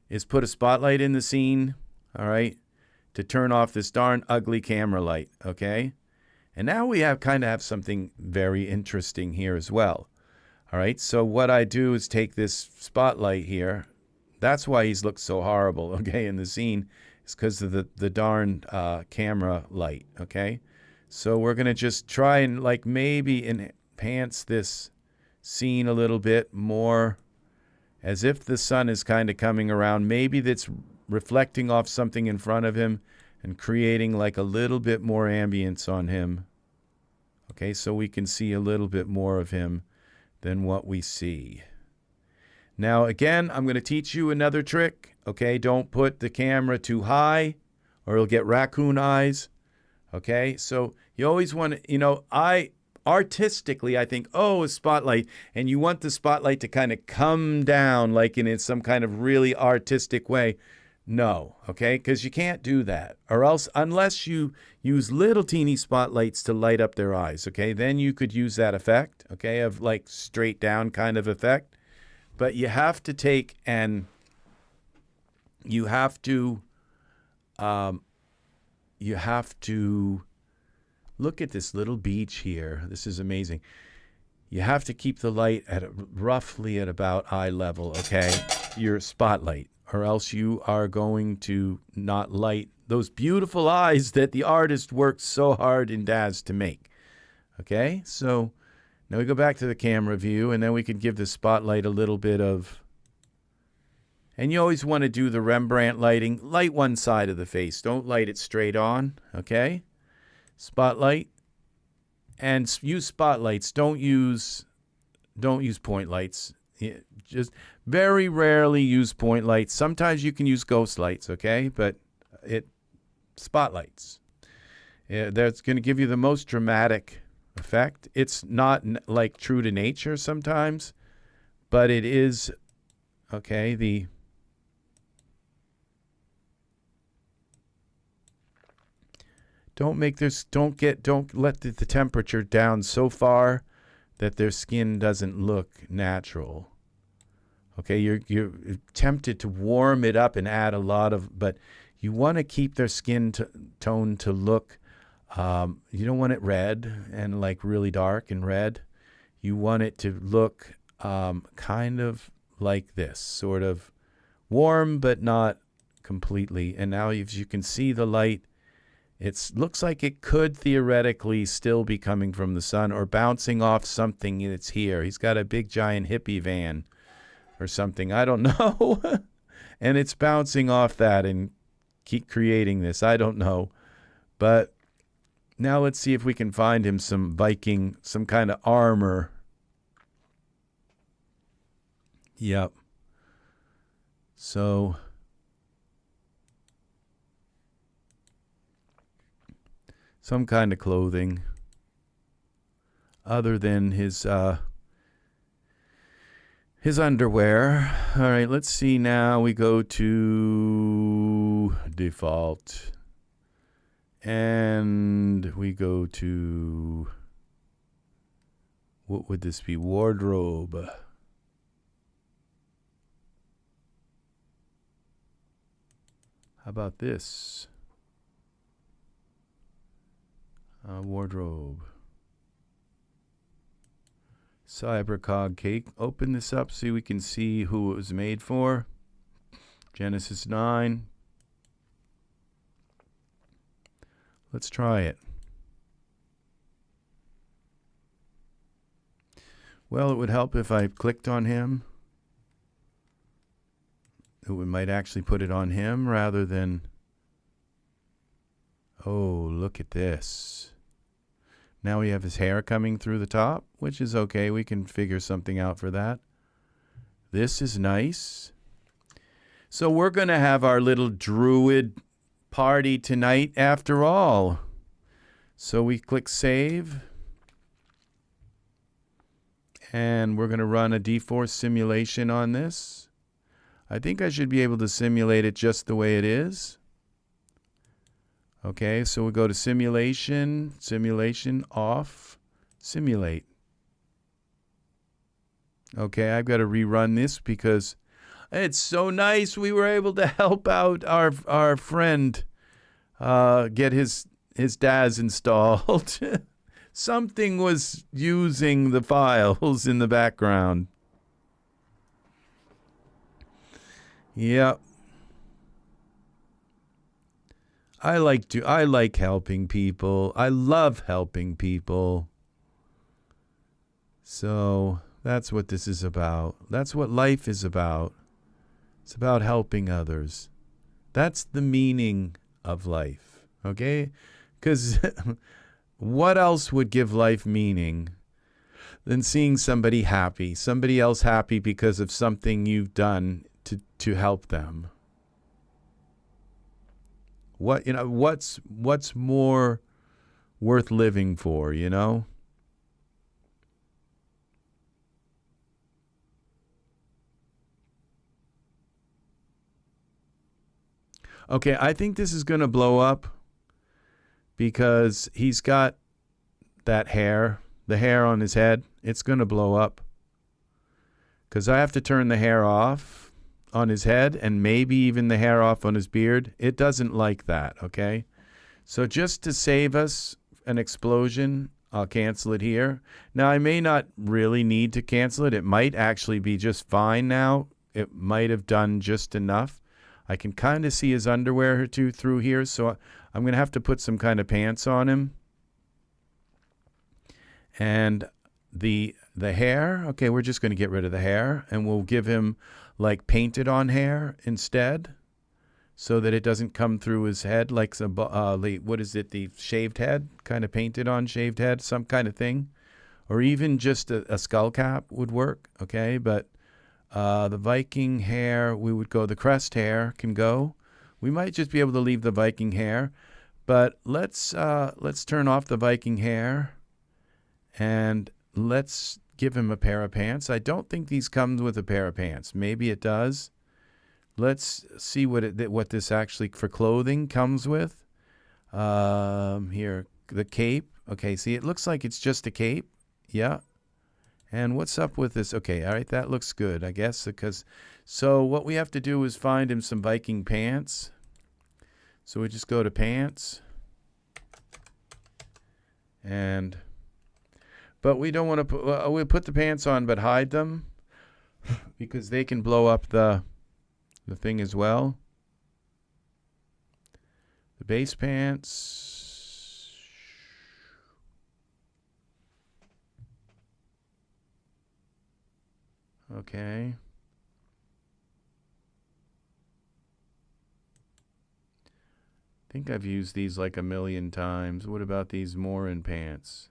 is put a spotlight in the scene, all right, to turn off this darn ugly camera light, okay? And now we kind of have something very interesting here as well, all right? So what I do is take this spotlight here. That's why he's looked so horrible, okay, in the scene. It's because of the darn camera light, okay? So we're going to just try and like maybe enhance this scene a little bit more, as if the sun is kind of coming around. Maybe that's reflecting off something in front of him and creating like a little bit more ambience on him. Okay, so we can see a little bit more of him than what we see. Now, again, I'm going to teach you another trick. Okay, don't put the camera too high or it'll get raccoon eyes. Okay, so you always want to, you know, artistically, I think, oh, a spotlight, and you want the spotlight to kind of come down like in some kind of really artistic way. No, okay, because you can't do that, or else, unless you use little teeny spotlights to light up their eyes, okay, then you could use that effect, okay, of like straight down kind of effect. But you have to take and you have to look at this little beach here. This is amazing. You have to keep the light at roughly at about eye level, okay? Your spotlight, or else you are going to not light those beautiful eyes that the artist worked so hard in Daz to make. Okay? So now we go back to the camera view, and then we could give the spotlight a little bit of, and you always want to do the Rembrandt lighting. Light one side of the face. Don't light it straight on, okay? Spotlight, and use spotlights. Don't use point lights. Just very rarely use point lights. Sometimes you can use ghost lights, okay? But spotlights. Yeah, that's going to give you the most dramatic effect. It's not like true to nature sometimes, but it is, okay, don't let the temperature down so far that their skin doesn't look natural. Okay, you're tempted to warm it up and add a lot of, but you want to keep their skin tone to look, you don't want it red and like really dark and red. You want it to look kind of like this, sort of warm but not completely. And now as you can see the light, it looks like it could theoretically still be coming from the sun or bouncing off something that's here. He's got a big giant hippie van or something, I don't know. And it's bouncing off that and keep creating this, I don't know. But now let's see if we can find him some Viking, some kind of armor. Yep. So some kind of clothing other than his underwear. All right, let's see now. We go to default. And we go to, what would this be? Wardrobe. How about this? Wardrobe. Cybercog cake. Open this up so we can see who it was made for. Genesis 9. Let's try it. Well, it would help if I clicked on him. It might actually put it on him rather than... Oh, look at this. Now we have his hair coming through the top, which is okay. We can figure something out for that. This is nice. So we're going to have our little druid party tonight after all. So we click save. And we're going to run a dForce simulation on this. I think I should be able to simulate it just the way it is. Okay, so we go to simulation, simulation, off, simulate. Okay, I've got to rerun this because it's so nice we were able to help out our friend get his Daz installed. Something was using the files in the background. Yep. I like helping people. I love helping people. So that's what this is about. That's what life is about. It's about helping others. That's the meaning of life. Okay? Because what else would give life meaning than seeing somebody happy, somebody else happy because of something you've done to help them? What's more worth living for, you know? Okay, I think this is going to blow up because he's got that hair, the hair on his head. It's going to blow up because I have to turn the hair off on his head and maybe even the hair off on his beard. It doesn't like that, okay? So just to save us an explosion, I'll cancel it here. Now, I may not really need to cancel it. It might actually be just fine now. It might have done just enough. I can kind of see his underwear through here, so I'm going to have to put some kind of pants on him. And the hair, okay, we're just going to get rid of the hair, and we'll give him like painted on hair instead so that it doesn't come through his head like some, what is it, the shaved head, kind of painted on shaved head, some kind of thing. Or even just a skull cap would work, okay? But The Viking hair, we would go, the crest hair can go. We might just be able to leave the Viking hair, but let's turn off the Viking hair and let's give him a pair of pants. I don't think these come with a pair of pants. Maybe it does. Let's see what this actually for clothing comes with. Here, the cape. Okay, see, it looks like it's just a cape. Yeah. And what's up with this? Okay, all right, that looks good, I guess, because so what we have to do is find him some Viking pants. So we just go to pants. But we don't want to put, we'll put the pants on but hide them because they can blow up the thing as well. The base pants. Okay. I think I've used these like a million times. What about these Morin pants?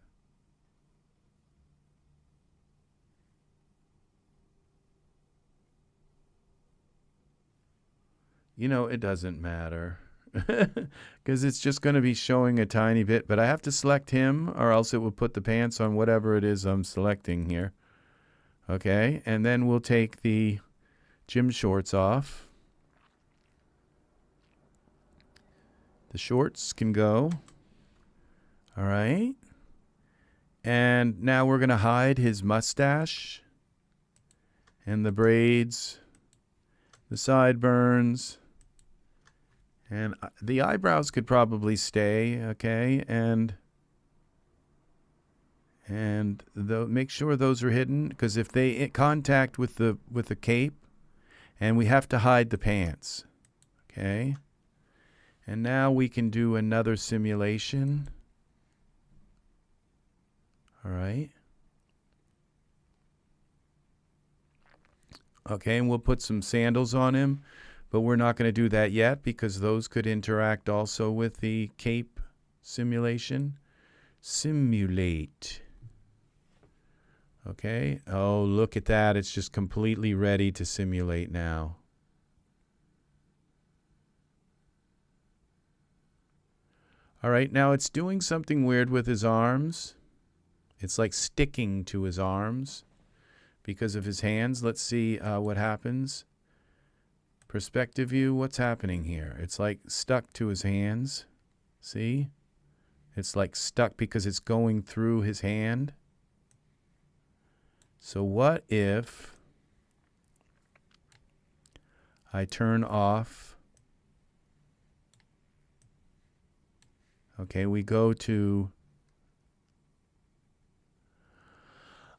You know, it doesn't matter because it's just going to be showing a tiny bit, but I have to select him or else it will put the pants on whatever it is I'm selecting here. Okay, and then we'll take the gym shorts off. The shorts can go. All right. And now we're going to hide his mustache and the braids, the sideburns, and the eyebrows could probably stay, okay? And make sure those are hidden because if they contact with the cape, and we have to hide the pants, okay? And now we can do another simulation. All right. Okay, and we'll put some sandals on him, but we're not going to do that yet because those could interact also with the cape simulation. Simulate. Okay. Oh, look at that. It's just completely ready to simulate now. All right, now it's doing something weird with his arms. It's like sticking to his arms because of his hands. Let's see what happens. Perspective view, what's happening here? It's like stuck to his hands. See? It's like stuck because it's going through his hand. So what if I turn off? Okay, we go to,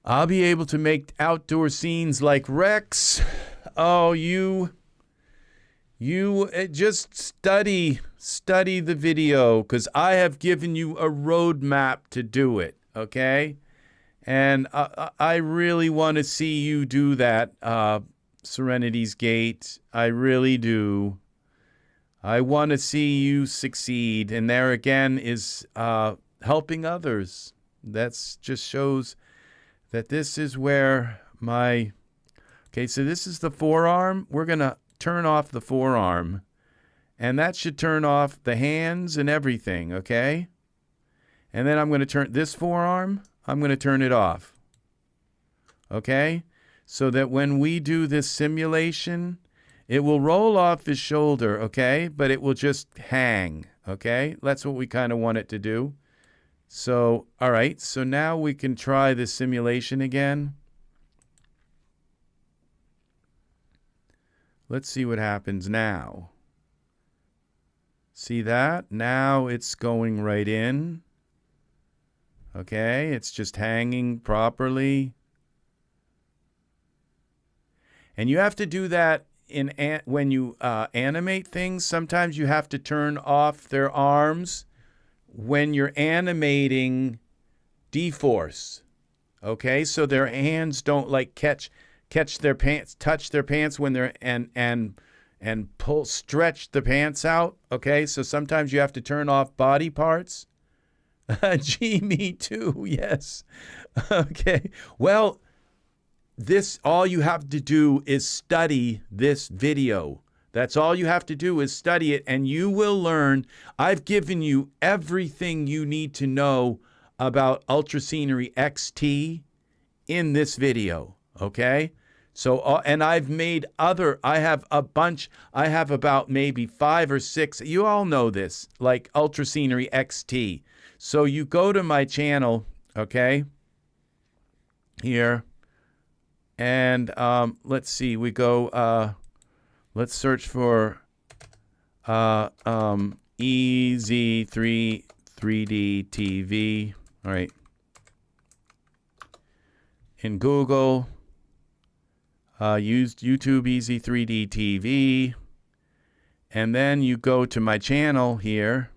I'll be able to make outdoor scenes like Rex. Oh, you just study the video because I have given you a roadmap to do it, okay? And I really want to see you do that, Serenity's Gate. I really do. I want to see you succeed. And there again is helping others. That just shows that this is where my... Okay, so this is the forearm. We're going to turn off the forearm. And that should turn off the hands and everything, okay? And then I'm going to turn this forearm, I'm going to turn it off. Okay? So that when we do this simulation, it will roll off his shoulder, okay? But it will just hang, okay? That's what we kind of want it to do. So, all right. So now we can try the simulation again. Let's see what happens now. See that? Now it's going right in. Okay, it's just hanging properly. And you have to do that when you animate things. Sometimes you have to turn off their arms when you're animating dForce. Okay, so their hands don't like catch their pants, touch their pants when they're and stretch the pants out. Okay, so sometimes you have to turn off body parts. Gee, me too. Yes. Okay. Well, all you have to do is study this video. That's all you have to do is study it, and you will learn. I've given you everything you need to know about Ultrascenery XT in this video, okay? So, and I've made I have a bunch, I have about maybe 5 or 6, you all know this, like Ultrascenery XT. So you go to my channel, okay, here, and let's see, we go, let's search for EZ3DTV, all right, in Google. Used YouTube EZ3DTV, and then you go to my channel here,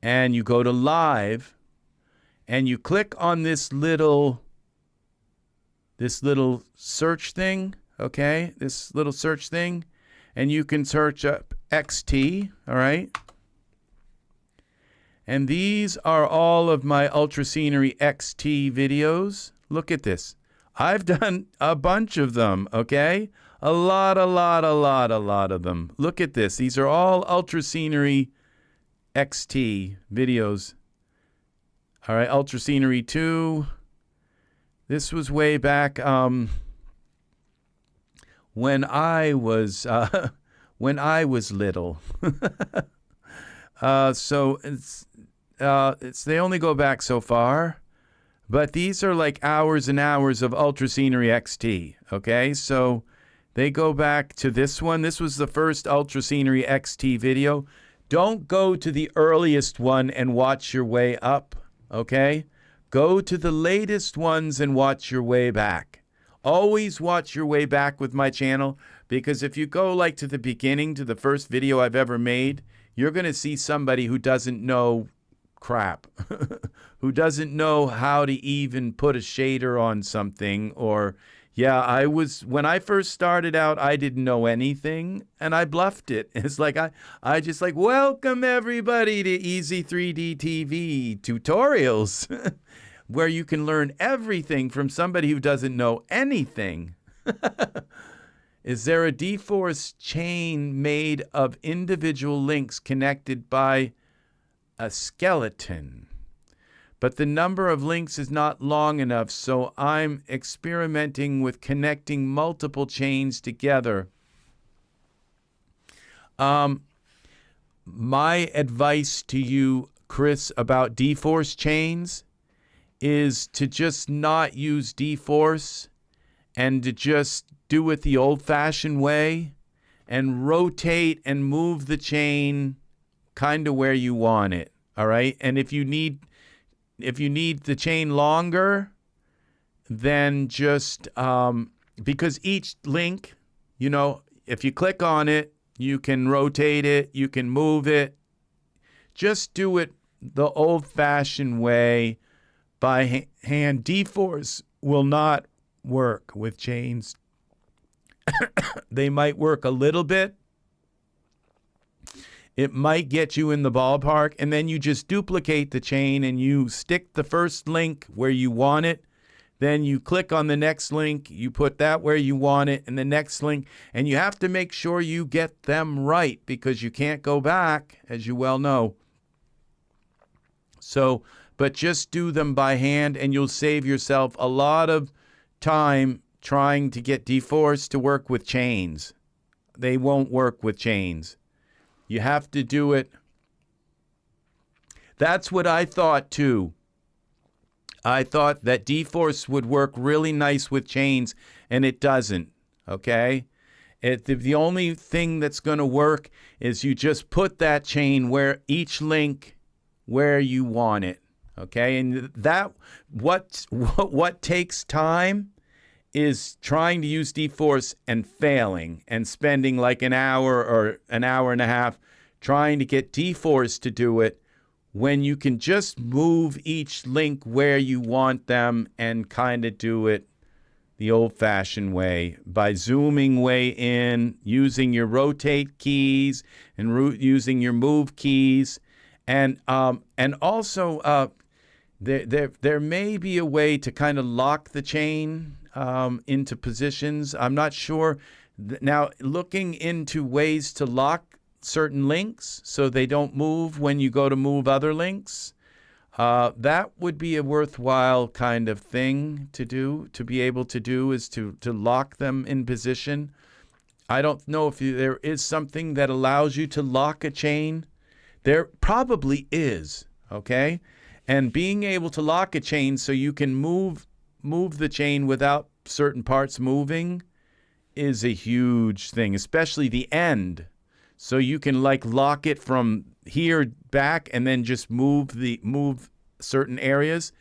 and you go to live, and you click on this little search thing, okay? This little search thing, and you can search up XT, all right? And these are all of my Ultrascenery XT videos. Look at this. I've done a bunch of them, okay? A lot of them. Look at this. These are all Ultrascenery XT videos. All right, Ultrascenery 2. This was way back when I was little. So it's they only go back so far. But these are like hours and hours of Ultrascenery XT, okay? So they go back to this one. This was the first Ultrascenery XT video. Don't go to the earliest one and watch your way up, okay? Go to the latest ones and watch your way back. Always watch your way back with my channel, because if you go like to the beginning, to the first video I've ever made, you're going to see somebody who doesn't know crap, who doesn't know how to even put a shader on something. Or, yeah, when I first started out, I didn't know anything, and I bluffed it. It's like, I just like, welcome everybody to EZ3DTV tutorials, where you can learn everything from somebody who doesn't know anything. Is there a dForce chain made of individual links connected by a skeleton? But the number of links is not long enough, so I'm experimenting with connecting multiple chains together. My advice to you, Chris, about dForce chains is to just not use dForce and to just do it the old-fashioned way and rotate and move the chain kind of where you want it, all right? And if you need the chain longer, then just because each link, you know, if you click on it, you can rotate it, you can move it. Just do it the old-fashioned way by hand. dForce will not work with chains. They might work a little bit. It might get you in the ballpark, and then you just duplicate the chain and you stick the first link where you want it. Then you click on the next link, you put that where you want it, and the next link. And you have to make sure you get them right, because you can't go back, as you well know. So, but just do them by hand, and you'll save yourself a lot of time trying to get dForce to work with chains. They won't work with chains. You have to do it. That's what I thought too. I thought that dForce would work really nice with chains, and it doesn't, okay? The only thing that's going to work is you just put that chain where each link where you want it, okay? And that what takes time is trying to use dForce and failing and spending like an hour or an hour and a half trying to get dForce to do it, when you can just move each link where you want them and kind of do it the old-fashioned way by zooming way in, using your rotate keys and using your move keys. And also there may be a way to kind of lock the chain. into positions. I'm not sure. Now, looking into ways to lock certain links so they don't move when you go to move other links, that would be a worthwhile kind of thing to do, to be able to do, is to lock them in position. I don't know if there is something that allows you to lock a chain. There probably is, okay? And being able to lock a chain so you can move the chain without certain parts moving is a huge thing, especially the end. So you can like lock it from here back and then just move certain areas.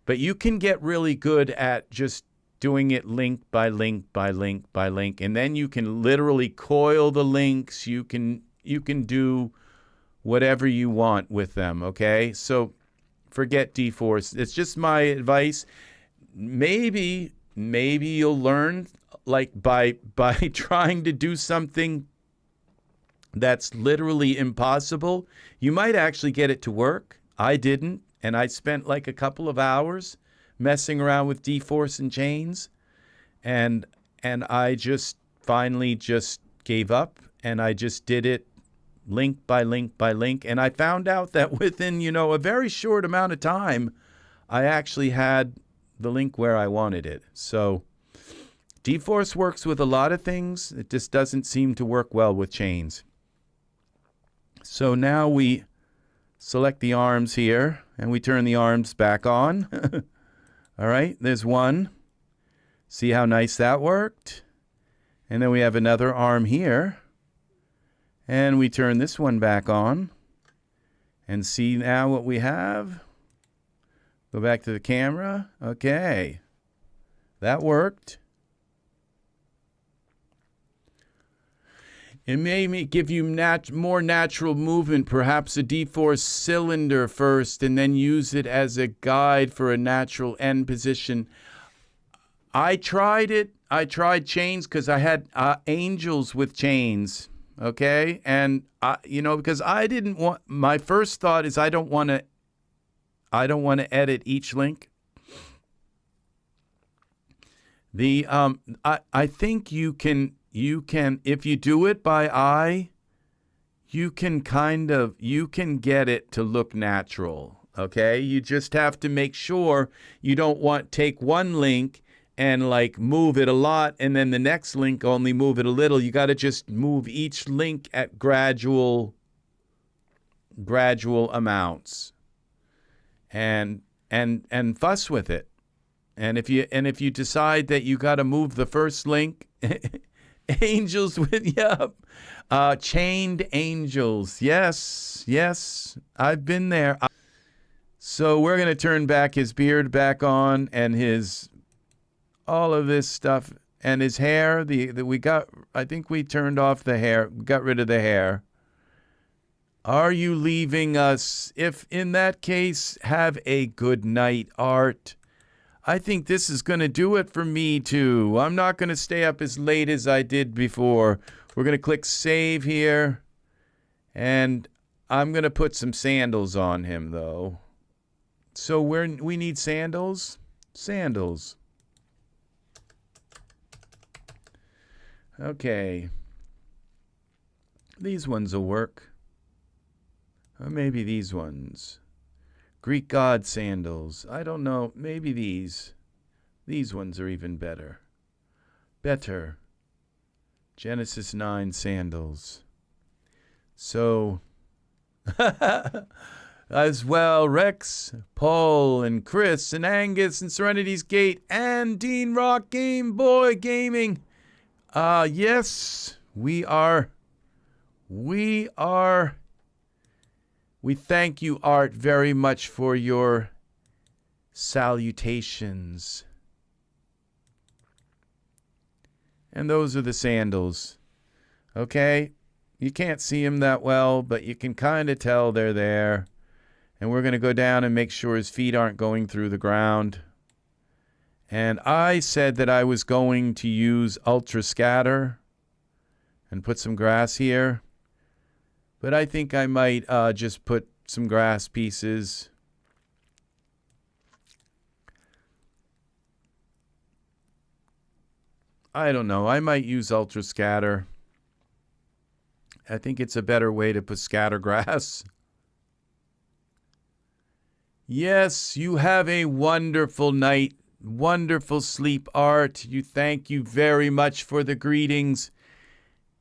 But you can get really good at just doing it link by link by link by link, and then you can literally coil the links. You can do whatever you want with them, okay? So forget dForce. It's just my advice. Maybe you'll learn, like, by trying to do something that's literally impossible. You might actually get it to work. I didn't, and I spent like a couple of hours messing around with dForce and chains, and I just finally just gave up, and I just did it link by link by link, and I found out that within, a very short amount of time, I actually had the link where I wanted it. So dForce works with a lot of things. It just doesn't seem to work well with chains. So now we select the arms here, and we turn the arms back on. All right, there's one. See how nice that worked? And then we have another arm here. And we turn this one back on. And see now what we have. Go back to the camera. Okay. That worked. It may give you more natural movement, perhaps a dForce cylinder first, and then use it as a guide for a natural end position. I tried it. I tried chains because I had angels with chains, okay? And, because I didn't want, my first thought is I don't want to edit each link. I think you can, if you do it by eye, you can get it to look natural, okay? You just have to make sure you don't take one link and like move it a lot and then the next link only move it a little. You got to just move each link at gradual amounts and fuss with it. And if you decide that you got to move the first link, angels with, chained angels. Yes, I've been there. So we're going to turn back his beard back on and all of this stuff and his hair. I think we turned off the hair, got rid of the hair. Are you leaving us? If in that case, have a good night, Art. I think this is going to do it for me, too. I'm not going to stay up as late as I did before. We're going to click Save here. And I'm going to put some sandals on him, though. So we need sandals? Sandals. Okay. These ones will work. Or maybe these ones. Greek god sandals. I don't know. Maybe these. These ones are even better. Better. Genesis 9 sandals. So, as well, Rex, Paul, and Chris, and Angus, and Serenity's Gate, and Dean Rock Game Boy Gaming. Yes, we are. We thank you, Art, very much for your salutations. And those are the sandals. Okay? You can't see them that well, but you can kind of tell they're there. And we're going to go down and make sure his feet aren't going through the ground. And I said that I was going to use Ultra Scatter and put some grass here. But I think I might just put some grass pieces. I don't know. I might use ultra scatter. I think it's a better way to put scatter grass. Yes, you have a wonderful night. Wonderful sleep, Art. Thank you very much for the greetings.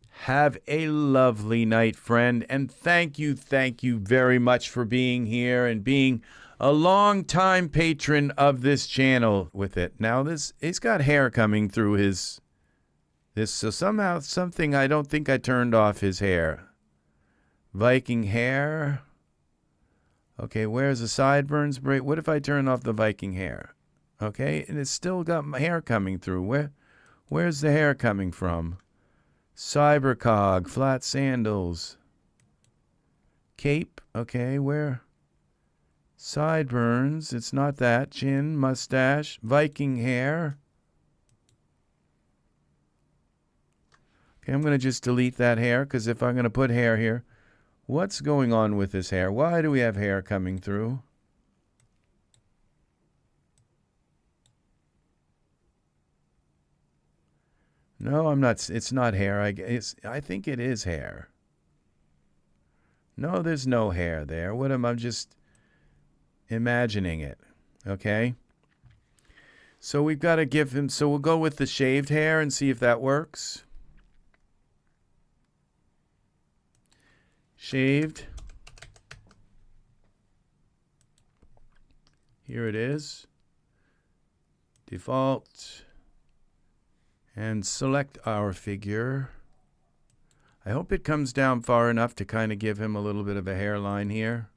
Have a lovely night, friend. And thank you very much for being here and being a long-time patron of this channel with it. Now, he's got hair coming through so somehow, something, I don't think I turned off his hair. Viking hair. Okay, where's the sideburns? What if I turn off the Viking hair? Okay, and it's still got my hair coming through. Where's the hair coming from? Cybercog, flat sandals. Cape, okay, where? Sideburns, it's not that. Chin, mustache, Viking hair. Okay, I'm going to just delete that hair, because if I'm going to put hair here, what's going on with this hair? Why do we have hair coming through? No, I'm not. It's not hair. I think it is hair. No, there's no hair there. I'm just imagining it. Okay? So we've got to give him, so we'll go with the shaved hair and see if that works. Shaved. Here it is. Default. And select our figure. I hope it comes down far enough to kind of give him a little bit of a hairline here.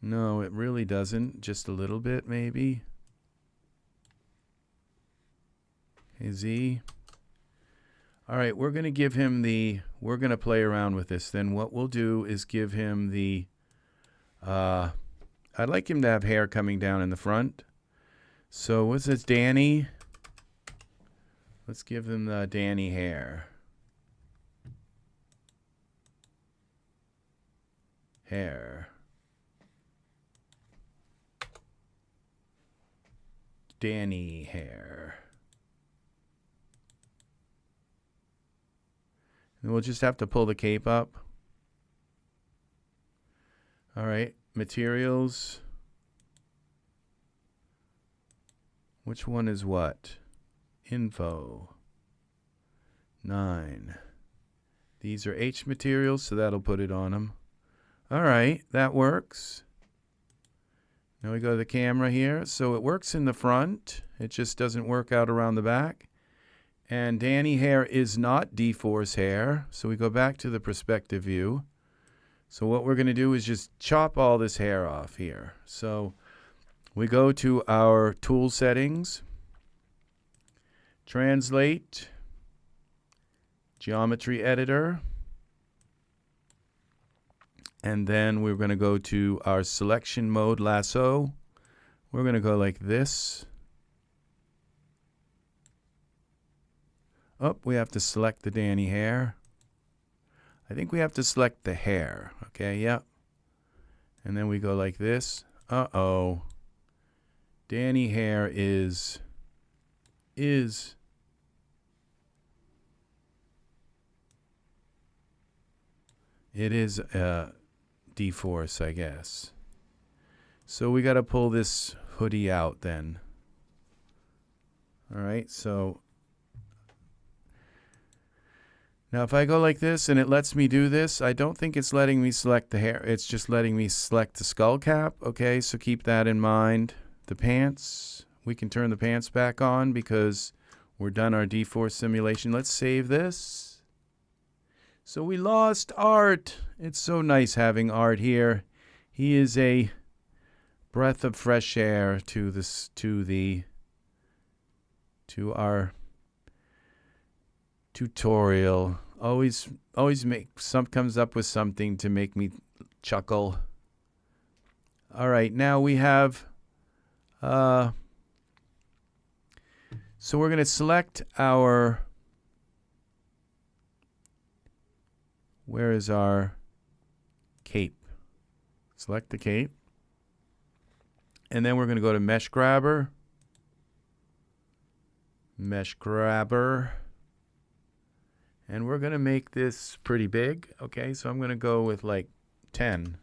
No, it really doesn't. Just a little bit, maybe. Okay, Z. All right, we're going to give him we're going to play around with this. Then what we'll do is give him I'd like him to have hair coming down in the front. So what's this, Danny? Let's give him the Danny hair. Hair. Danny hair. And we'll just have to pull the cape up. All right, materials. Which one is what? Info. 9. These are H materials, so that'll put it on them. All right, that works. Now we go to the camera here. So it works in the front. It just doesn't work out around the back. And Danny hair is not dForce hair. So we go back to the perspective view. So what we're going to do is just chop all this hair off here. So we go to our tool settings, translate, geometry editor, and then we're going to go to our selection mode lasso. We're going to go like this. Oh, we have to select the Danny hair. I think we have to select the hair. Okay, yep. And then we go like this. Uh-oh. Danny hair is it is dForce, I guess. So we got to pull this hoodie out then. All right, so now if I go like this and it lets me do this, I don't think it's letting me select the hair. It's just letting me select the skull cap. Okay, so keep that in mind. The pants, we can turn the pants back on because we're done our dForce simulation. Let's save this. So we lost Art. It's so nice having Art here. He is a breath of fresh air to our tutorial. Always comes up with something to make me chuckle. All right, now we have so we're going to select our, where is our cape? Select the cape. And then we're going to go to Mesh Grabber. mesh grabber. And we're going to make this pretty big. Okay, so I'm going to go with like 10.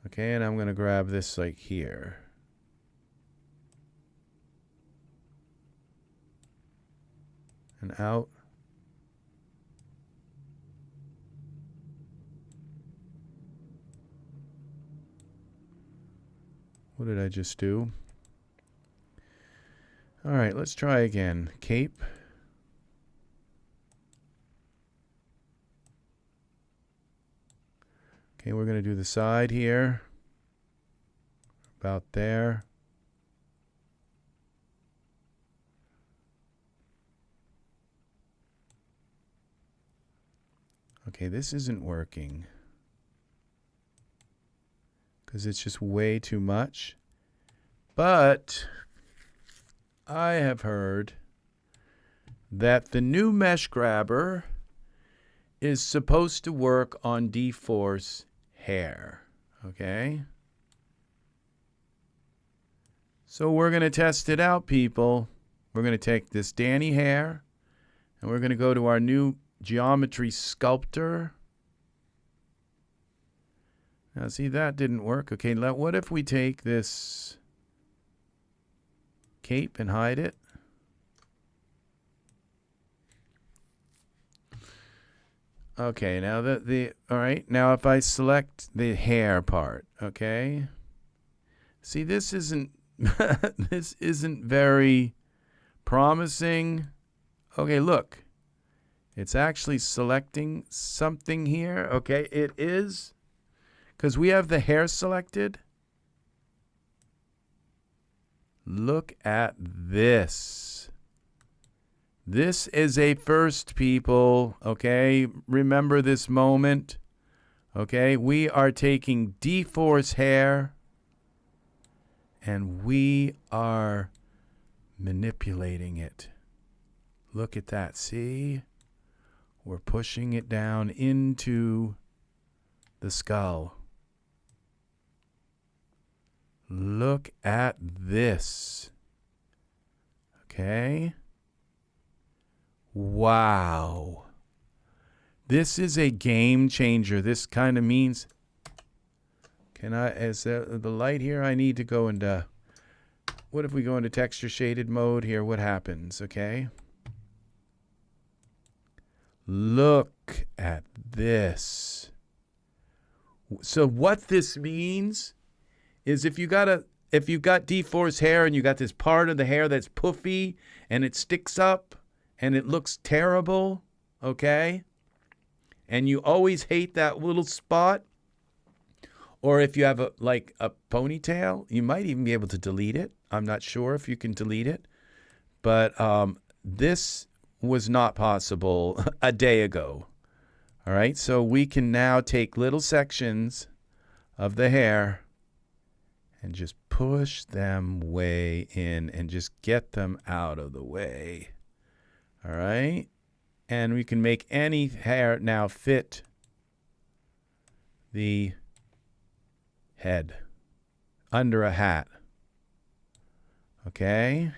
Okay, and I'm going to grab this like here. And out. What did I just do? All right, let's try again. Cape. Okay, we're going to do the side here. About there. Okay, this isn't working because it's just way too much. But I have heard that the new mesh grabber is supposed to work on dForce hair. Okay? So we're going to test it out, people. We're going to take this Danny hair and we're going to go to our new Geometry Sculptor. Now, see, that didn't work. Okay, what if we take this cape and hide it? Okay, now all right, now if I select the hair part, okay? See, this isn't this isn't very promising. Okay, look. It's actually selecting something here. Okay, it is. Because we have the hair selected. Look at this. This is a first, people. Okay, remember this moment. Okay, we are taking dForce hair and we are manipulating it. Look at that, see? We're pushing it down into the skull. Look at this. Okay. Wow. This is a game changer. This kind of means, is the light here? I need to go into, what if we go into texture shaded mode here? What happens? Okay. Look at this. So what this means is if you got dForce hair and you got this part of the hair that's puffy and it sticks up and it looks terrible, okay? And you always hate that little spot, or if you have a ponytail, you might even be able to delete it. I'm not sure if you can delete it, but this was not possible a day ago. All right, so we can now take little sections of the hair and just push them way in and just get them out of the way. All right, and we can make any hair now fit the head under a hat. Okay.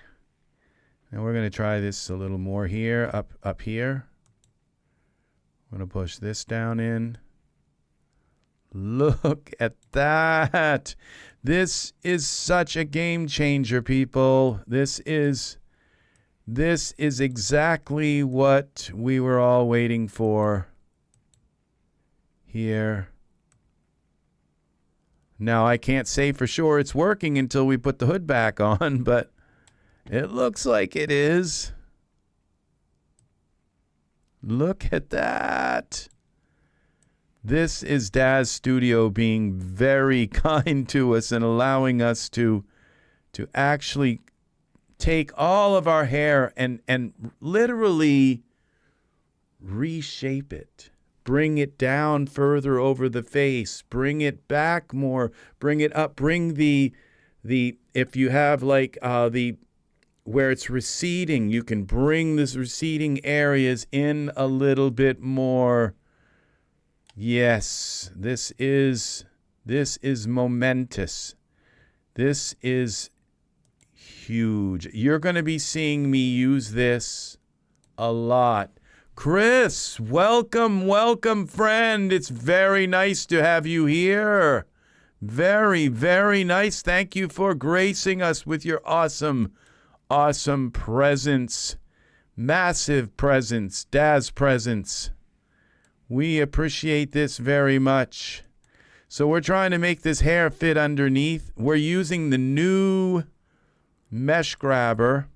And we're going to try this a little more here, up here. I'm going to push this down in. Look at that. This is such a game changer, people. This is exactly what we were all waiting for here. Now, I can't say for sure it's working until we put the hood back on, but it looks like it is. Look at that. This is Daz Studio being very kind to us and allowing us to actually take all of our hair and literally reshape it. Bring it down further over the face. Bring it back more. Bring it up. Bring the if you have like where it's receding, you can bring this receding areas in a little bit more. Yes, this is momentous. This is huge. You're going to be seeing me use this a lot. Chris, welcome, welcome, friend. It's very nice to have you here. Very, very nice. Thank you for gracing us with your awesome, awesome presence. Massive presence, Daz presence. We appreciate this very much. So we're trying to make this hair fit underneath. We're using the new mesh grabber.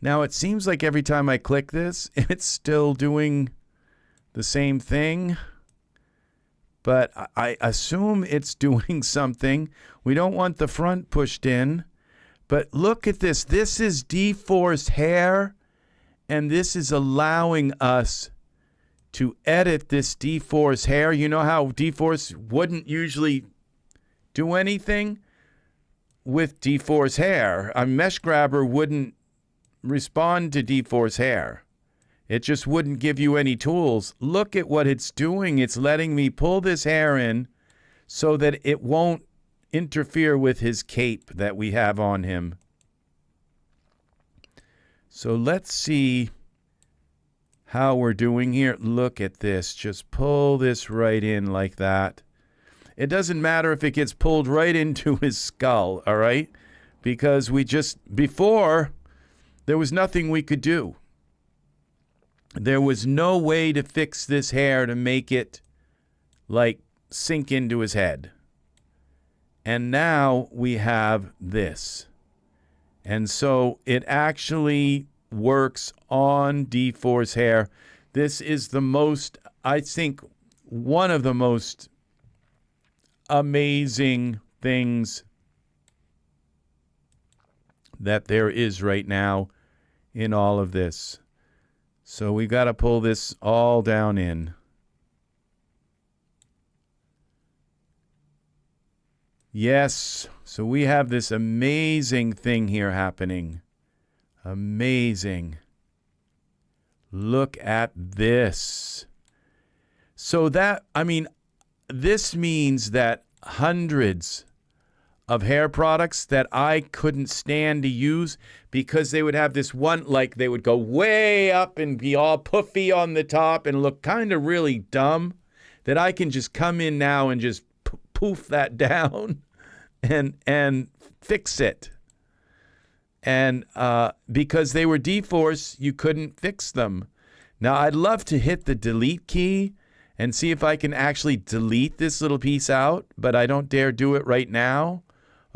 Now it seems like every time I click this, it's still doing the same thing. But I assume it's doing something. We don't want the front pushed in. But look at this. This is dForce hair. And this is allowing us to edit this dForce hair. You know how dForce wouldn't usually do anything with dForce hair? A mesh grabber wouldn't respond to dForce hair. It just wouldn't give you any tools. Look at what it's doing. It's letting me pull this hair in so that it won't interfere with his cape that we have on him. So let's see how we're doing here. Look at this. Just pull this right in like that. It doesn't matter if it gets pulled right into his skull, all right? Because before, there was nothing we could do. There was no way to fix this hair to make it, like, sink into his head. And now we have this. And so it actually works on dForce hair. This is the most, I think, one of the most amazing things that there is right now in all of this. So we got to pull this all down in. Yes, so we have this amazing thing here happening. Amazing. Look at this. So that, I mean, this means that hundreds of hair products that I couldn't stand to use because they would have this one, like they would go way up and be all puffy on the top and look kind of really dumb, that I can just come in now and just poof that down and fix it. And because they were dForce, you couldn't fix them. Now, I'd love to hit the delete key and see if I can actually delete this little piece out, but I don't dare do it right now.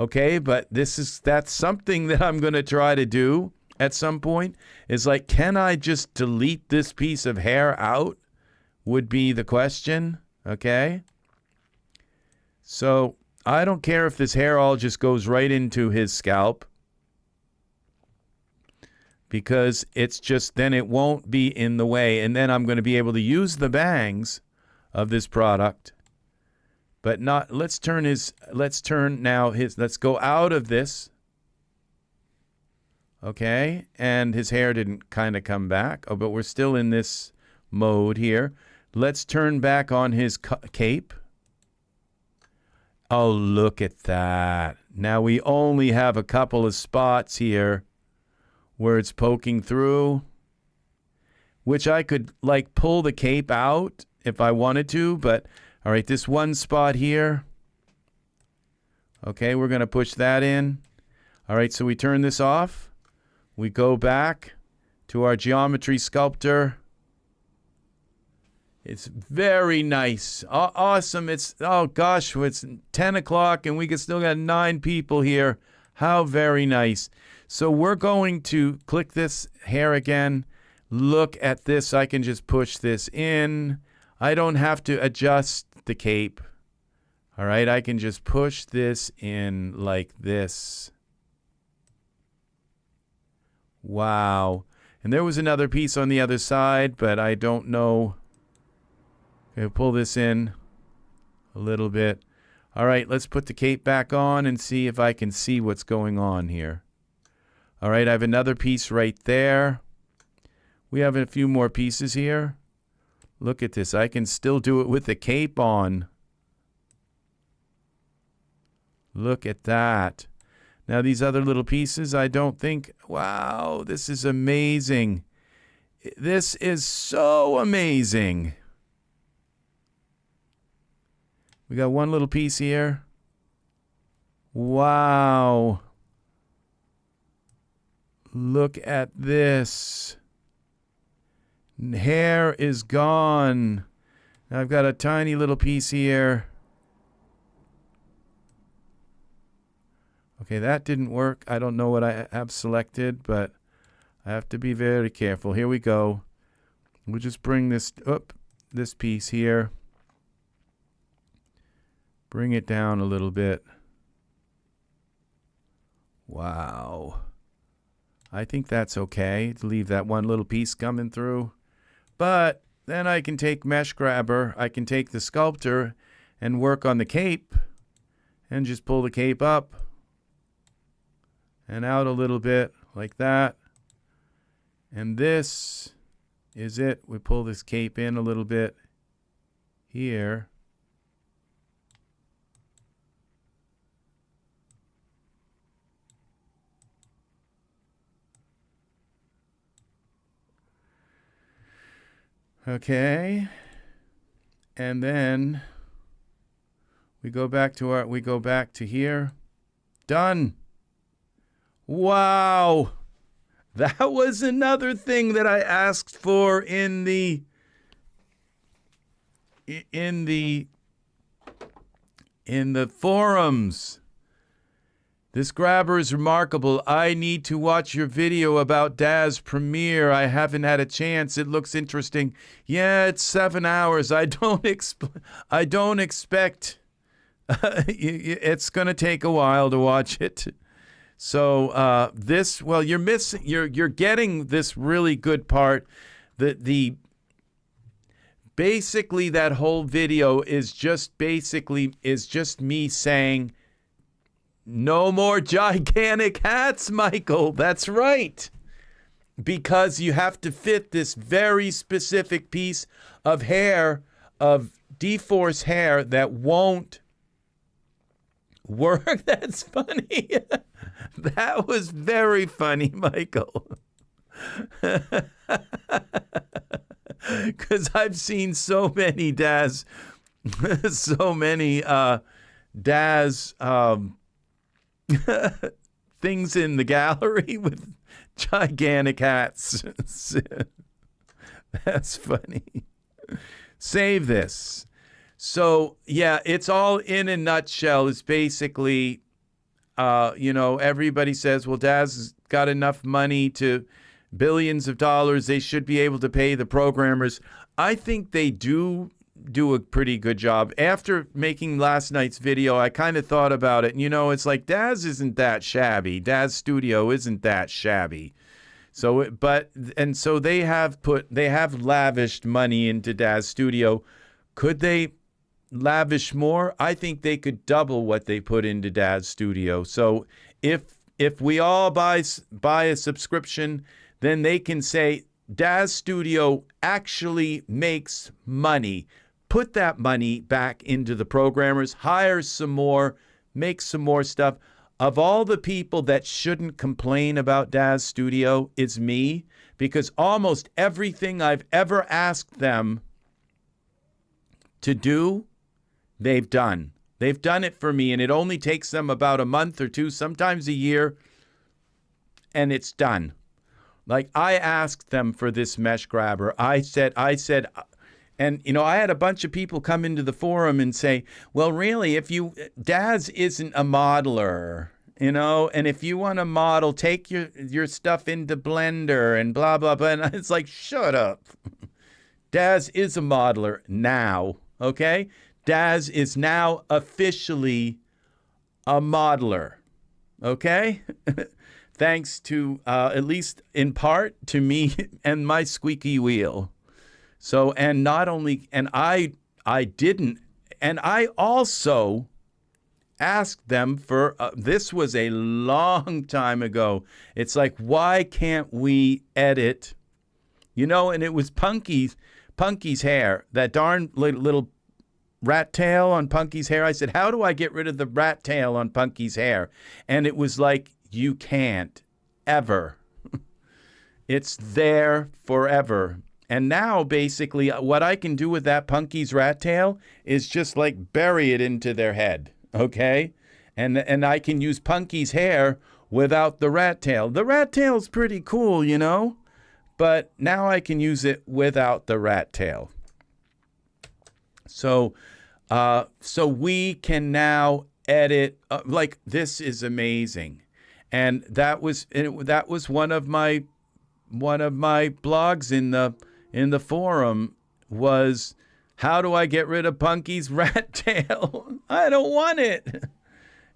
Okay, but that's something that I'm going to try to do at some point. Is like, can I just delete this piece of hair out? Would be the question. Okay. So I don't care if this hair all just goes right into his scalp, because it's just, then it won't be in the way. And then I'm going to be able to use the bangs of this product. But not, let's go out of this. Okay, and his hair didn't kind of come back. Oh, but we're still in this mode here. Let's turn back on his cape. Oh, look at that. Now we only have a couple of spots here where it's poking through, which I could like pull the cape out if I wanted to, but all right, this one spot here. Okay, we're going to push that in. All right, so we turn this off. We go back to our Geometry Sculptor. It's very nice. Awesome. It's, oh gosh, it's 10 o'clock and we still got 9 people here. How very nice. So we're going to click this hair again. Look at this. I can just push this in. I don't have to adjust the cape. All right, I can just push this in like this. Wow. And there was another piece on the other side, but I don't know. Okay, pull this in a little bit. All right, let's put the cape back on and see if I can see what's going on here. All right, I have another piece right there. We have a few more pieces here. Look at this. I can still do it with the cape on. Look at that. Now these other little pieces, I don't think, wow, this is amazing. This is so amazing. We got one little piece here. Wow. Look at this. Hair is gone. Now I've got a tiny little piece here. Okay, that didn't work. I don't know what I have selected, but I have to be very careful. Here we go. We'll just bring this up, this piece here. Bring it down a little bit. Wow. I think that's okay to leave that one little piece coming through. But then I can take Mesh Grabber, I can take the Sculptor and work on the cape and just pull the cape up and out a little bit like that. And this is it. We pull this cape in a little bit here. Okay. And then we go back to here. Done. Wow. That was another thing that I asked for in the forums. This grabber is remarkable. I need to watch your video about Daz Premier. I haven't had a chance. It looks interesting. Yeah, it's 7 hours. I don't expect it's going to take a while to watch it. So well, you're getting this really good part. Basically that whole video is just me saying, no more gigantic hats, Michael. That's right. Because you have to fit this very specific piece of hair, of dForce hair that won't work. That's funny. That was very funny, Michael. Because I've seen so many Daz things in the gallery with gigantic hats. That's funny. Save this. So, yeah, it's all in a nutshell. It's basically, everybody says, well, Daz has got enough money to billions of dollars. They should be able to pay the programmers. I think they do a pretty good job. After making last night's video, I kind of thought about it. It's like Daz isn't that shabby. Daz Studio isn't that shabby. So they have lavished money into Daz Studio. Could they lavish more? I think they could double what they put into Daz Studio. So if we all buy a subscription, then they can say Daz Studio actually makes money. Put that money back into the programmers, hire some more, make some more stuff. Of all the people that shouldn't complain about Daz Studio, it's me, because almost everything I've ever asked them to do, they've done. They've done it for me, and it only takes them about a month or two, sometimes a year, and it's done. Like, I asked them for this mesh grabber. I said, and, I had a bunch of people come into the forum and say, well, really, Daz isn't a modeler, and if you want to model, take your stuff into Blender and blah, blah, blah. And it's like, shut up. Daz is a modeler now, okay? Daz is now officially a modeler, okay? Thanks to, at least in part, to me and my squeaky wheel. So, and not only, and I didn't, and I also asked them for, this was a long time ago. It's like, why can't we edit, and it was Punky's hair, that darn little rat tail on Punky's hair. I said, how do I get rid of the rat tail on Punky's hair? And it was like, you can't ever. It's there forever. And now, basically, what I can do with that Punky's rat tail is just like bury it into their head, okay? And I can use Punky's hair without the rat tail. The rat tail's pretty cool, you know? But now I can use it without the rat tail. So we can now edit, like, this is amazing. And that was one of my blogs in the forum was, how do I get rid of Punky's rat tail? I don't want it.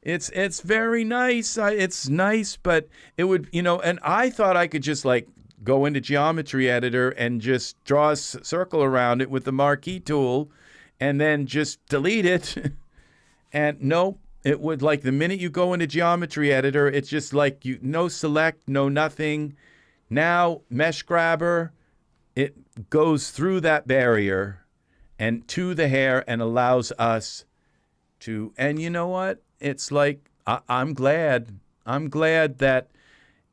It's very nice. It's nice, but it would, you know, and I thought I could just like go into Geometry Editor and just draw a circle around it with the marquee tool and then just delete it. And nope, it would, like, the minute you go into Geometry Editor, it's just like no select, no nothing. Now, Mesh Grabber, it goes through that barrier and to the hair and allows us to, and you know what? It's like, I'm glad that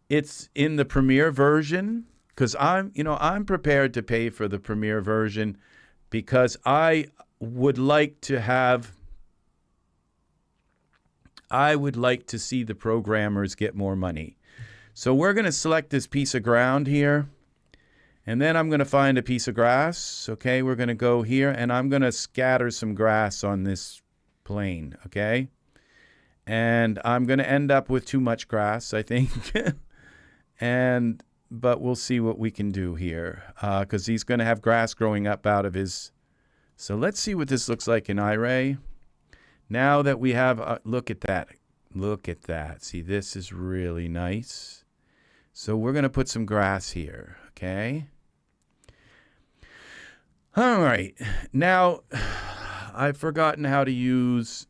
it's in the Premiere version, because I'm prepared to pay for the Premiere version because I would like to see the programmers get more money. So we're going to select this piece of ground here, and then I'm going to find a piece of grass. Okay, we're going to go here, and I'm going to scatter some grass on this plane, okay? And I'm going to end up with too much grass, I think. But we'll see what we can do here, because he's going to have grass growing up out of his. So let's see what this looks like in Iray. Now that we have, look at that. Look at that. See, this is really nice. So we're going to put some grass here, okay? All right. Now, I've forgotten how to use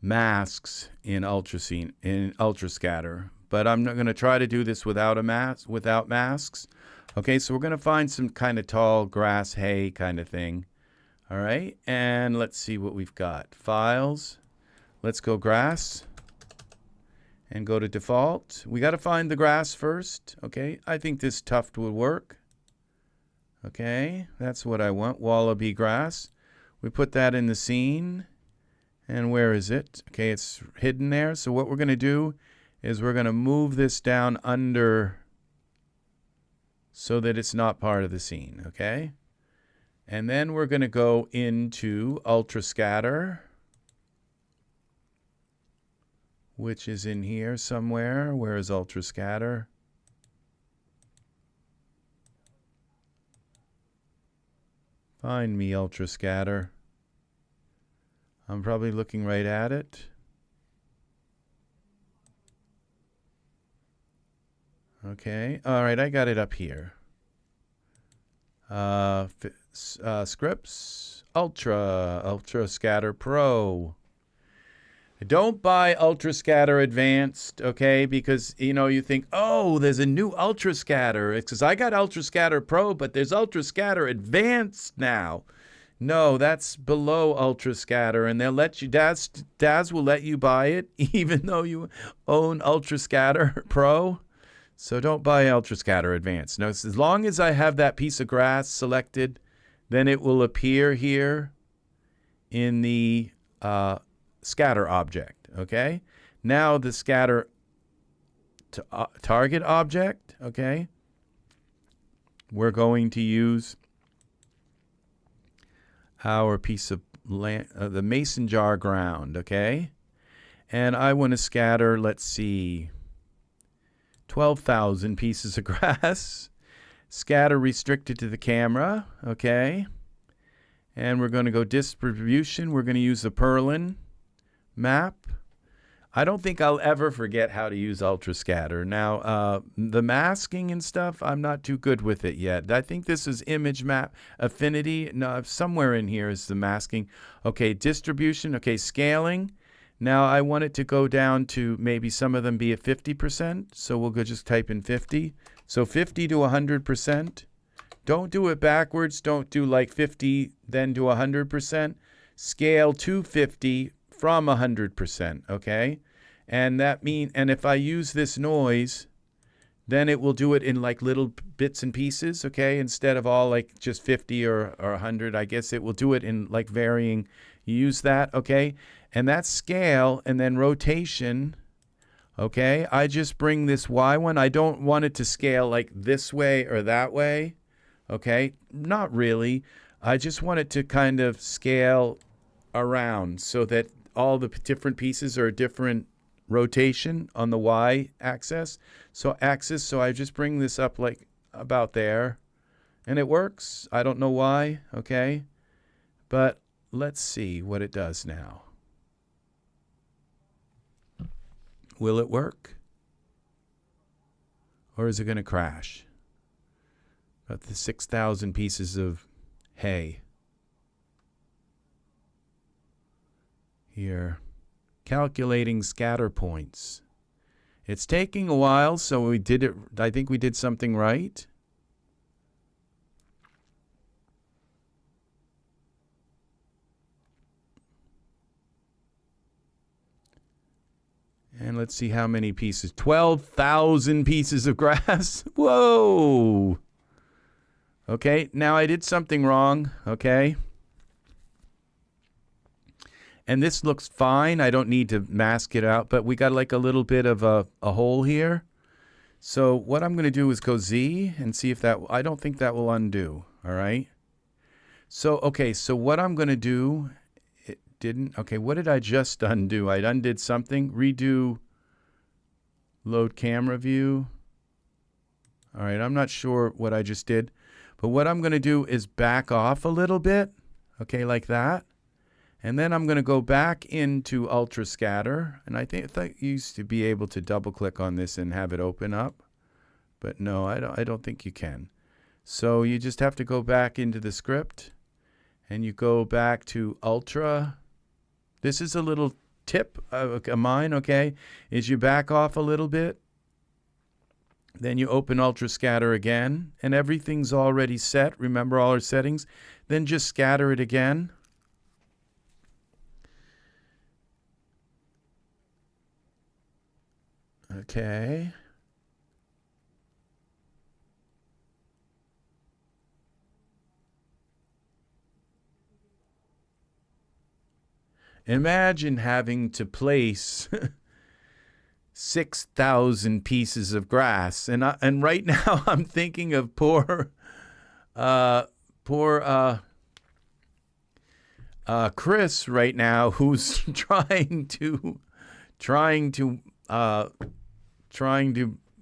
masks in Ultrascatter, but I'm not going to try to do this without masks. Okay, so we're going to find some kind of tall grass hay kind of thing. All right, and let's see what we've got. Files. Let's go grass and go to default. We got to find the grass first. Okay, I think this tuft would work. Okay, that's what I want, wallaby grass. We put that in the scene. And where is it? Okay, it's hidden there. So what we're going to do is we're going to move this down under so that it's not part of the scene, okay? And then we're going to go into Ultrascatter, which is in here somewhere. Where is Ultrascatter? Find me, Ultrascatter. I'm probably looking right at it. Okay. All right, I got it up here. Scripts, Ultrascatter Pro. Don't buy Ultrascatter Advanced, okay? Because, you know, you think, oh, there's a new Ultrascatter. It's because I got Ultrascatter Pro, but there's Ultrascatter Advanced now. No, that's below Ultrascatter, and they'll let you, Daz will let you buy it, even though you own Ultrascatter Pro. So don't buy Ultrascatter Advanced. No, as long as I have that piece of grass selected, then it will appear here in the scatter object, okay? Now the scatter target object, okay? We're going to use our piece of land, the mason jar ground, okay? And I want to scatter, let's see, 12,000 pieces of grass. Scatter restricted to the camera, okay? And we're going to go distribution. We're going to use the Perlin map. I don't think I'll ever forget how to use Ultrascatter. Now, the masking and stuff, I'm not too good with it yet. I think this is image map affinity. No, somewhere in here is the masking. Okay, distribution. Okay, scaling. Now, I want it to go down to maybe some of them be at 50%. So we'll go just type in 50. So 50 to 100%. Don't do it backwards. Don't do like 50, then to 100%. Scale to 50 from 100%, okay? And if I use this noise, then it will do it in like little bits and pieces, okay? Instead of all like just 50 or 100, I guess it will do it in like varying. You use that, okay? And that's scale, and then rotation, okay? I just bring this Y one. I don't want it to scale like this way or that way, okay? Not really. I just want it to kind of scale around so that all the different pieces are different rotation on the Y axis. So I just bring this up like about there, and it works. I don't know why, okay? But let's see what it does now. Will it work? Or is it going to crash? About the 6,000 pieces of hay. Here. Calculating scatter points. It's taking a while, so we did it. I think we did something right. And let's see how many pieces. 12,000 pieces of grass. Whoa. Okay, now I did something wrong, okay? And this looks fine. I don't need to mask it out, but we got like a little bit of a hole here. So what I'm going to do is go Z and see if that, I don't think that will undo, all right? So, okay, so what I'm going to do, it didn't, okay, what did I just undo? I undid something, redo load camera view. All right, I'm not sure what I just did, but what I'm going to do is back off a little bit, okay, like that. And then I'm going to go back into Ultra Scatter. And I think you used to be able to double click on this and have it open up. But no, I don't think you can. So you just have to go back into the script. And you go back to Ultra. This is a little tip of mine, okay? Is you back off a little bit. Then you open Ultra Scatter again. And everything's already set. Remember all our settings. Then just scatter it again. Okay. Imagine having to place 6,000 pieces of grass, and right now I'm thinking of poor Chris right now, who's trying to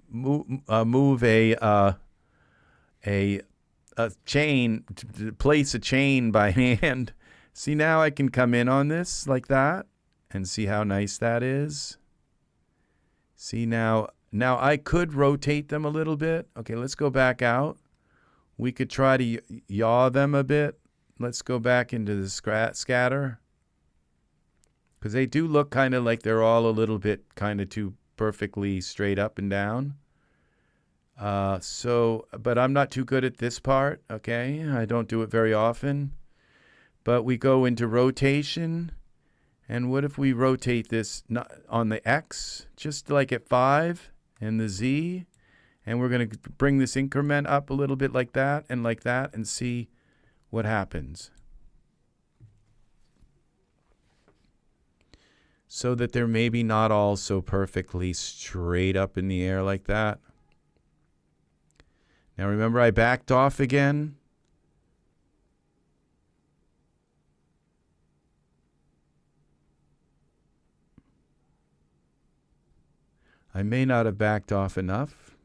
move a chain, to place a chain by hand. See, now I can come in on this like that and see how nice that is. See, now I could rotate them a little bit. Okay, let's go back out. We could try to yaw them a bit. Let's go back into the scatter. Because they do look kind of like they're all a little bit kind of too perfectly straight up and down. But I'm not too good at this part, okay? I don't do it very often. But we go into rotation. And what if we rotate this on the X, just like at 5, and the Z? And we're going to bring this increment up a little bit like that, and see what happens. So that they're maybe not all so perfectly straight up in the air like that. Now remember, I backed off again. I may not have backed off enough.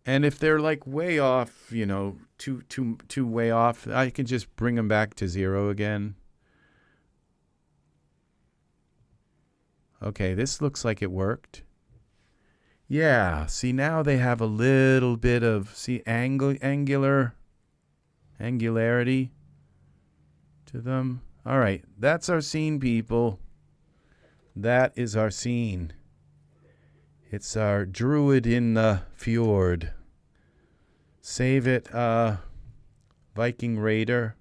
And if they're like way off, you know, too way off, I can just bring them back to 0 again. Okay, this looks like it worked. Yeah, see, now they have a little bit of, see, angularity to them. All right, that's our scene, people. That is our scene. It's our druid in the fjord. Save it, Viking Raider.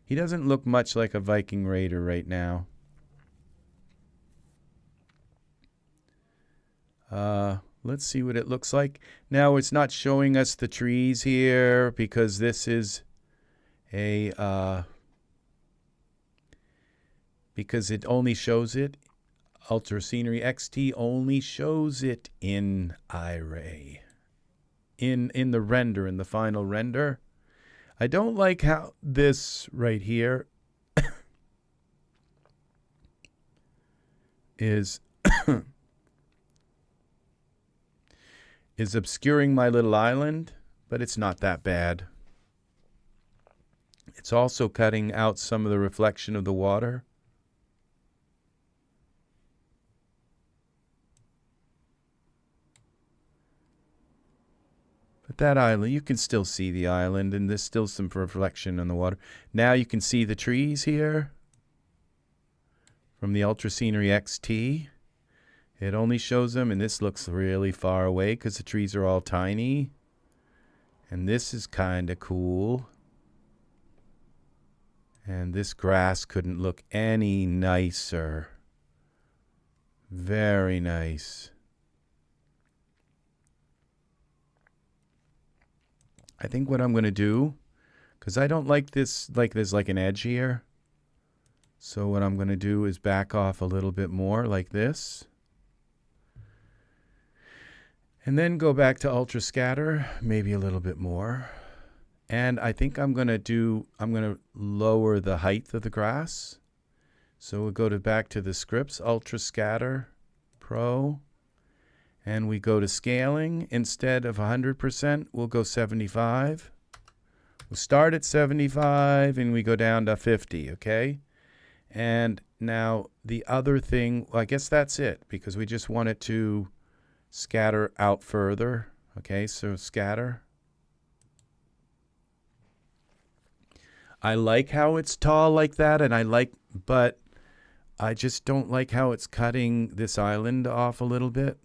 He doesn't look much like a Viking Raider right now. Let's see what it looks like. Now it's not showing us the trees here because this is a, because it only shows it. Ultra Scenery XT only shows it in Iray. In the render, in the final render. I don't like how this right here is is obscuring my little island, but it's not that bad. It's also cutting out some of the reflection of the water. But that island, you can still see the island, and there's still some reflection on the water. Now you can see the trees here from the Ultra Scenery XT. It only shows them, and this looks really far away because the trees are all tiny. And this is kind of cool. And this grass couldn't look any nicer. Very nice. I think what I'm going to do, because I don't like this, like there's like an edge here. So what I'm going to do is back off a little bit more like this. And then go back to Ultra Scatter, maybe a little bit more. And I think I'm going to lower the height of the grass. So we'll go back to the scripts, Ultra Scatter Pro. And we go to scaling. Instead of 100%, we'll go 75. We'll start at 75 and we go down to 50, okay? And now the other thing, well, I guess that's it because we just want it to scatter out further. Okay, so scatter. I like how it's tall like that, and but I just don't like how it's cutting this island off a little bit.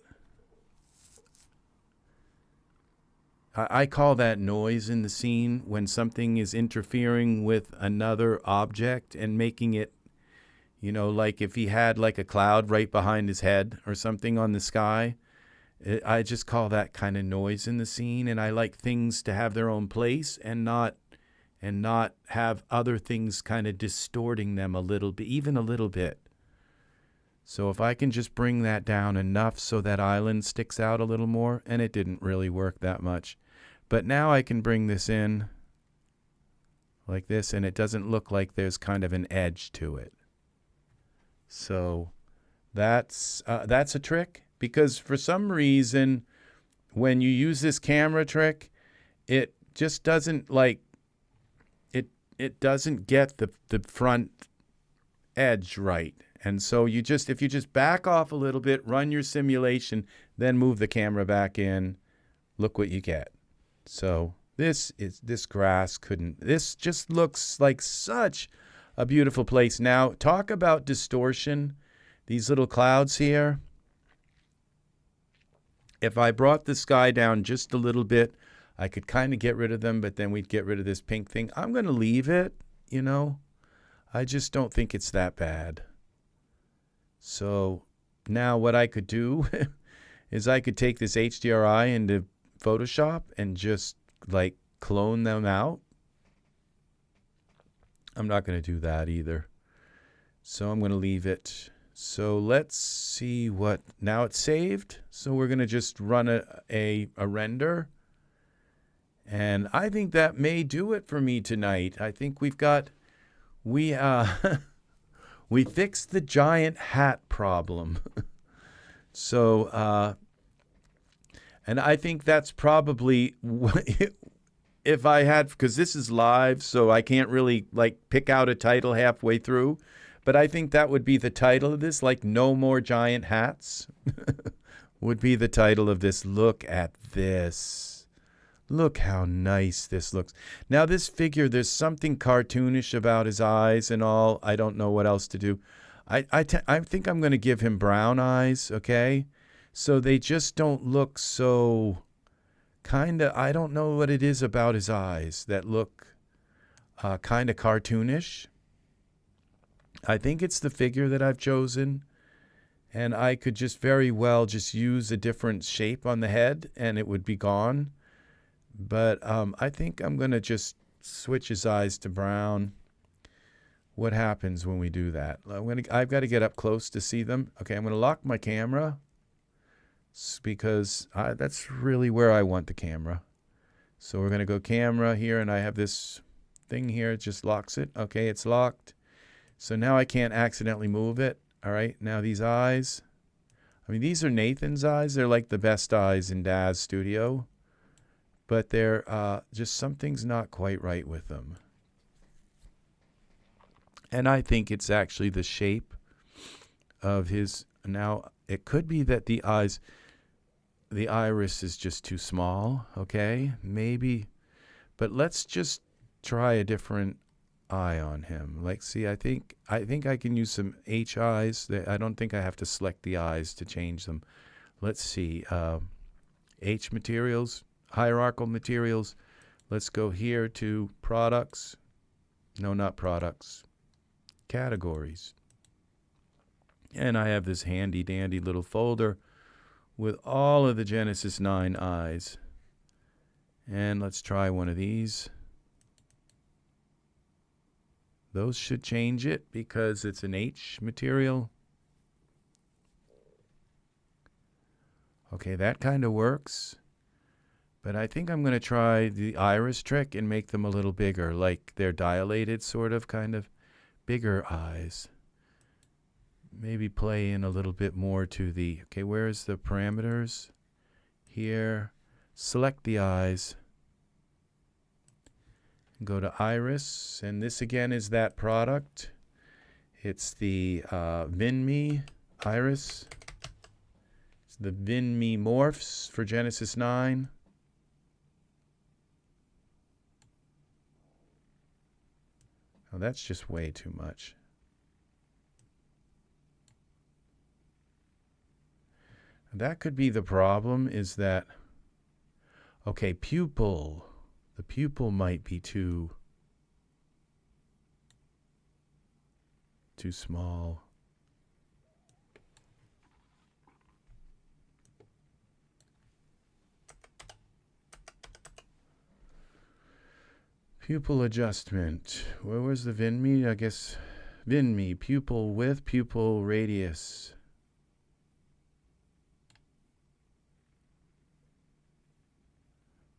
I call that noise in the scene when something is interfering with another object and making it, you know, like if he had like a cloud right behind his head or something on the sky. I just call that kind of noise in the scene, and I like things to have their own place and not have other things kind of distorting them a little bit, even a little bit. So if I can just bring that down enough so that island sticks out a little more, and it didn't really work that much. But now I can bring this in like this, and it doesn't look like there's kind of an edge to it. So that's a trick. Because for some reason, when you use this camera trick, it just doesn't like, it doesn't get the front edge right. And so if you just back off a little bit, run your simulation, then move the camera back in, look what you get. So this grass this just looks like such a beautiful place. Now, talk about distortion, these little clouds here. If I brought the sky down just a little bit, I could kind of get rid of them, but then we'd get rid of this pink thing. I'm going to leave it, you know. I just don't think it's that bad. So now what I could do is I could take this HDRI into Photoshop and just like clone them out. I'm not going to do that either. So I'm going to leave it. So let's see what, now it's saved. So we're going to just run a render. And I think that may do it for me tonight. I think we fixed the giant hat problem. So, and I think that's probably, if I had, because this is live, so I can't really like pick out a title halfway through. But I think that would be the title of this, like No More Giant Hats would be the title of this. Look at this. Look how nice this looks. Now this figure, there's something cartoonish about his eyes and all. I don't know what else to do. I think I'm going to give him brown eyes, okay? So they just don't look so kind of, I don't know what it is about his eyes that look kind of cartoonish. I think it's the figure that I've chosen. And I could just very well just use a different shape on the head and it would be gone. But I think I'm going to just switch his eyes to brown. What happens when we do that? I've got to get up close to see them. Okay, I'm going to lock my camera because that's really where I want the camera. So we're going to go camera here, and I have this thing here. It just locks it. Okay, it's locked. So now I can't accidentally move it. All right, now these eyes. I mean, these are Nathan's eyes. They're like the best eyes in Daz Studio. But they're just something's not quite right with them. And I think it's actually the shape of his. Now, it could be that the eyes, the iris is just too small. Okay, maybe. But let's just try a different eye on him. Like, see, I think I can use some H eyes. I don't think I have to select the eyes to change them. Let's see. H materials, hierarchical materials. Let's go here to products. No, not products. Categories. And I have this handy dandy little folder with all of the Genesis 9 eyes. And let's try one of these. Those should change it because it's an H material. Okay, that kind of works. But I think I'm going to try the iris trick and make them a little bigger, like they're dilated, sort of, kind of bigger eyes. Maybe play in a little bit more to the, okay, where's the parameters? Here, select the eyes. Go to iris, and this again is that product. It's the Vinme iris. It's the Vinme morphs for Genesis 9. Oh, that's just way too much. That could be the problem, is that, okay, pupil. The pupil might be too small. Pupil adjustment. Where was the Vinme? I guess Vinme, pupil width, pupil radius.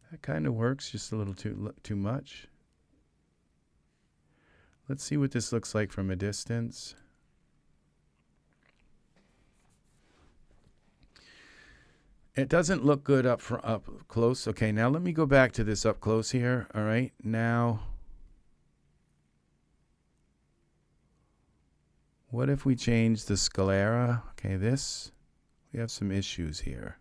That kind of works, just a little too much. Let's see what this looks like from a distance. It doesn't look good up close. Okay, now let me go back to this up close here. All right, now what if we change the sclera? Okay, this, we have some issues here.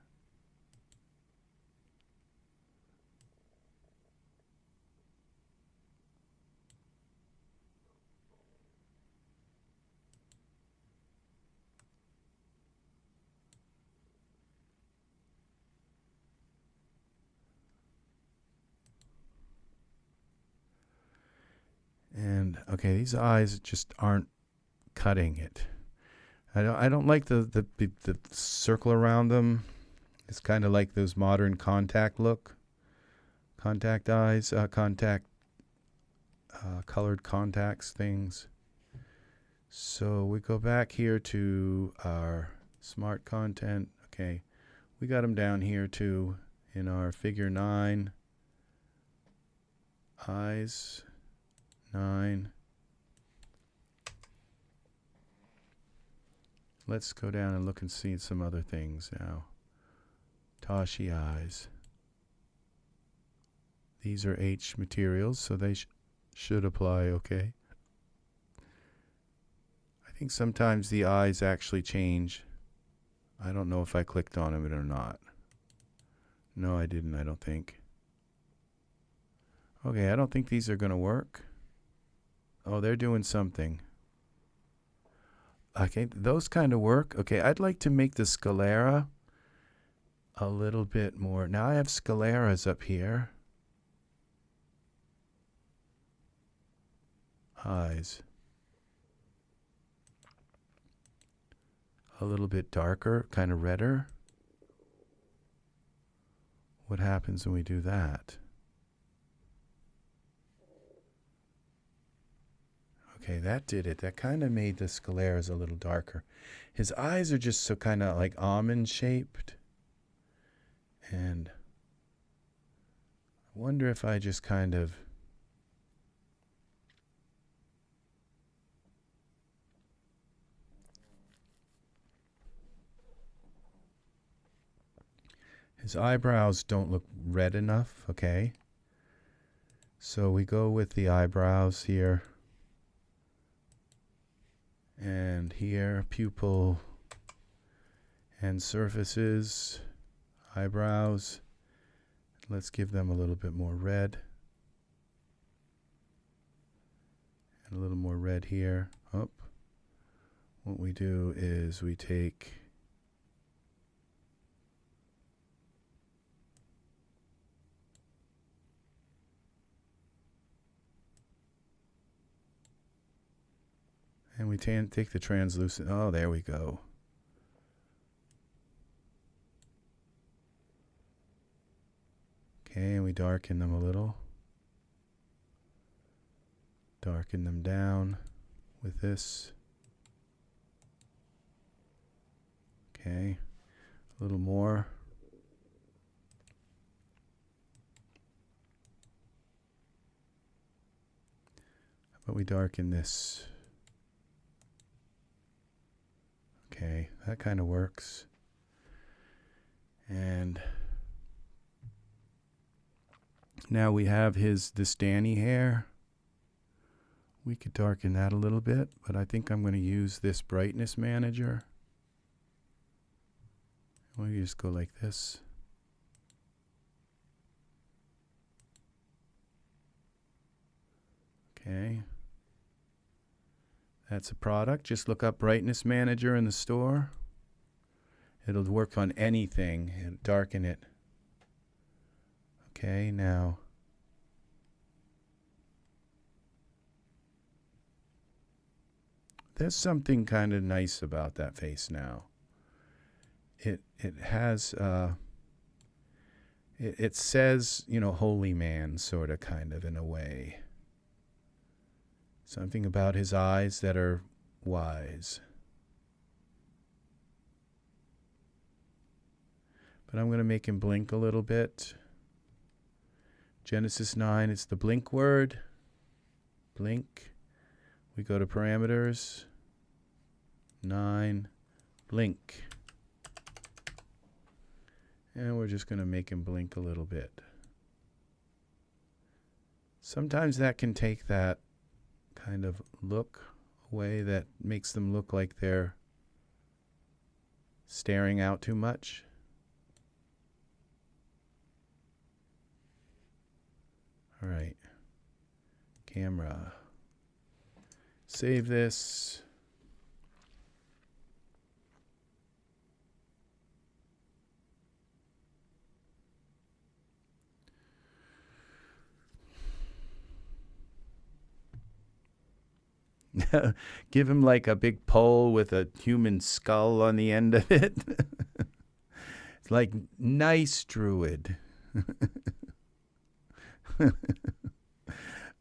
And okay, these eyes just aren't cutting it. I don't like the circle around them. It's kind of like those modern contact look. Contact eyes, colored contacts things. So we go back here to our smart content. Okay, we got them down here too in our figure 9. Eyes. 9. Let's go down and look and see some other things now. Tashi eyes. These are H materials, so they should apply okay. I think sometimes the eyes actually change. I don't know if I clicked on them or not. No, I didn't, I don't think. Okay, I don't think these are going to work. Oh, they're doing something. Okay, those kind of work. Okay, I'd like to make the sclera a little bit more. Now I have scaleras up here. Eyes. A little bit darker, kind of redder. What happens when we do that? Okay, that did it. That kind of made the scaleras a little darker. His eyes are just so kind of like almond shaped. And I wonder if I just kind of his eyebrows don't look red enough, okay? So we go with the eyebrows here. And here, pupil and surfaces, eyebrows. Let's give them a little bit more red. And a little more red here. Oh. What we do is we take and we take the translucent. Oh, there we go. Okay, and we darken them a little. Darken them down with this. Okay, a little more. How about we darken this? Okay, that kind of works. And now we have this Danny hair. We could darken that a little bit, but I think I'm going to use this brightness manager. We just go like this. Okay. That's a product. Just look up brightness manager in the store. It'll work on anything and darken it. Okay, now there's something kind of nice about that face now. It has it says, you know, holy man sort of kind of in a way. Something about his eyes that are wise. But I'm going to make him blink a little bit. Genesis 9, it's the blink word. Blink. We go to parameters. 9, blink. And we're just going to make him blink a little bit. Sometimes that can take that kind of look away that makes them look like they're staring out too much. All right. Camera. Save this. Give him like a big pole with a human skull on the end of it. It's like, nice druid.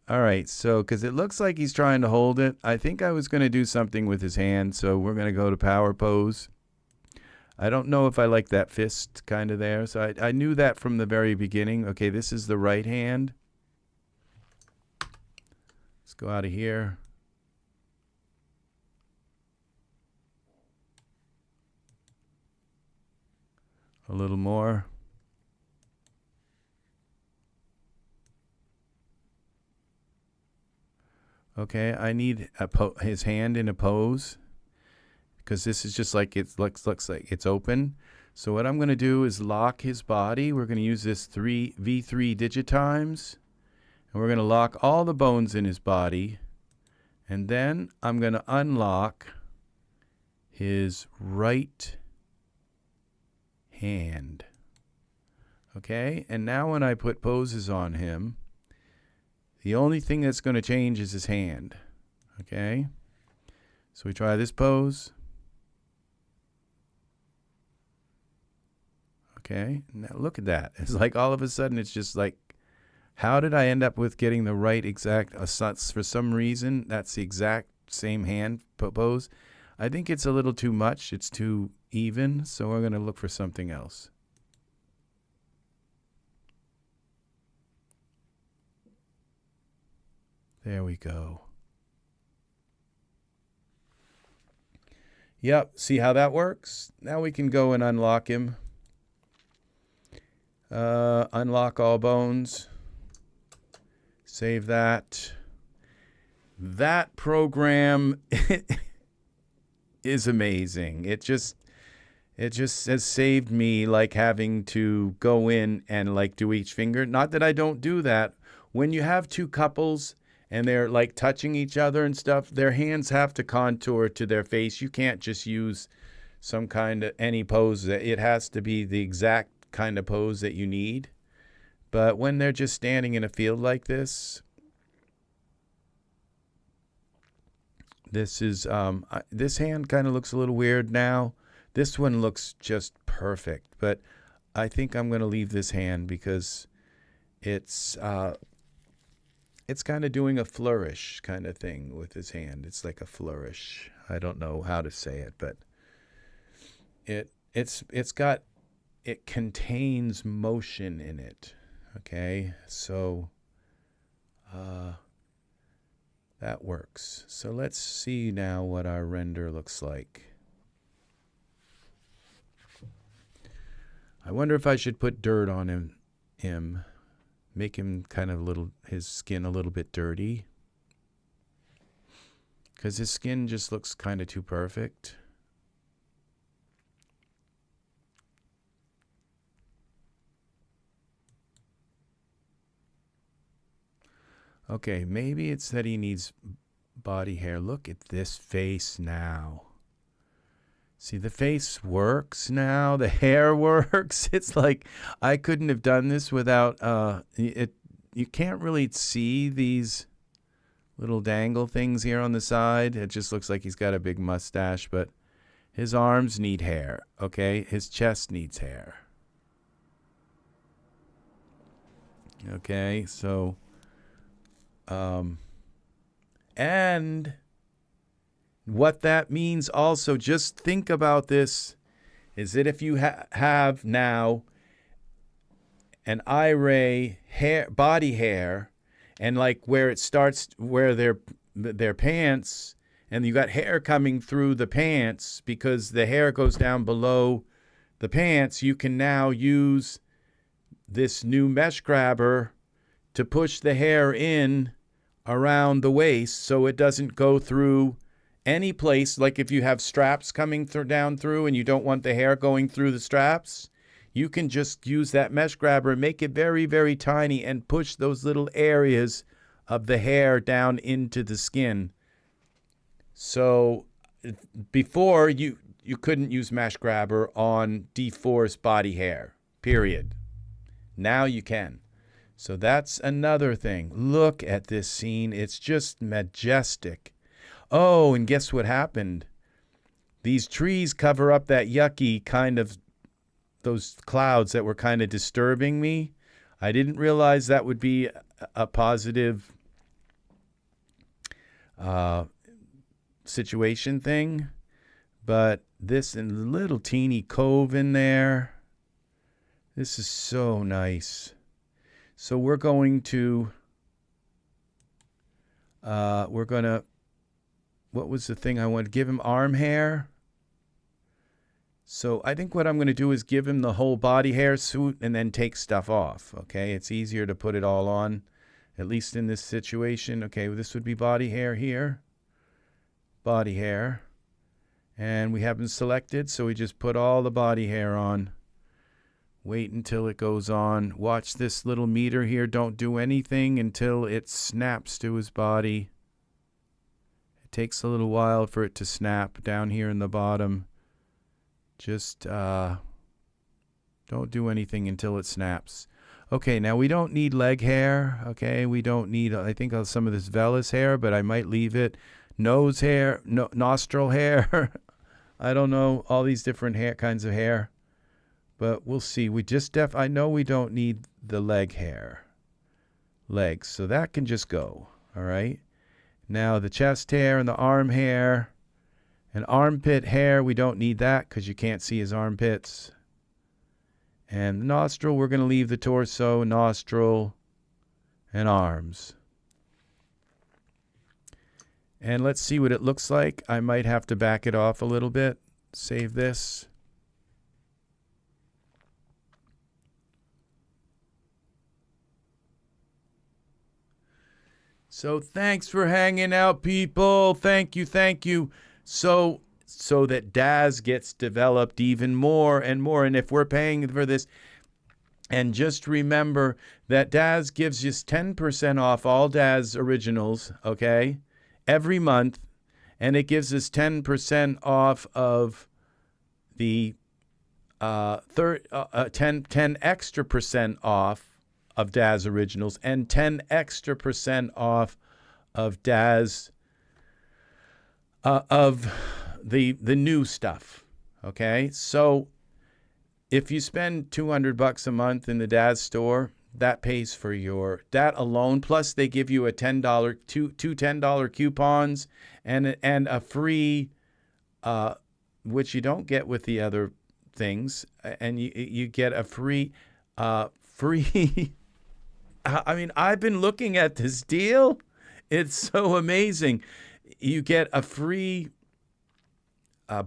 All right, so because it looks like he's trying to hold it, I think I was going to do something with his hand, so we're going to go to power pose. I don't know if I like that fist kind of there, so I knew that from the very beginning. Okay, this is the right hand. Let's go out of here. A little more. Okay, I need his hand in a pose because this is just like it looks like it's open. So what I'm going to do is lock his body. We're going to use this V3 digitimes, and we're going to lock all the bones in his body. And then I'm going to unlock his right hand. Okay, and now when I put poses on him, the only thing that's going to change is his hand. Okay, so we try this pose. Okay, now look at that. It's like all of a sudden it's just like, how did I end up with getting the right exact, for some reason, that's the exact same hand pose. I think it's a little too much. It's too even, so we're going to look for something else. There we go. Yep, see how that works? Now we can go and unlock him. Unlock all bones. Save that. That program is amazing. It just has saved me like having to go in and like do each finger. Not that I don't do that. When you have two couples and they're like touching each other and stuff, their hands have to contour to their face. You can't just use some kind of any pose. It has to be the exact kind of pose that you need. But when they're just standing in a field like this, this is this hand kind of looks a little weird now. This one looks just perfect, but I think I'm going to leave this hand because it's kind of doing a flourish kind of thing with his hand. It's like a flourish. I don't know how to say it, but it contains motion in it. Okay, so that works. So let's see now what our render looks like. I wonder if I should put dirt on him, make him kind of his skin a little bit dirty, because his skin just looks kind of too perfect. Okay, maybe it's that he needs body hair. Look at this face now. See, the face works now. The hair works. It's like I couldn't have done this without it. You can't really see these little dangle things here on the side. It just looks like he's got a big mustache, but his arms need hair, okay? His chest needs hair. Okay, so and what that means also, just think about this, is that if you have now an Iray body hair, and like where it starts, where their pants, and you got hair coming through the pants because the hair goes down below the pants, you can now use this new mesh grabber to push the hair in around the waist so it doesn't go through any place. Like if you have straps coming down through and you don't want the hair going through the straps, you can just use that mesh grabber and make it very, very tiny and push those little areas of the hair down into the skin. So before, you couldn't use mesh grabber on dForce body hair, period. Now you can. So that's another thing. Look at this scene. It's just majestic. Oh, and guess what happened? These trees cover up that yucky kind of, those clouds that were kind of disturbing me. I didn't realize that would be a positive situation thing. But this and little teeny cove in there. This is so nice. So we're going to, what was the thing I wanted to give him? Arm hair. So I think what I'm going to do is give him the whole body hair suit and then take stuff off. Okay, it's easier to put it all on, at least in this situation. Okay, well, this would be body hair here. Body hair. And we have them selected, so we just put all the body hair on. Wait until it goes on. Watch this little meter here. Don't do anything until it snaps to his body. It takes a little while for it to snap down here in the bottom. Just Don't do anything until it snaps. Okay, now we don't need leg hair. Okay, we don't need, I think, some of this vellus hair, but I might leave it. Nose hair, nostril hair. I don't know, all these different hair kinds of hair. But we'll see. We just I know we don't need the leg hair. Legs. So that can just go. All right. Now the chest hair and the arm hair and armpit hair, we don't need that because you can't see his armpits. And the nostril, we're going to leave the torso, nostril, and arms. And let's see what it looks like. I might have to back it off a little bit. Save this. So thanks for hanging out, people. Thank you, thank you. So that Daz gets developed even more and more. And if we're paying for this, and just remember that Daz gives you 10% off all Daz originals, okay, every month. And it gives us 10% off of the 10 extra percent off of Daz originals and 10 extra percent off of Daz of the new stuff. Okay, so if you spend $200 a month in the Daz store, that pays for that alone. Plus, they give you a $10 two $10 coupons and a free, which you don't get with the other things, and you get a free. I mean, I've been looking at this deal. It's so amazing. You get a free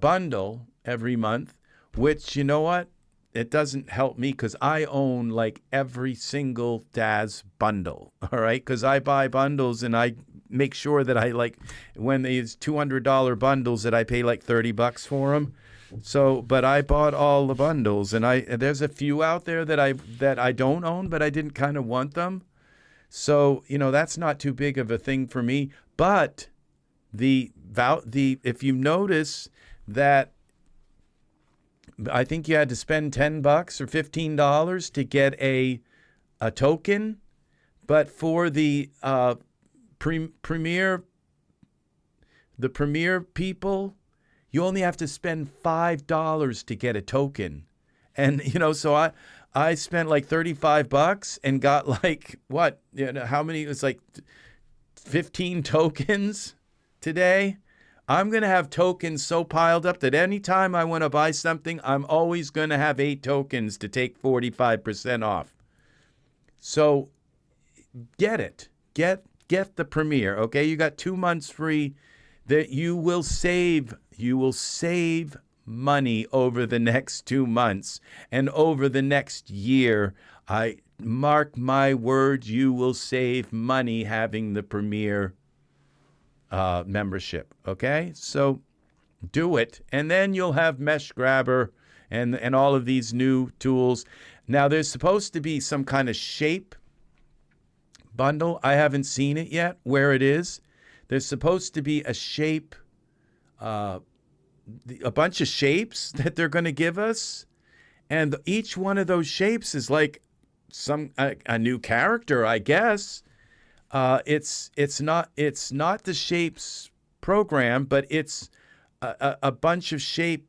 bundle every month, which, you know what? It doesn't help me because I own like every single Daz bundle, all right? Because I buy bundles and I make sure that I when these $200 bundles that I pay like $30 for them. So, but I bought all the bundles, and there's a few out there that I don't own, but I didn't kind of want them. So, that's not too big of a thing for me. But if you notice that I think you had to spend $10 or $15 to get a token, but for the Premier people, you only have to spend $5 to get a token. And, so I spent like $35 and got like, what, how many? It was like 15 tokens today. I'm going to have tokens so piled up that anytime I want to buy something, I'm always going to have 8 tokens to take 45% off. So get it. Get the Premier, okay? You got 2 months free. That you will save money over the next 2 months and over the next year. I mark my words, you will save money having the Premier membership. Okay, so do it, and then you'll have Mesh Grabber and all of these new tools. Now there's supposed to be some kind of shape bundle. I haven't seen it yet where it is. There's supposed to be a shape, a bunch of shapes that they're going to give us, and each one of those shapes is like a new character, I guess. It's not the shapes program, but it's a bunch of shape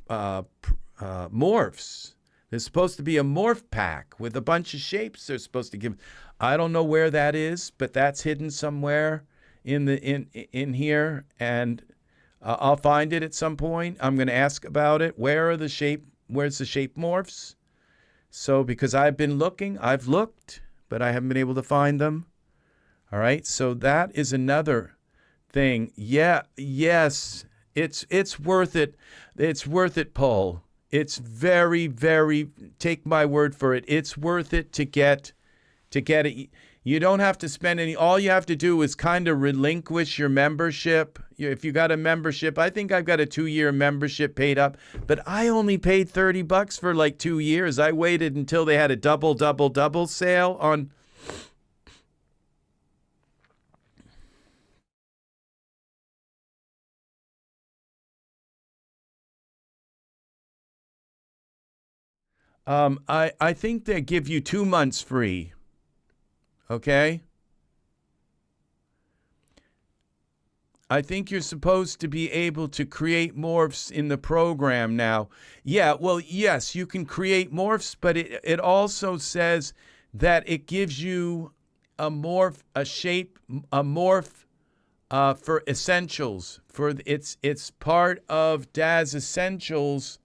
morphs. There's supposed to be a morph pack with a bunch of shapes they're supposed to give. I don't know where that is, but that's hidden somewhere in here, and I'll find it at some point. I'm going to ask about it. Where's the shape morphs? So because I've been looking, I've looked, but I haven't been able to find them. All right, so that is another thing. Yeah, yes, it's worth it. It's worth it, Paul. It's very, very, take my word for it. It's worth it to get it. You don't have to spend any. All you have to do is kind of relinquish your membership. If you got a membership, I think I've got a 2-year membership paid up, but I only paid $30 for like 2 years. I waited until they had a double sale on I think they give you 2 months free. Okay? I think you're supposed to be able to create morphs in the program now. Yeah, well, yes, you can create morphs, but it also says that it gives you a morph, a shape, a morph for essentials. It's part of Daz Essentials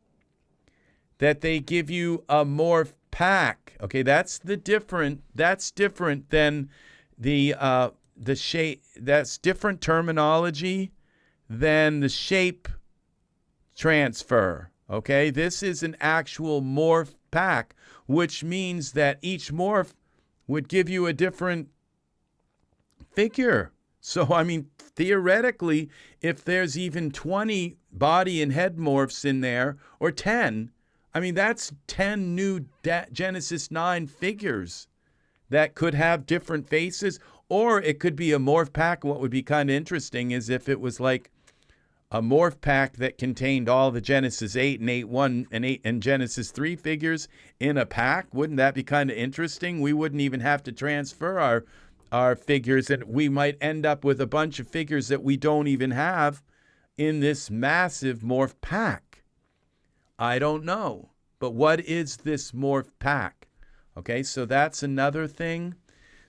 that they give you a morph pack. Okay, that's different than the shape. That's different terminology than the shape transfer. Okay, this is an actual morph pack, which means that each morph would give you a different figure. So, I mean, theoretically, if there's even 20 body and head morphs in there, or 10, I mean, that's 10 new Genesis 9 figures that could have different faces, or it could be a morph pack. What would be kind of interesting is if it was like a morph pack that contained all the Genesis 8 and 8.1 and 8 and Genesis 3 figures in a pack. Wouldn't that be kind of interesting? We wouldn't even have to transfer our figures, and we might end up with a bunch of figures that we don't even have in this massive morph pack. I don't know. But what is this morph pack? Okay, so that's another thing.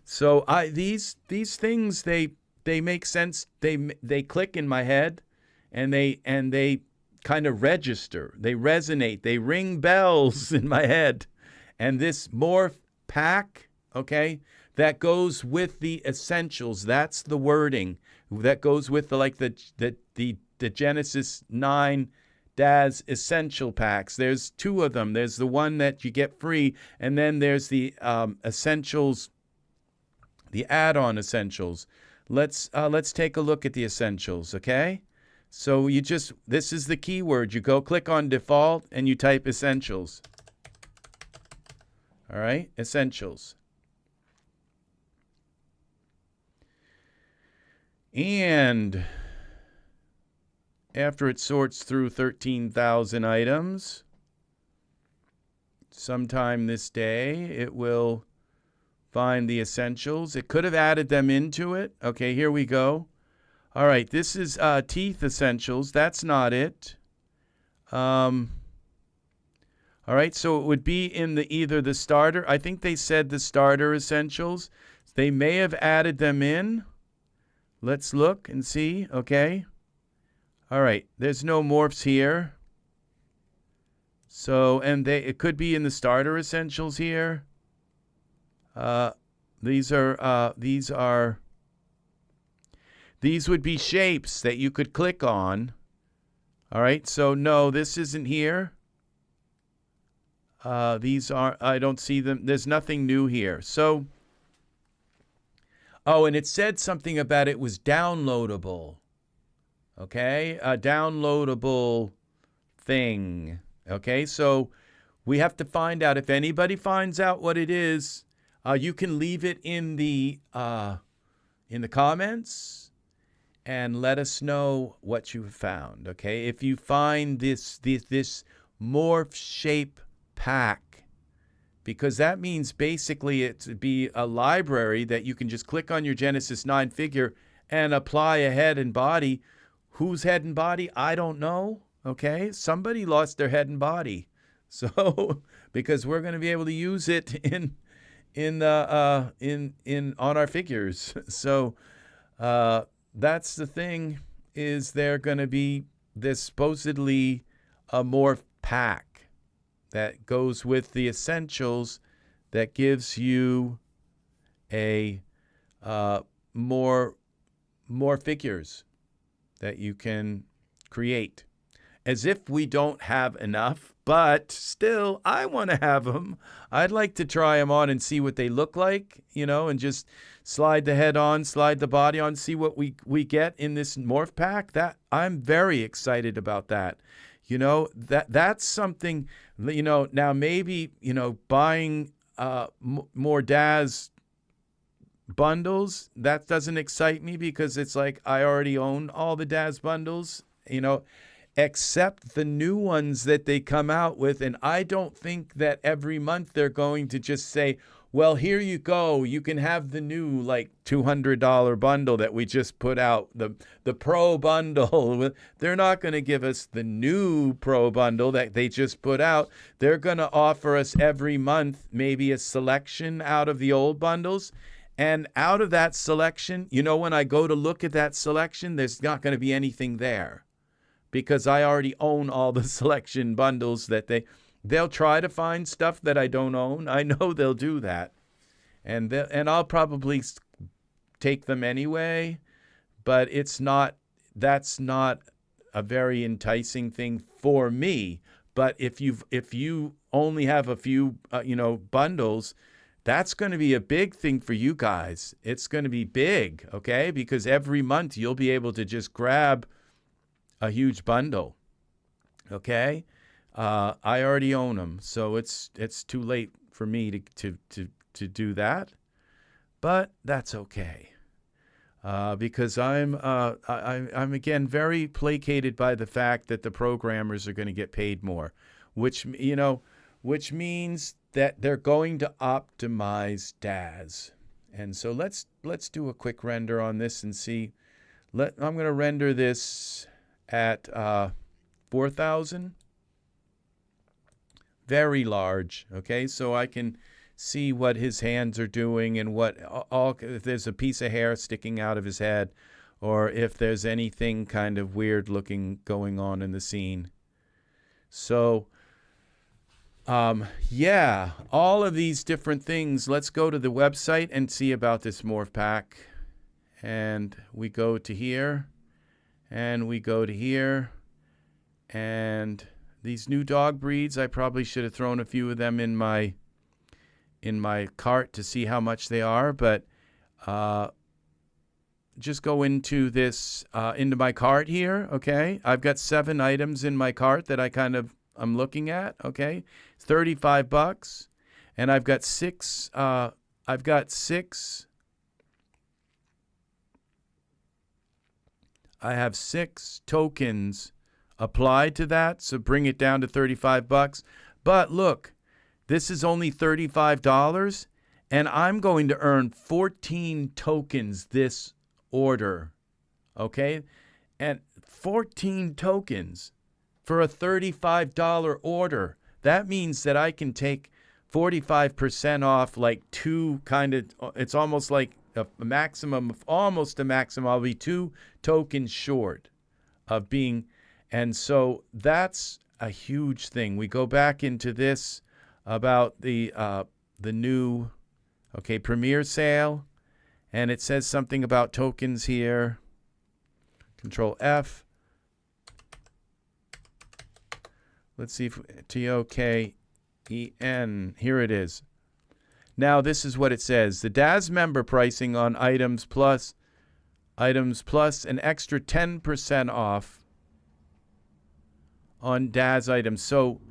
So these things, they make sense. They click in my head, and they kind of register. They resonate. They ring bells in my head. And this morph pack, okay, that goes with the essentials. That's the wording that goes with the Genesis 9 Daz Essential Packs. There's 2 of them. There's the one that you get free, and then there's the essentials, the add-on essentials. Let's take a look at the essentials, okay? So this is the keyword. You go click on default and you type essentials. All right, essentials. And after it sorts through 13,000 items, sometime this day, it will find the essentials. It could have added them into it. Okay, here we go. All right, this is teeth essentials. That's not it. All right, so it would be in either the starter. I think they said the starter essentials. They may have added them in. Let's look and see. Okay. All right, there's no morphs here. So, and it could be in the starter essentials here. These would be shapes that you could click on. All right, so no, this isn't here. I don't see them. There's nothing new here. So, oh, and it said something about it was downloadable. Okay, a downloadable thing. Okay, so we have to find out. If anybody finds out what it is, you can leave it in the comments and let us know what you found. Okay, if you find this morph shape pack, because that means basically it would be a library that you can just click on your Genesis 9 figure and apply a head and body. Whose head and body? I don't know. Okay, somebody lost their head and body, so because we're going to be able to use it on our figures. So that's the thing, is they're going to be this supposedly a morph pack that goes with the essentials that gives you a more figures that you can create. As if we don't have enough, but still, I want to have them. I'd like to try them on and see what they look like, and just slide the head on, slide the body on, see what we get in this morph pack. That I'm very excited about that. That's something, now maybe, buying more Daz bundles, that doesn't excite me, because it's like I already own all the Daz bundles. accept the new ones that they come out with. And I don't think that every month they're going to just say, well, here you go. You can have the new like $200 bundle that we just put out, the Pro bundle. They're not going to give us the new Pro bundle that they just put out. They're going to offer us every month maybe a selection out of the old bundles. And out of that selection, you know, when I go to look at that selection, there's not going to be anything there because I already own all the selection bundles that they'll try to find stuff that I don't own. I know they'll do that. And I'll probably take them anyway, but that's not a very enticing thing for me. But if you only have a few bundles, that's going to be a big thing for you guys. It's going to be big, okay? Because every month you'll be able to just grab a huge bundle, okay? I already own them, so it's too late for me to do that, but that's okay, because I'm again very placated by the fact that the programmers are going to get paid more, which means that they're going to optimize Daz. And so let's do a quick render on this and see. I'm going to render this at 4,000. Very large, okay? So I can see what his hands are doing and if there's a piece of hair sticking out of his head or if there's anything kind of weird looking going on in the scene. So, yeah, all of these different things. Let's go to the website and see about this morph pack. And we go to here, and we go to here, and these new dog breeds, I probably should have thrown a few of them in my cart to see how much they are, but just go into this into my cart here, okay? I've got 7 items in my cart that I'm looking at, okay? It's $35, and I've got 6 I have 6 tokens applied to that, so bring it down to $35. But look, this is only $35, and I'm going to earn 14 tokens this order, okay? And 14 tokens for a $35 order. That means that I can take 45% off, like it's almost like a maximum. I'll be 2 tokens short of being. And so that's a huge thing. We go back into this about the new, Premier sale, and it says something about tokens here. Control F. Let's see if TOKEN. Here it is. Now this is what it says. The Daz member pricing on items plus an extra 10% off on Daz items. So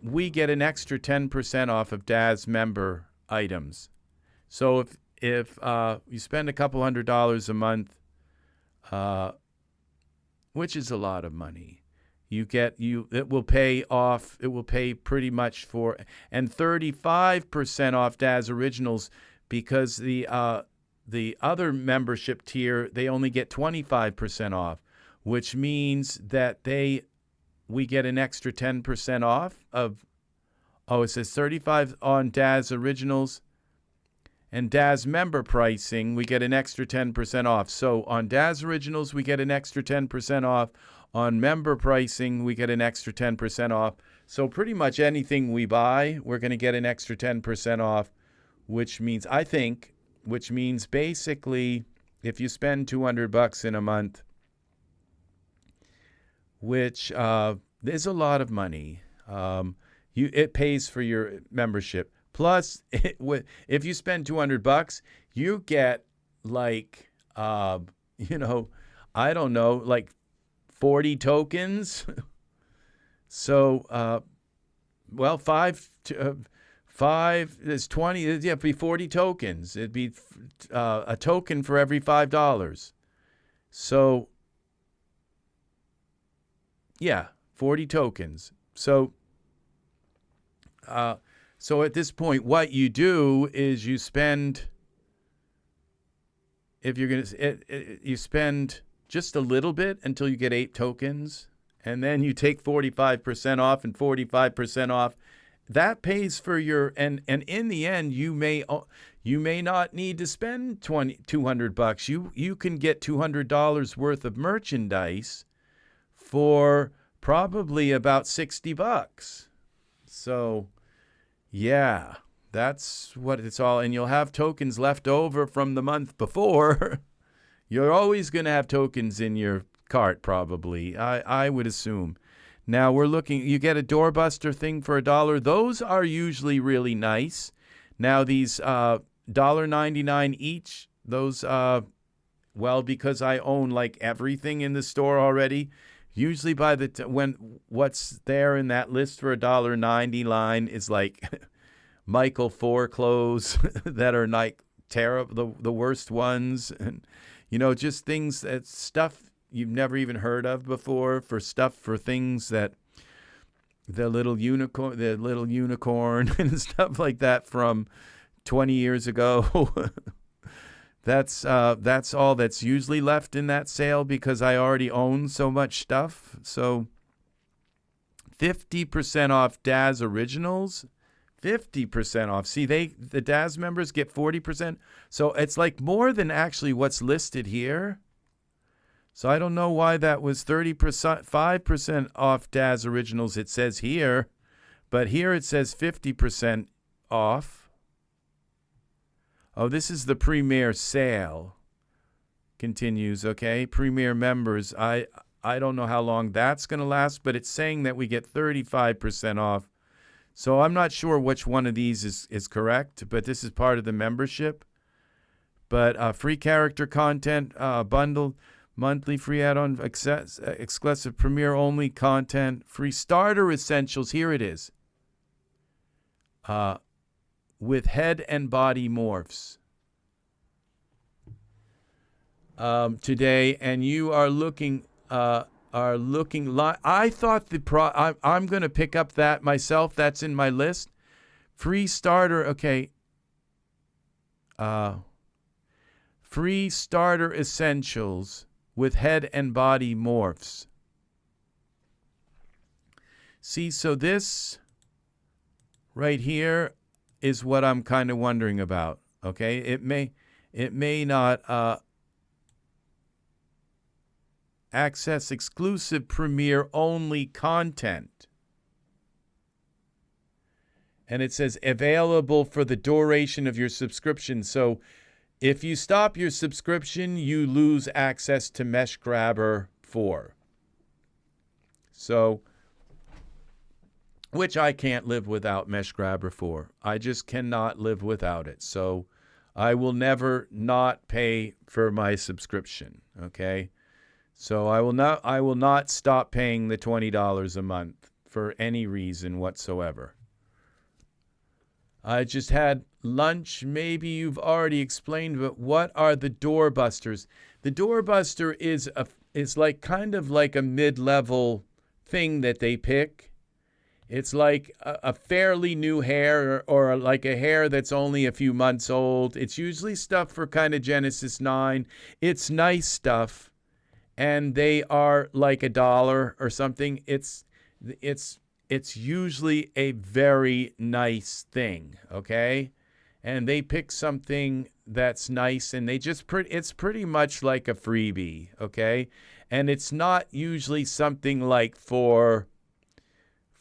we get an extra 10% off of Daz member items. So if you spend a couple $100 a month, which is a lot of money, it will pay pretty much for, and 35% off Daz originals, because the other membership tier, they only get 25% off, which means that we get an extra 10% off of, it says 35 on Daz originals, and Daz member pricing, we get an extra 10% off. So on Daz originals, we get an extra 10% off. On member pricing, we get an extra 10% off. So pretty much anything we buy, we're going to get an extra 10% off, which means basically if you spend $200 in a month, which is a lot of money, it pays for your membership. Plus, if you spend $200, you get like, I don't know, like 40 tokens. So, 5 is 20. It'd be 40 tokens. It'd be a token for every $5. So Yeah, 40 tokens. So at this point, what you do is you spend, if you're going to, you spend just a little bit until you get 8 tokens, and then you take 45% off and 45% off. That pays for your, and in the end, you may not need to spend $200. You can get $200 worth of merchandise for probably about $60. So, yeah, that's what it's all. And you'll have tokens left over from the month before. You're always going to have tokens in your cart, probably, I would assume. Now we're looking, you get a doorbuster thing for $1. Those are usually really nice. Now these $1.99 each, those, well, because I own like everything in the store already, usually by the when what's there in that list for $1.90 line is like Michael 4 clothes that are like terrible, the worst ones, and just things that stuff you've never even heard of before, for things that the little unicorn and stuff like that from 20 years ago. That's all that's usually left in that sale because I already own so much stuff. So 50% off Daz Originals, 50% off. See, the Daz members get 40%. So it's like more than actually what's listed here. So I don't know why that was 30%, 5% off Daz Originals, it says here. But here it says 50% off. Oh, this is the Premier sale. Continues, okay? Premier members. I don't know how long that's going to last, but it's saying that we get 35% off. So I'm not sure which one of these is correct, but this is part of the membership. But free character content bundle, monthly free add-on, exclusive Premier only content, free starter essentials. Here it is. With head and body morphs today, and you are looking I thought I'm going to pick up that myself. That's in my list. Free starter, okay. Free starter essentials with head and body morphs. See, so this right here is what I'm kind of wondering about. Okay, it may not access exclusive Premier only content, and it says available for the duration of your subscription. So if you stop your subscription, you lose access to Mesh Grabber 4. So, which I can't live without Mesh Grabber 4. I just cannot live without it. So I will never not pay for my subscription, okay? So I will not stop paying the $20 a month for any reason whatsoever. I just had lunch. Maybe you've already explained, but what are the doorbusters? The doorbuster is like kind of like a mid-level thing that they pick. It's like a fairly new hair or like a hair that's only a few months old. It's usually stuff for kind of Genesis 9. It's nice stuff, and they are like $1 or something. It's usually a very nice thing, okay? And they pick something that's nice, and it's pretty much like a freebie, okay? And it's not usually something like for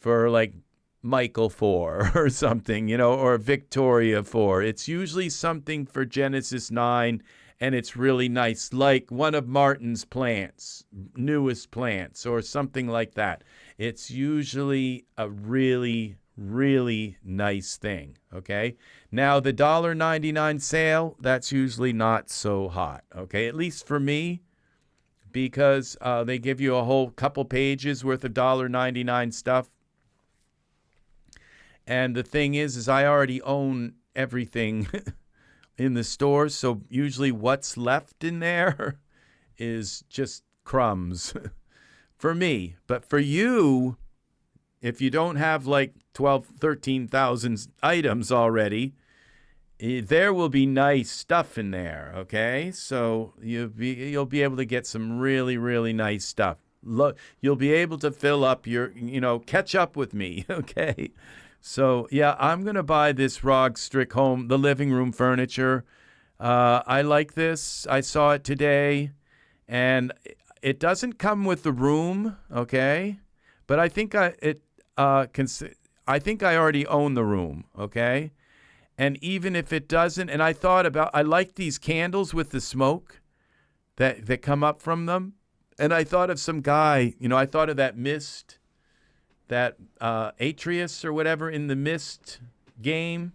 like Michael 4 or something, or Victoria 4. It's usually something for Genesis 9, and it's really nice, like one of Martin's plants, newest plants, or something like that. It's usually a really, really nice thing, okay? Now, the $1.99 sale, that's usually not so hot, okay? At least for me, because they give you a whole couple pages worth of $1.99 stuff. And the thing is I already own everything in the store, so usually what's left in there is just crumbs. for me. But for you, if you don't have like 12, 13,000 items already, there will be nice stuff in there, okay? So you'll be able to get some really, really nice stuff. You'll be able to fill up your, catch up with me, okay? So, yeah, I'm going to buy this Rogstrick home, the living room furniture. I like this. I saw it today, and it doesn't come with the room, okay? But I think I think I already own the room, okay? And even if it doesn't, and I like these candles with the smoke that come up from them. And I thought of some guy, I thought of that Myst, that Atreus or whatever in the Myst game,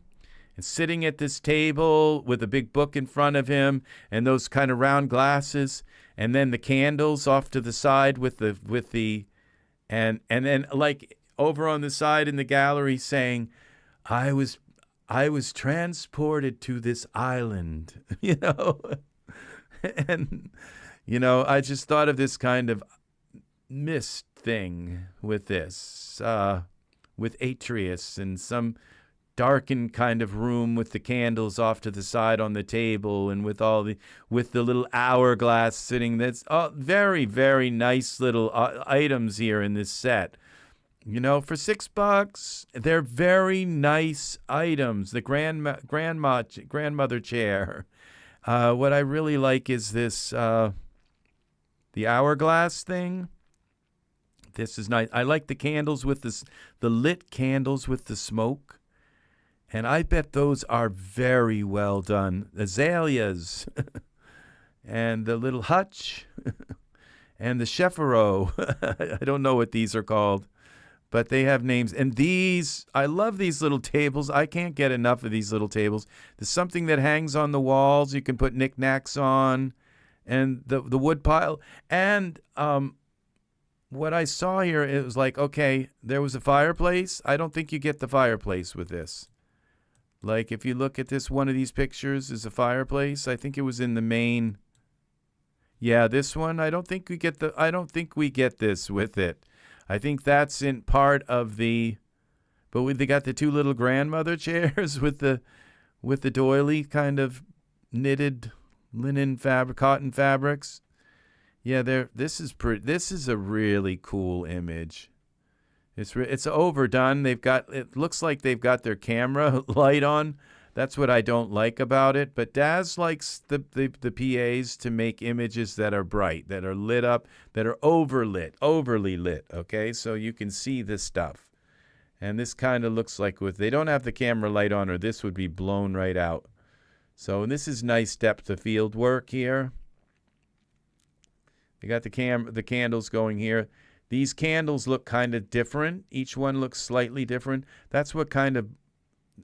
and sitting at this table with a big book in front of him and those kind of round glasses, and then the candles off to the side and then like over on the side in the gallery saying, I was transported to this island, and, I just thought of this kind of Myst thing with this, with Atreus and some darkened kind of room with the candles off to the side on the table and with the little hourglass sitting. That's very, very nice little items here in this set. For $6, they're very nice items. The grandmother chair. What I really like is this, the hourglass thing. This is nice. I like the candles with the lit candles with the smoke. And I bet those are very well done. Azaleas and the little hutch and the Chefero. I don't know what these are called, but they have names. And I love these little tables. I can't get enough of these little tables. There's something that hangs on the walls you can put knickknacks on, and the wood pile. And what I saw here, it was like, okay, there was a fireplace. I don't think you get the fireplace with this. Like, if you look at this, one of these pictures is a fireplace. I think it was in the main. Yeah, this one, I don't think we get this with it. I think that's in part of the, but they got the two little grandmother chairs with the doily kind of knitted linen fabric, cotton fabrics. Yeah, this is a really cool image. It's overdone. It looks like they've got their camera light on. That's what I don't like about it. But Daz likes the PAs to make images that are bright, that are lit up, that are overly lit, okay? So you can see this stuff. And this kind of looks like they don't have the camera light on, or this would be blown right out. So this is nice depth of field work here. They got the candles going here. These candles look kind of different. Each one looks slightly different. That's what kind of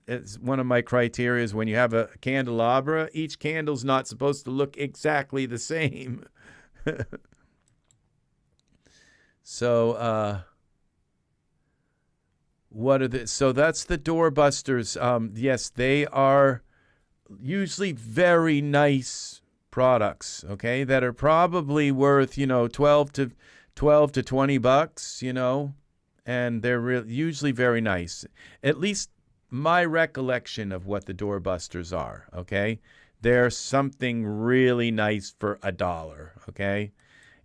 is one of my criteria is when you have a candelabra, each candle's not supposed to look exactly the same. So, so that's the doorbusters. Yes, they are usually very nice products, okay, that are probably worth, $12 to $20, and they're usually very nice. At least my recollection of what the doorbusters are, okay? They're something really nice for $1, okay?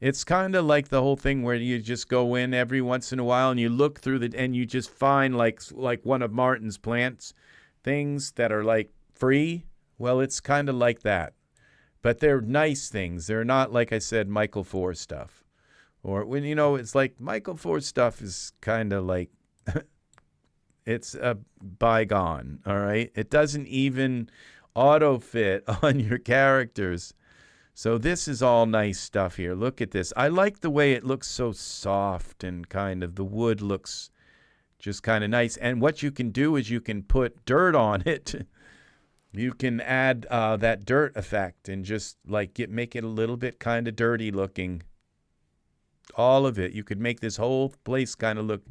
It's kind of like the whole thing where you just go in every once in a while and you look through and you just find like one of Martin's plants things that are like free. Well, it's kind of like that. But they're nice things. They're not, like I said, Michael Four stuff. Or when, it's like Michael Four stuff is kind of like, it's a bygone, all right? It doesn't even auto-fit on your characters. So this is all nice stuff here. Look at this. I like the way it looks so soft and kind of the wood looks just kind of nice. And what you can do is you can put dirt on it. You can add that dirt effect and just like make it a little bit kind of dirty looking. All of it. You could make this whole place kind of look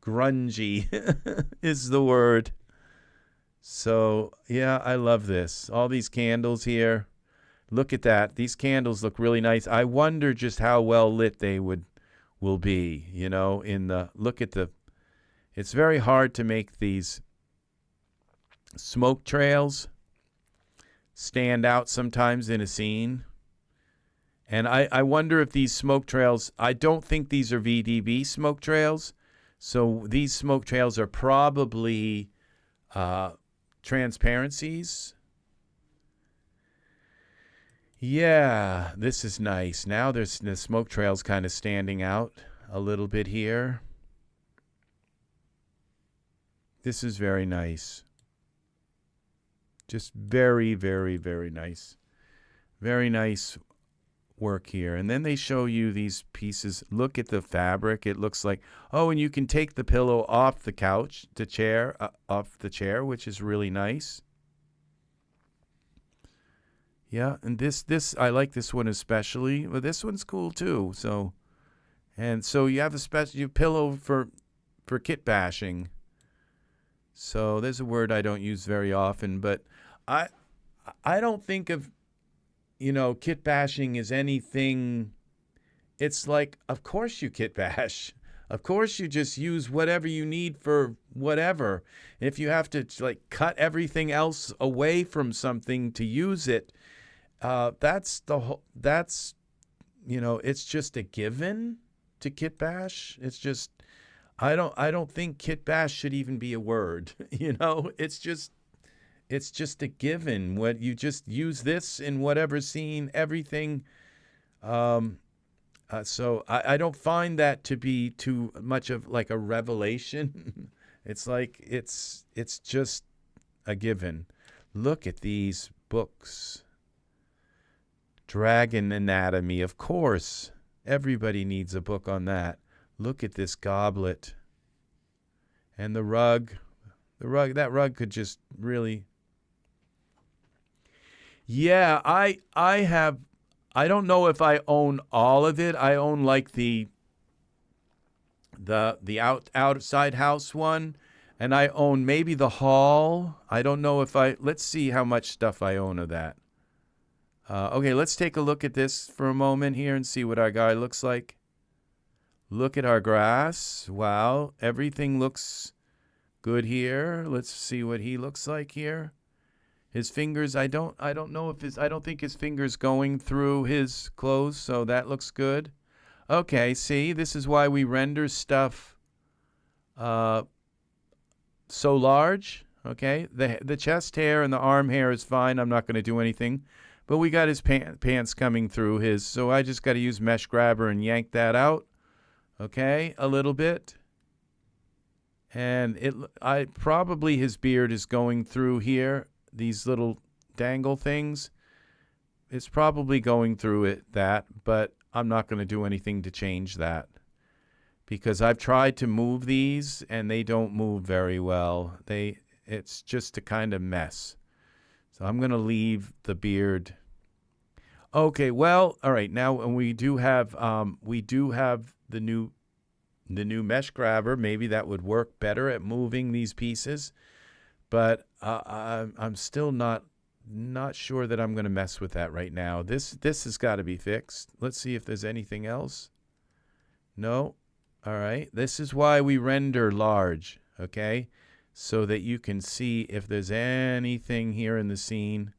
grungy is the word. So, yeah, I love this. All these candles here. Look at that. These candles look really nice. I wonder just how well lit they would will be, you know, in the, look at the, it's very hard to make these smoke trails stand out sometimes in a scene. And I wonder if these smoke trails, I don't think these are VDB smoke trails. So these smoke trails are probably transparencies. Yeah, this is nice. Now there's the smoke trails kind of standing out a little bit here. This is very nice. Just very, very, very nice. Very nice work here. And then they show you these pieces. Look at the fabric. It looks like, oh, and you can take the pillow off the couch, the chair, off the chair, which is really nice. Yeah, and this I like this one especially. Well, this one's cool too. So, and so you have a special pillow for kit bashing. So there's a word I don't use very often, but I don't think of, you know, kit bashing as anything. It's like, of course you kit bash. Of course you just use whatever you need for whatever. If you have to like cut everything else away from something to use it, that's the whole, that's, you know, it's just a given to kit bash. It's just, I don't think kit bash should even be a word. You know, it's just a given. What you just use this in whatever scene, everything. So I don't find that to be too much of like a revelation. It's like it's just a given. Look at these books. Dragon Anatomy, of course. Everybody needs a book on that. Look at this goblet. And the rug. That rug could just really. Yeah, I don't know if I own all of it. I own like the outside house one, and I own maybe the hall. I don't know if let's see how much stuff I own of that. Okay, let's take a look at this for a moment here and see what our guy looks like. Look at our grass. Wow, everything looks good here. Let's see what he looks like here. His fingers, I don't think his fingers going through his clothes, so that looks good. Okay, see, this is why we render stuff so large. Okay, the chest hair and the arm hair is fine. I'm not going to do anything. But we got his pants coming through his, so I just got to use mesh grabber and yank that out. Okay, a little bit. And probably his beard is going through here. These little dangle things. It's probably going through that, but I'm not going to do anything to change that. Because I've tried to move these and they don't move very well. It's just a kind of mess. So I'm going to leave the beard. Okay, well, all right. Now we do have the new mesh grabber. Maybe that would work better at moving these pieces. But I'm still not sure that I'm going to mess with that right now. This has got to be fixed. Let's see if there's anything else. No. All right. This is why we render large, okay? So that you can see if there's anything here in the scene.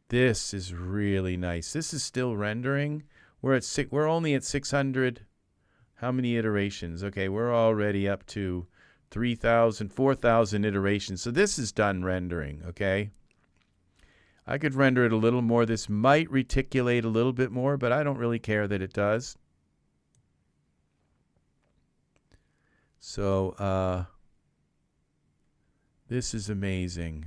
This is really nice. This is still rendering. We're only at 600. How many iterations? Okay, we're already up to 3,000, 4,000 iterations. So this is done rendering, okay? I could render it a little more. This might reticulate a little bit more, but I don't really care that it does. So, this is amazing.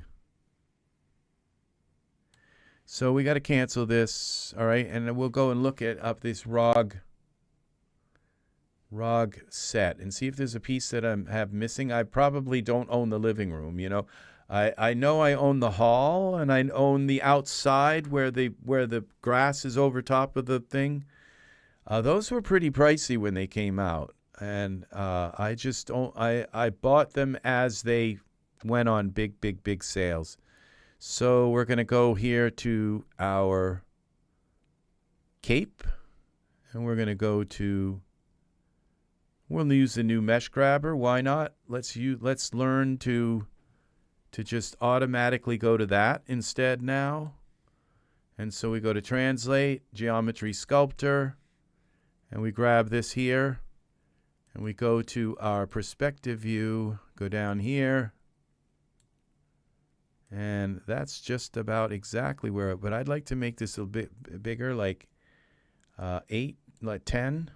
So we got to cancel this, all right? And we'll go and look at up this ROG set and see if there's a piece that I have missing. I probably don't own the living room, you know. I know I own the hall and I own the outside where the grass is over top of the thing. Those were pretty pricey when they came out, and I bought them as they went on big sales. So we're going to go here to our cape, and we're going to go to We'll use the new mesh grabber. Why not? Let's learn to just automatically go to that instead now. And so we go to Translate, Geometry Sculptor, and we grab this here, and we go to our perspective view, go down here, and that's just about exactly where, but I'd like to make this a bit bigger, like 8, like 10.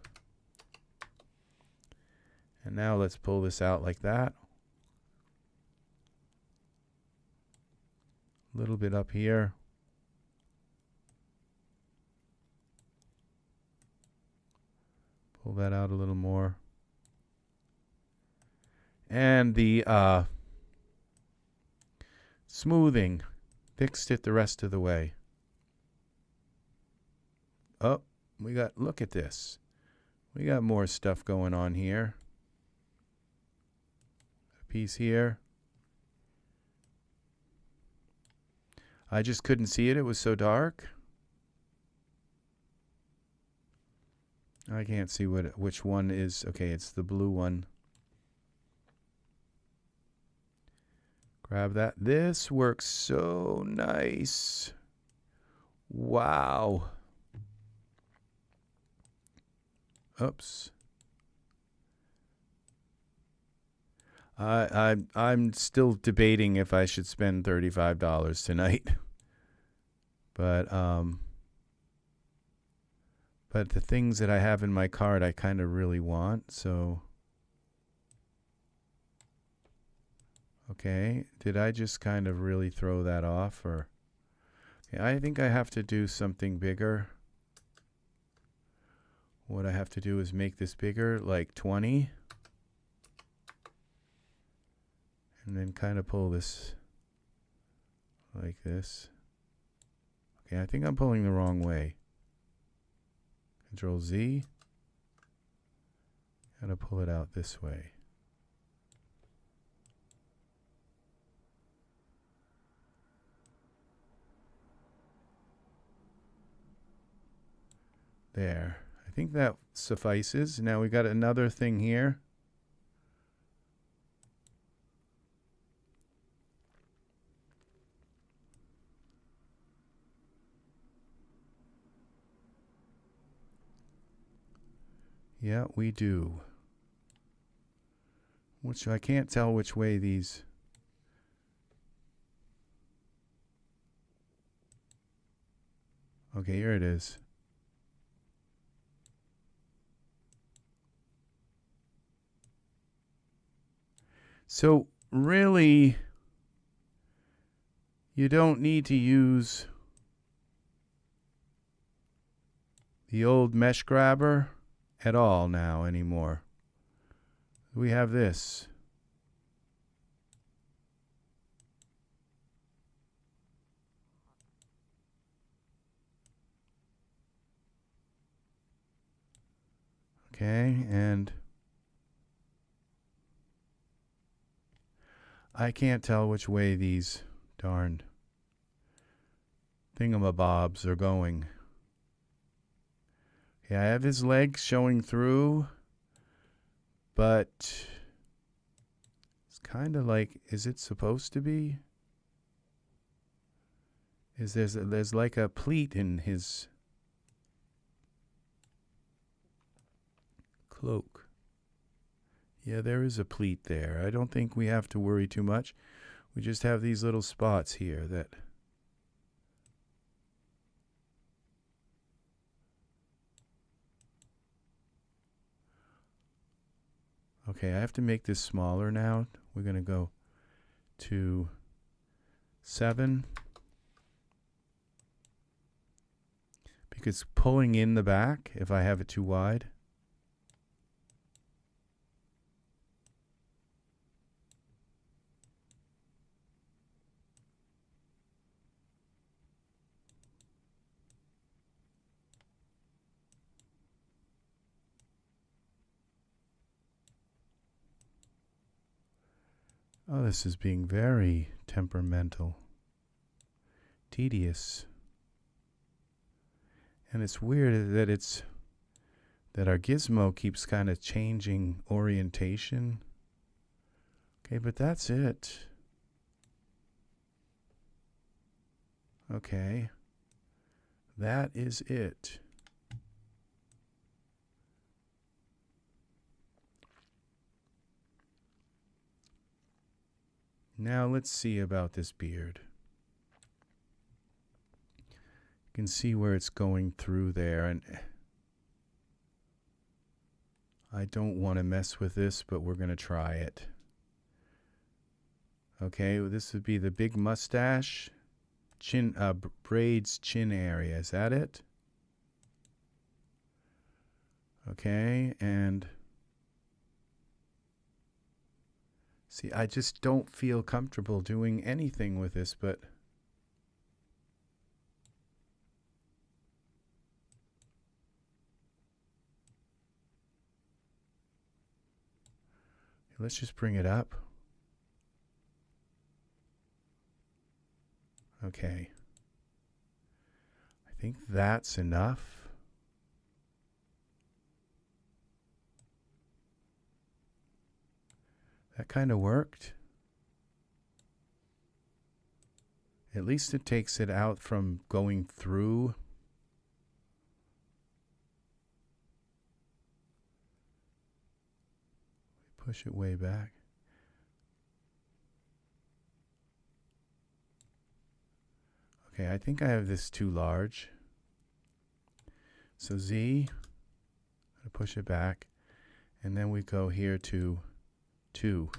And now let's pull this out like that. A little bit up here. Pull that out a little more. And the smoothing, fixed it the rest of the way. Oh, look at this. We got more stuff going on here. A piece here. I just couldn't see it. It was so dark. I can't see which one is. Okay, it's the blue one. Grab that. This works so nice. Wow. Oops. I'm still debating if I should spend $35 tonight. But the things that I have in my cart I kind of really want, so okay, did I just kind of really throw that off, or okay, I think I have to do something bigger. What I have to do is make this bigger, like 20. And then kind of pull this like this. Okay, I think I'm pulling the wrong way. Control Z. Gotta pull it out this way. There. I think that suffices. Now we got another thing here. Yeah, we do. Which I can't tell which way these. Okay, here it is. So really, you don't need to use the old mesh grabber at all now anymore. We have this. Okay, and I can't tell which way these darned thingamabobs are going. Okay, I have his legs showing through, but it's kind of like, is it supposed to be? There's like a pleat in his cloak. Yeah, there is a pleat there. I don't think we have to worry too much. We just have these little spots here that okay, I have to make this smaller now. We're going to go to 7. Because pulling in the back, if I have it too wide. Oh, this is being very temperamental, tedious. And it's weird that it's that our gizmo keeps kind of changing orientation. Okay, but that's it. Okay, that is it. Now let's see about this beard. You can see where it's going through there, and I don't want to mess with this, but we're going to try it. Okay, well, this would be the big mustache, chin, braids chin area. Is that it? Okay, and see, I just don't feel comfortable doing anything with this, but let's just bring it up. Okay. I think that's enough. That kind of worked. At least it takes it out from going through. Push it way back. Okay, I think I have this too large. So Z, I'm going to push it back. And then we go here to 2.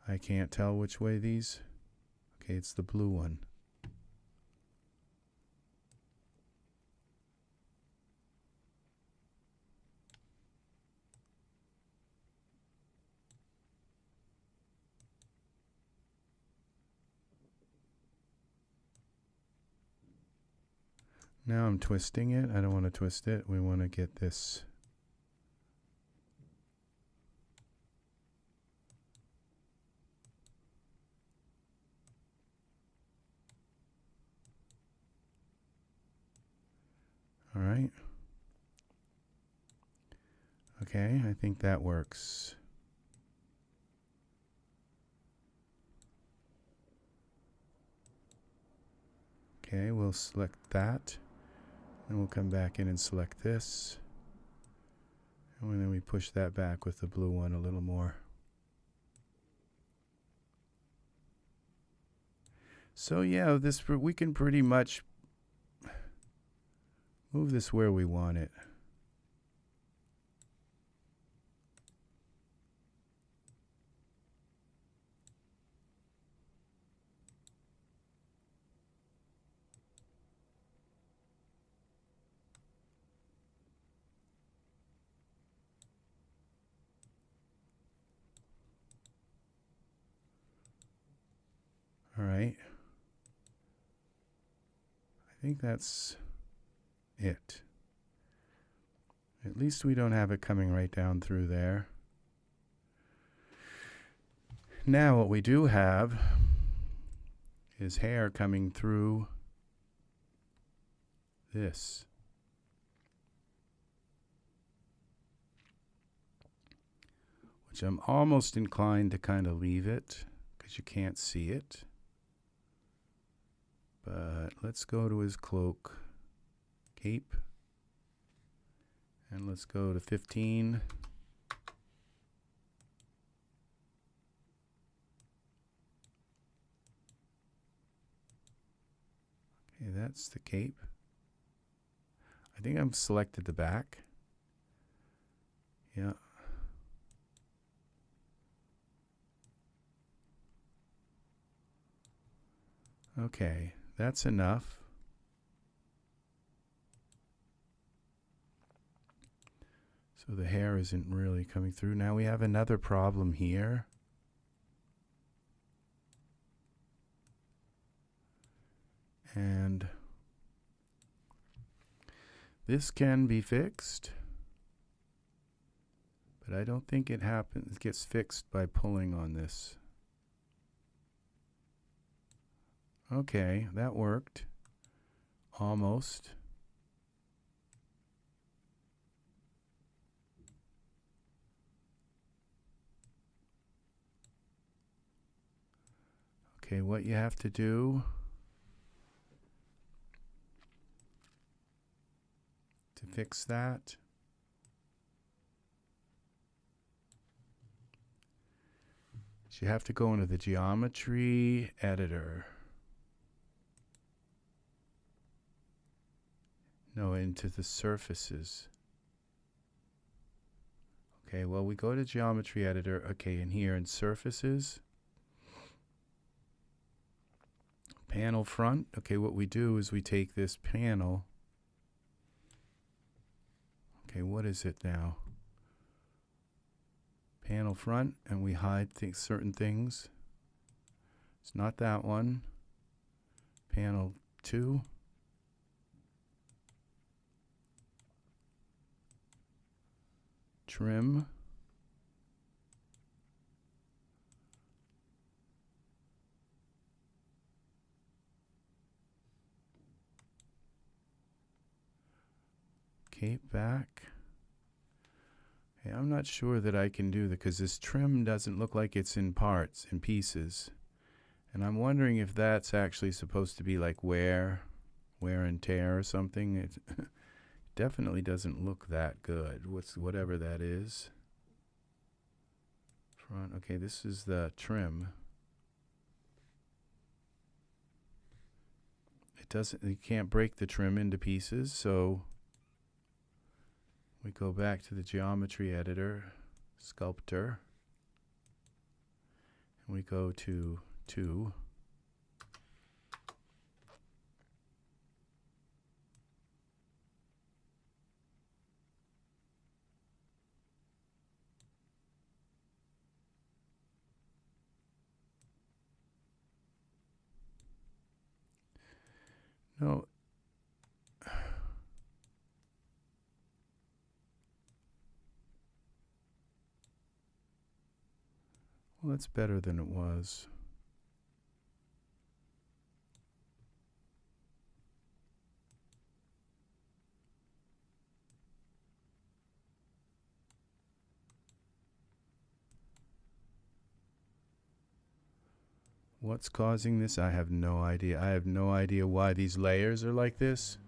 I can't tell which way these. Okay, it's the blue one. Now I'm twisting it. I don't want to twist it. We want to get this. All right. Okay, I think that works. Okay, we'll select that. And we'll come back in and select this. And then we push that back with the blue one a little more. So yeah, this we can pretty much move this where we want it. All right. I think that's it. At least we don't have it coming right down through there. Now what we do have is hair coming through this. Which I'm almost inclined to kind of leave it because you can't see it. But let's go to his cloak, cape, and let's go to 15. Okay, that's the cape. I think I've selected the back. Yeah. Okay, that's enough. So the hair isn't really coming through. Now we have another problem here. And this can be fixed, but I don't think it happens. It gets fixed by pulling on this. Okay, that worked. Almost. Okay, what you have to do to fix that is you have to go into the geometry editor. No, into the surfaces. Okay, well, we go to geometry editor. Okay, and here in surfaces, panel front. Okay, what we do is we take this panel. Okay, what is it now? Panel front, and we hide certain things. It's not that one. Panel 2. Trim. Okay, back. Okay, I'm not sure that I can do that because this trim doesn't look like it's in parts, in pieces. And I'm wondering if that's actually supposed to be like wear and tear or something. It definitely doesn't look that good. Whatever that is. Front. Okay, this is the trim. It doesn't. You can't break the trim into pieces, so we go back to the geometry editor, sculptor, and we go to 2. No. Well, that's better than it was. What's causing this? I have no idea. I have no idea why these layers are like this.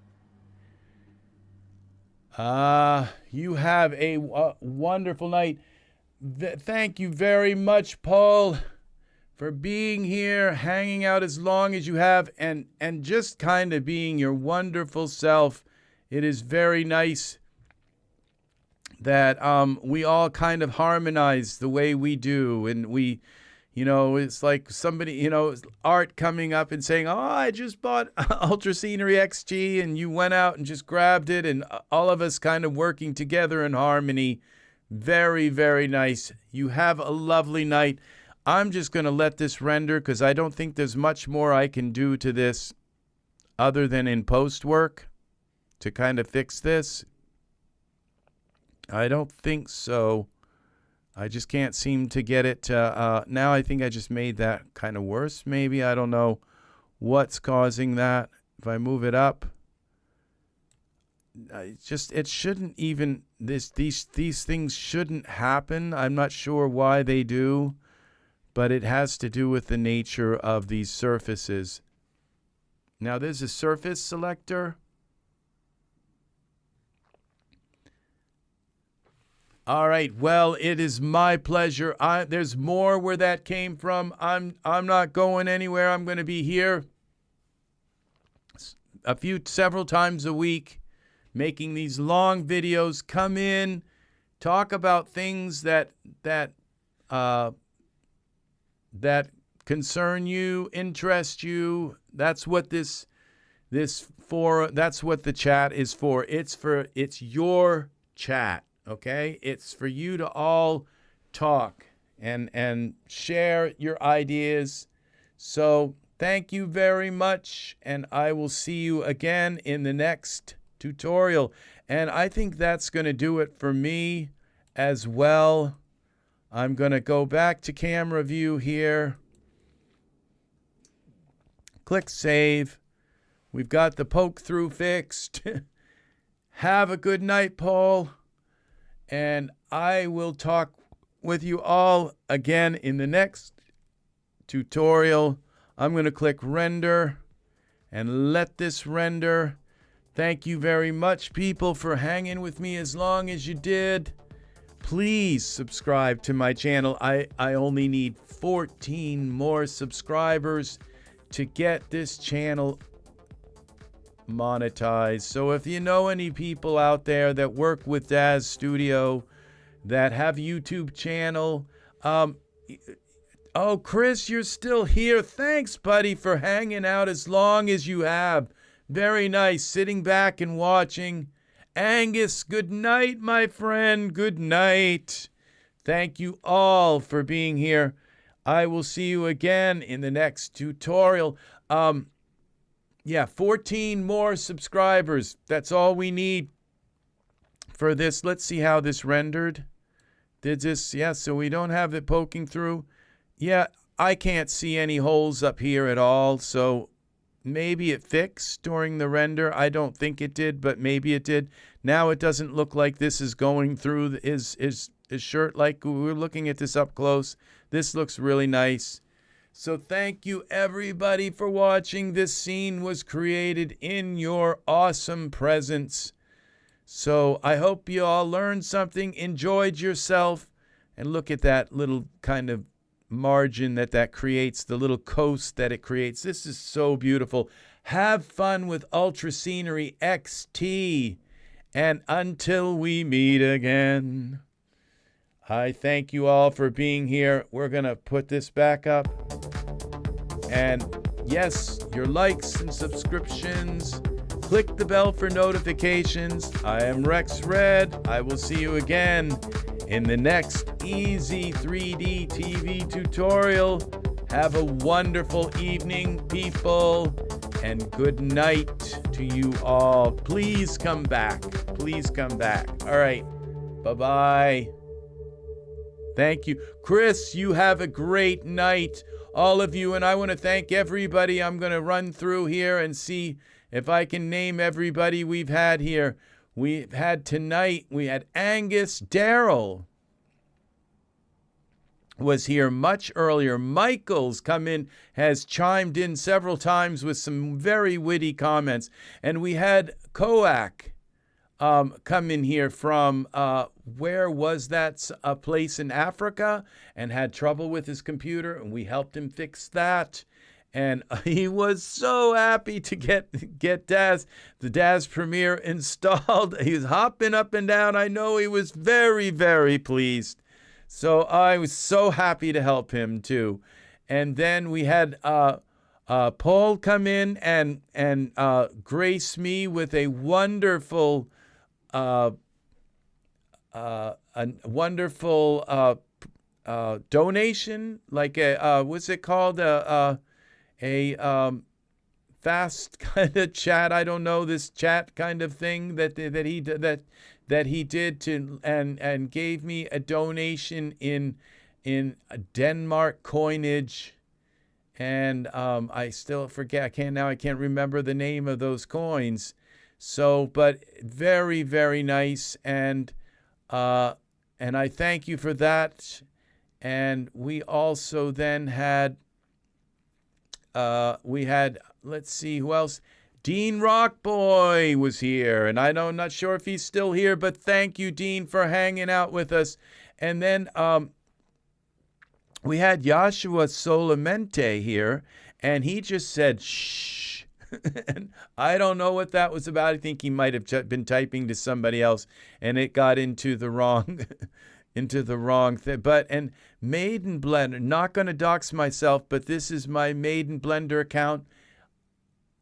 You have a wonderful night. Thank you very much, Paul, for being here, hanging out as long as you have, and just kind of being your wonderful self. It is very nice that we all kind of harmonize the way we do, and we, you know, it's like somebody, you know, Art coming up and saying, oh, I just bought Ultra Scenery XG, and you went out and just grabbed it, and all of us kind of working together in harmony. Very, very nice. You have a lovely night. I'm just going to let this render because I don't think there's much more I can do to this other than in post work to kind of fix this. I don't think so. I just can't seem to get it. Now I think I just made that kind of worse. Maybe I don't know what's causing that. If I move it up, it shouldn't even these things shouldn't happen. I'm not sure why they do, but it has to do with the nature of these surfaces. Now there's a surface selector. All right, well, it is my pleasure. There's more where that came from. I'm not going anywhere. I'm going to be here several times a week, making these long videos. Come in, talk about things that concern you, interest you. That's what that's what the chat is for. It's your chat. Okay, it's for you to all talk and share your ideas. So thank you very much, and I will see you again in the next tutorial. And I think that's going to do it for me as well. I'm going to go back to camera view here, Click save. We've got the poke through fixed. Have a good night, Paul. And I will talk with you all again in the next tutorial. I'm going to click render and let this render. Thank you very much, people, for hanging with me as long as you did. Please subscribe to my channel. I only need 14 more subscribers to get this channel monetized. So if you know any people out there that work with Daz Studio that have YouTube channel, oh, Chris, you're still here. Thanks, buddy, for hanging out as long as you have. Very nice, sitting back and watching. Angus, good night, my friend. Good night. Thank you all for being here. I will see you again in the next tutorial. Yeah, 14 more subscribers. That's all we need for this. Let's see how this rendered. Did this? Yeah, so we don't have it poking through. Yeah, I can't see any holes up here at all, so maybe it fixed during the render. I don't think it did, but maybe it did. Now it doesn't look like this is going through his shirt like we're looking at this up close. This looks really nice. So thank you, everybody, for watching. This scene was created in your awesome presence. So I hope you all learned something, enjoyed yourself, and look at that little kind of margin that creates, the little coast that it creates. This is so beautiful. Have fun with Ultra Scenery XT. And until we meet again, I thank you all for being here. We're going to put this back up. And yes, your likes and subscriptions. Click the bell for notifications. I am Rex Red. I will see you again in the next EZ3DTV tutorial. Have a wonderful evening, people, and good night to you all. Please come back. Please come back. All right. Bye-bye. Thank you. Chris, you have a great night, all of you, and I want to thank everybody. I'm going to run through here and see if I can name everybody we've had here. We've had tonight, we had Angus. Daryl was here much earlier. Michael's come in, has chimed in several times with some very witty comments. And we had Koak come in here from, where was that? A place in Africa, and had trouble with his computer, and we helped him fix that. And he was so happy to get the Daz Premier installed. He was hopping up and down. I know he was very, very pleased. So I was so happy to help him too. And then we had Paul come in and grace me with a wonderful donation, like a what's it called, a fast kind of chat. I don't know, this chat kind of thing that he did to and gave me a donation in Denmark coinage, and I still forget. I can't remember the name of those coins. So, but very, very nice, and I thank you for that. And we also then had. Let's see who else. Dean Rockboy was here, and I'm not sure if he's still here, but thank you, Dean, for hanging out with us. And then we had Joshua Solamente here, and he just said, shh. And I don't know what that was about. I think he might have been typing to somebody else, and it got into the wrong thing. And Maiden Blender, not going to dox myself, but this is my Maiden Blender account.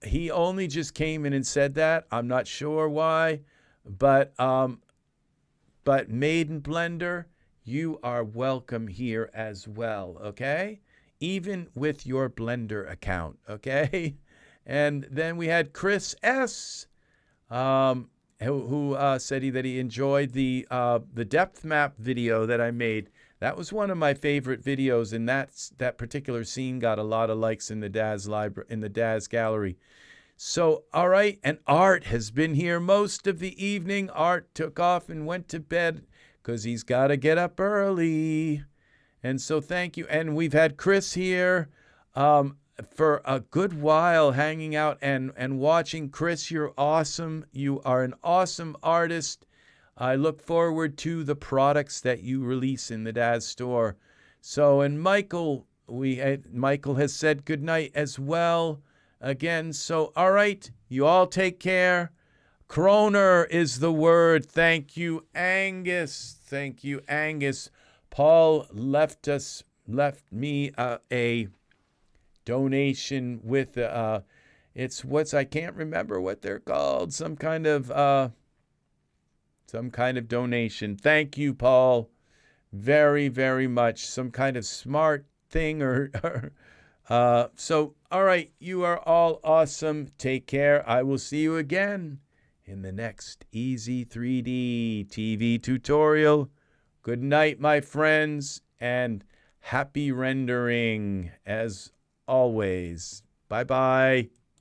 He only just came in and said that. I'm not sure why, but Maiden Blender, you are welcome here as well, okay? Even with your Blender account, okay? And then we had Chris S., who said that he enjoyed the depth map video that I made. That was one of my favorite videos, and that particular scene got a lot of likes in the Daz library, in the Daz gallery. So, all right, and Art has been here most of the evening. Art took off and went to bed because he's got to get up early. And so thank you. And we've had Chris here for a good while hanging out and watching. Chris, you're awesome. You are an awesome artist. I look forward to the products that you release in the Daz store. So, and Michael, Michael has said good night as well. Again, so, all right, you all take care. Kroner is the word. Thank you, Angus. Thank you, Angus. Paul left me a donation with, I can't remember what they're called, some kind of donation. Thank you, Paul, very, very much. Some kind of smart thing so, all right, you are all awesome. Take care. I will see you again in the next EZ3DTV tutorial. Good night, my friends, and happy rendering as always. Bye-bye.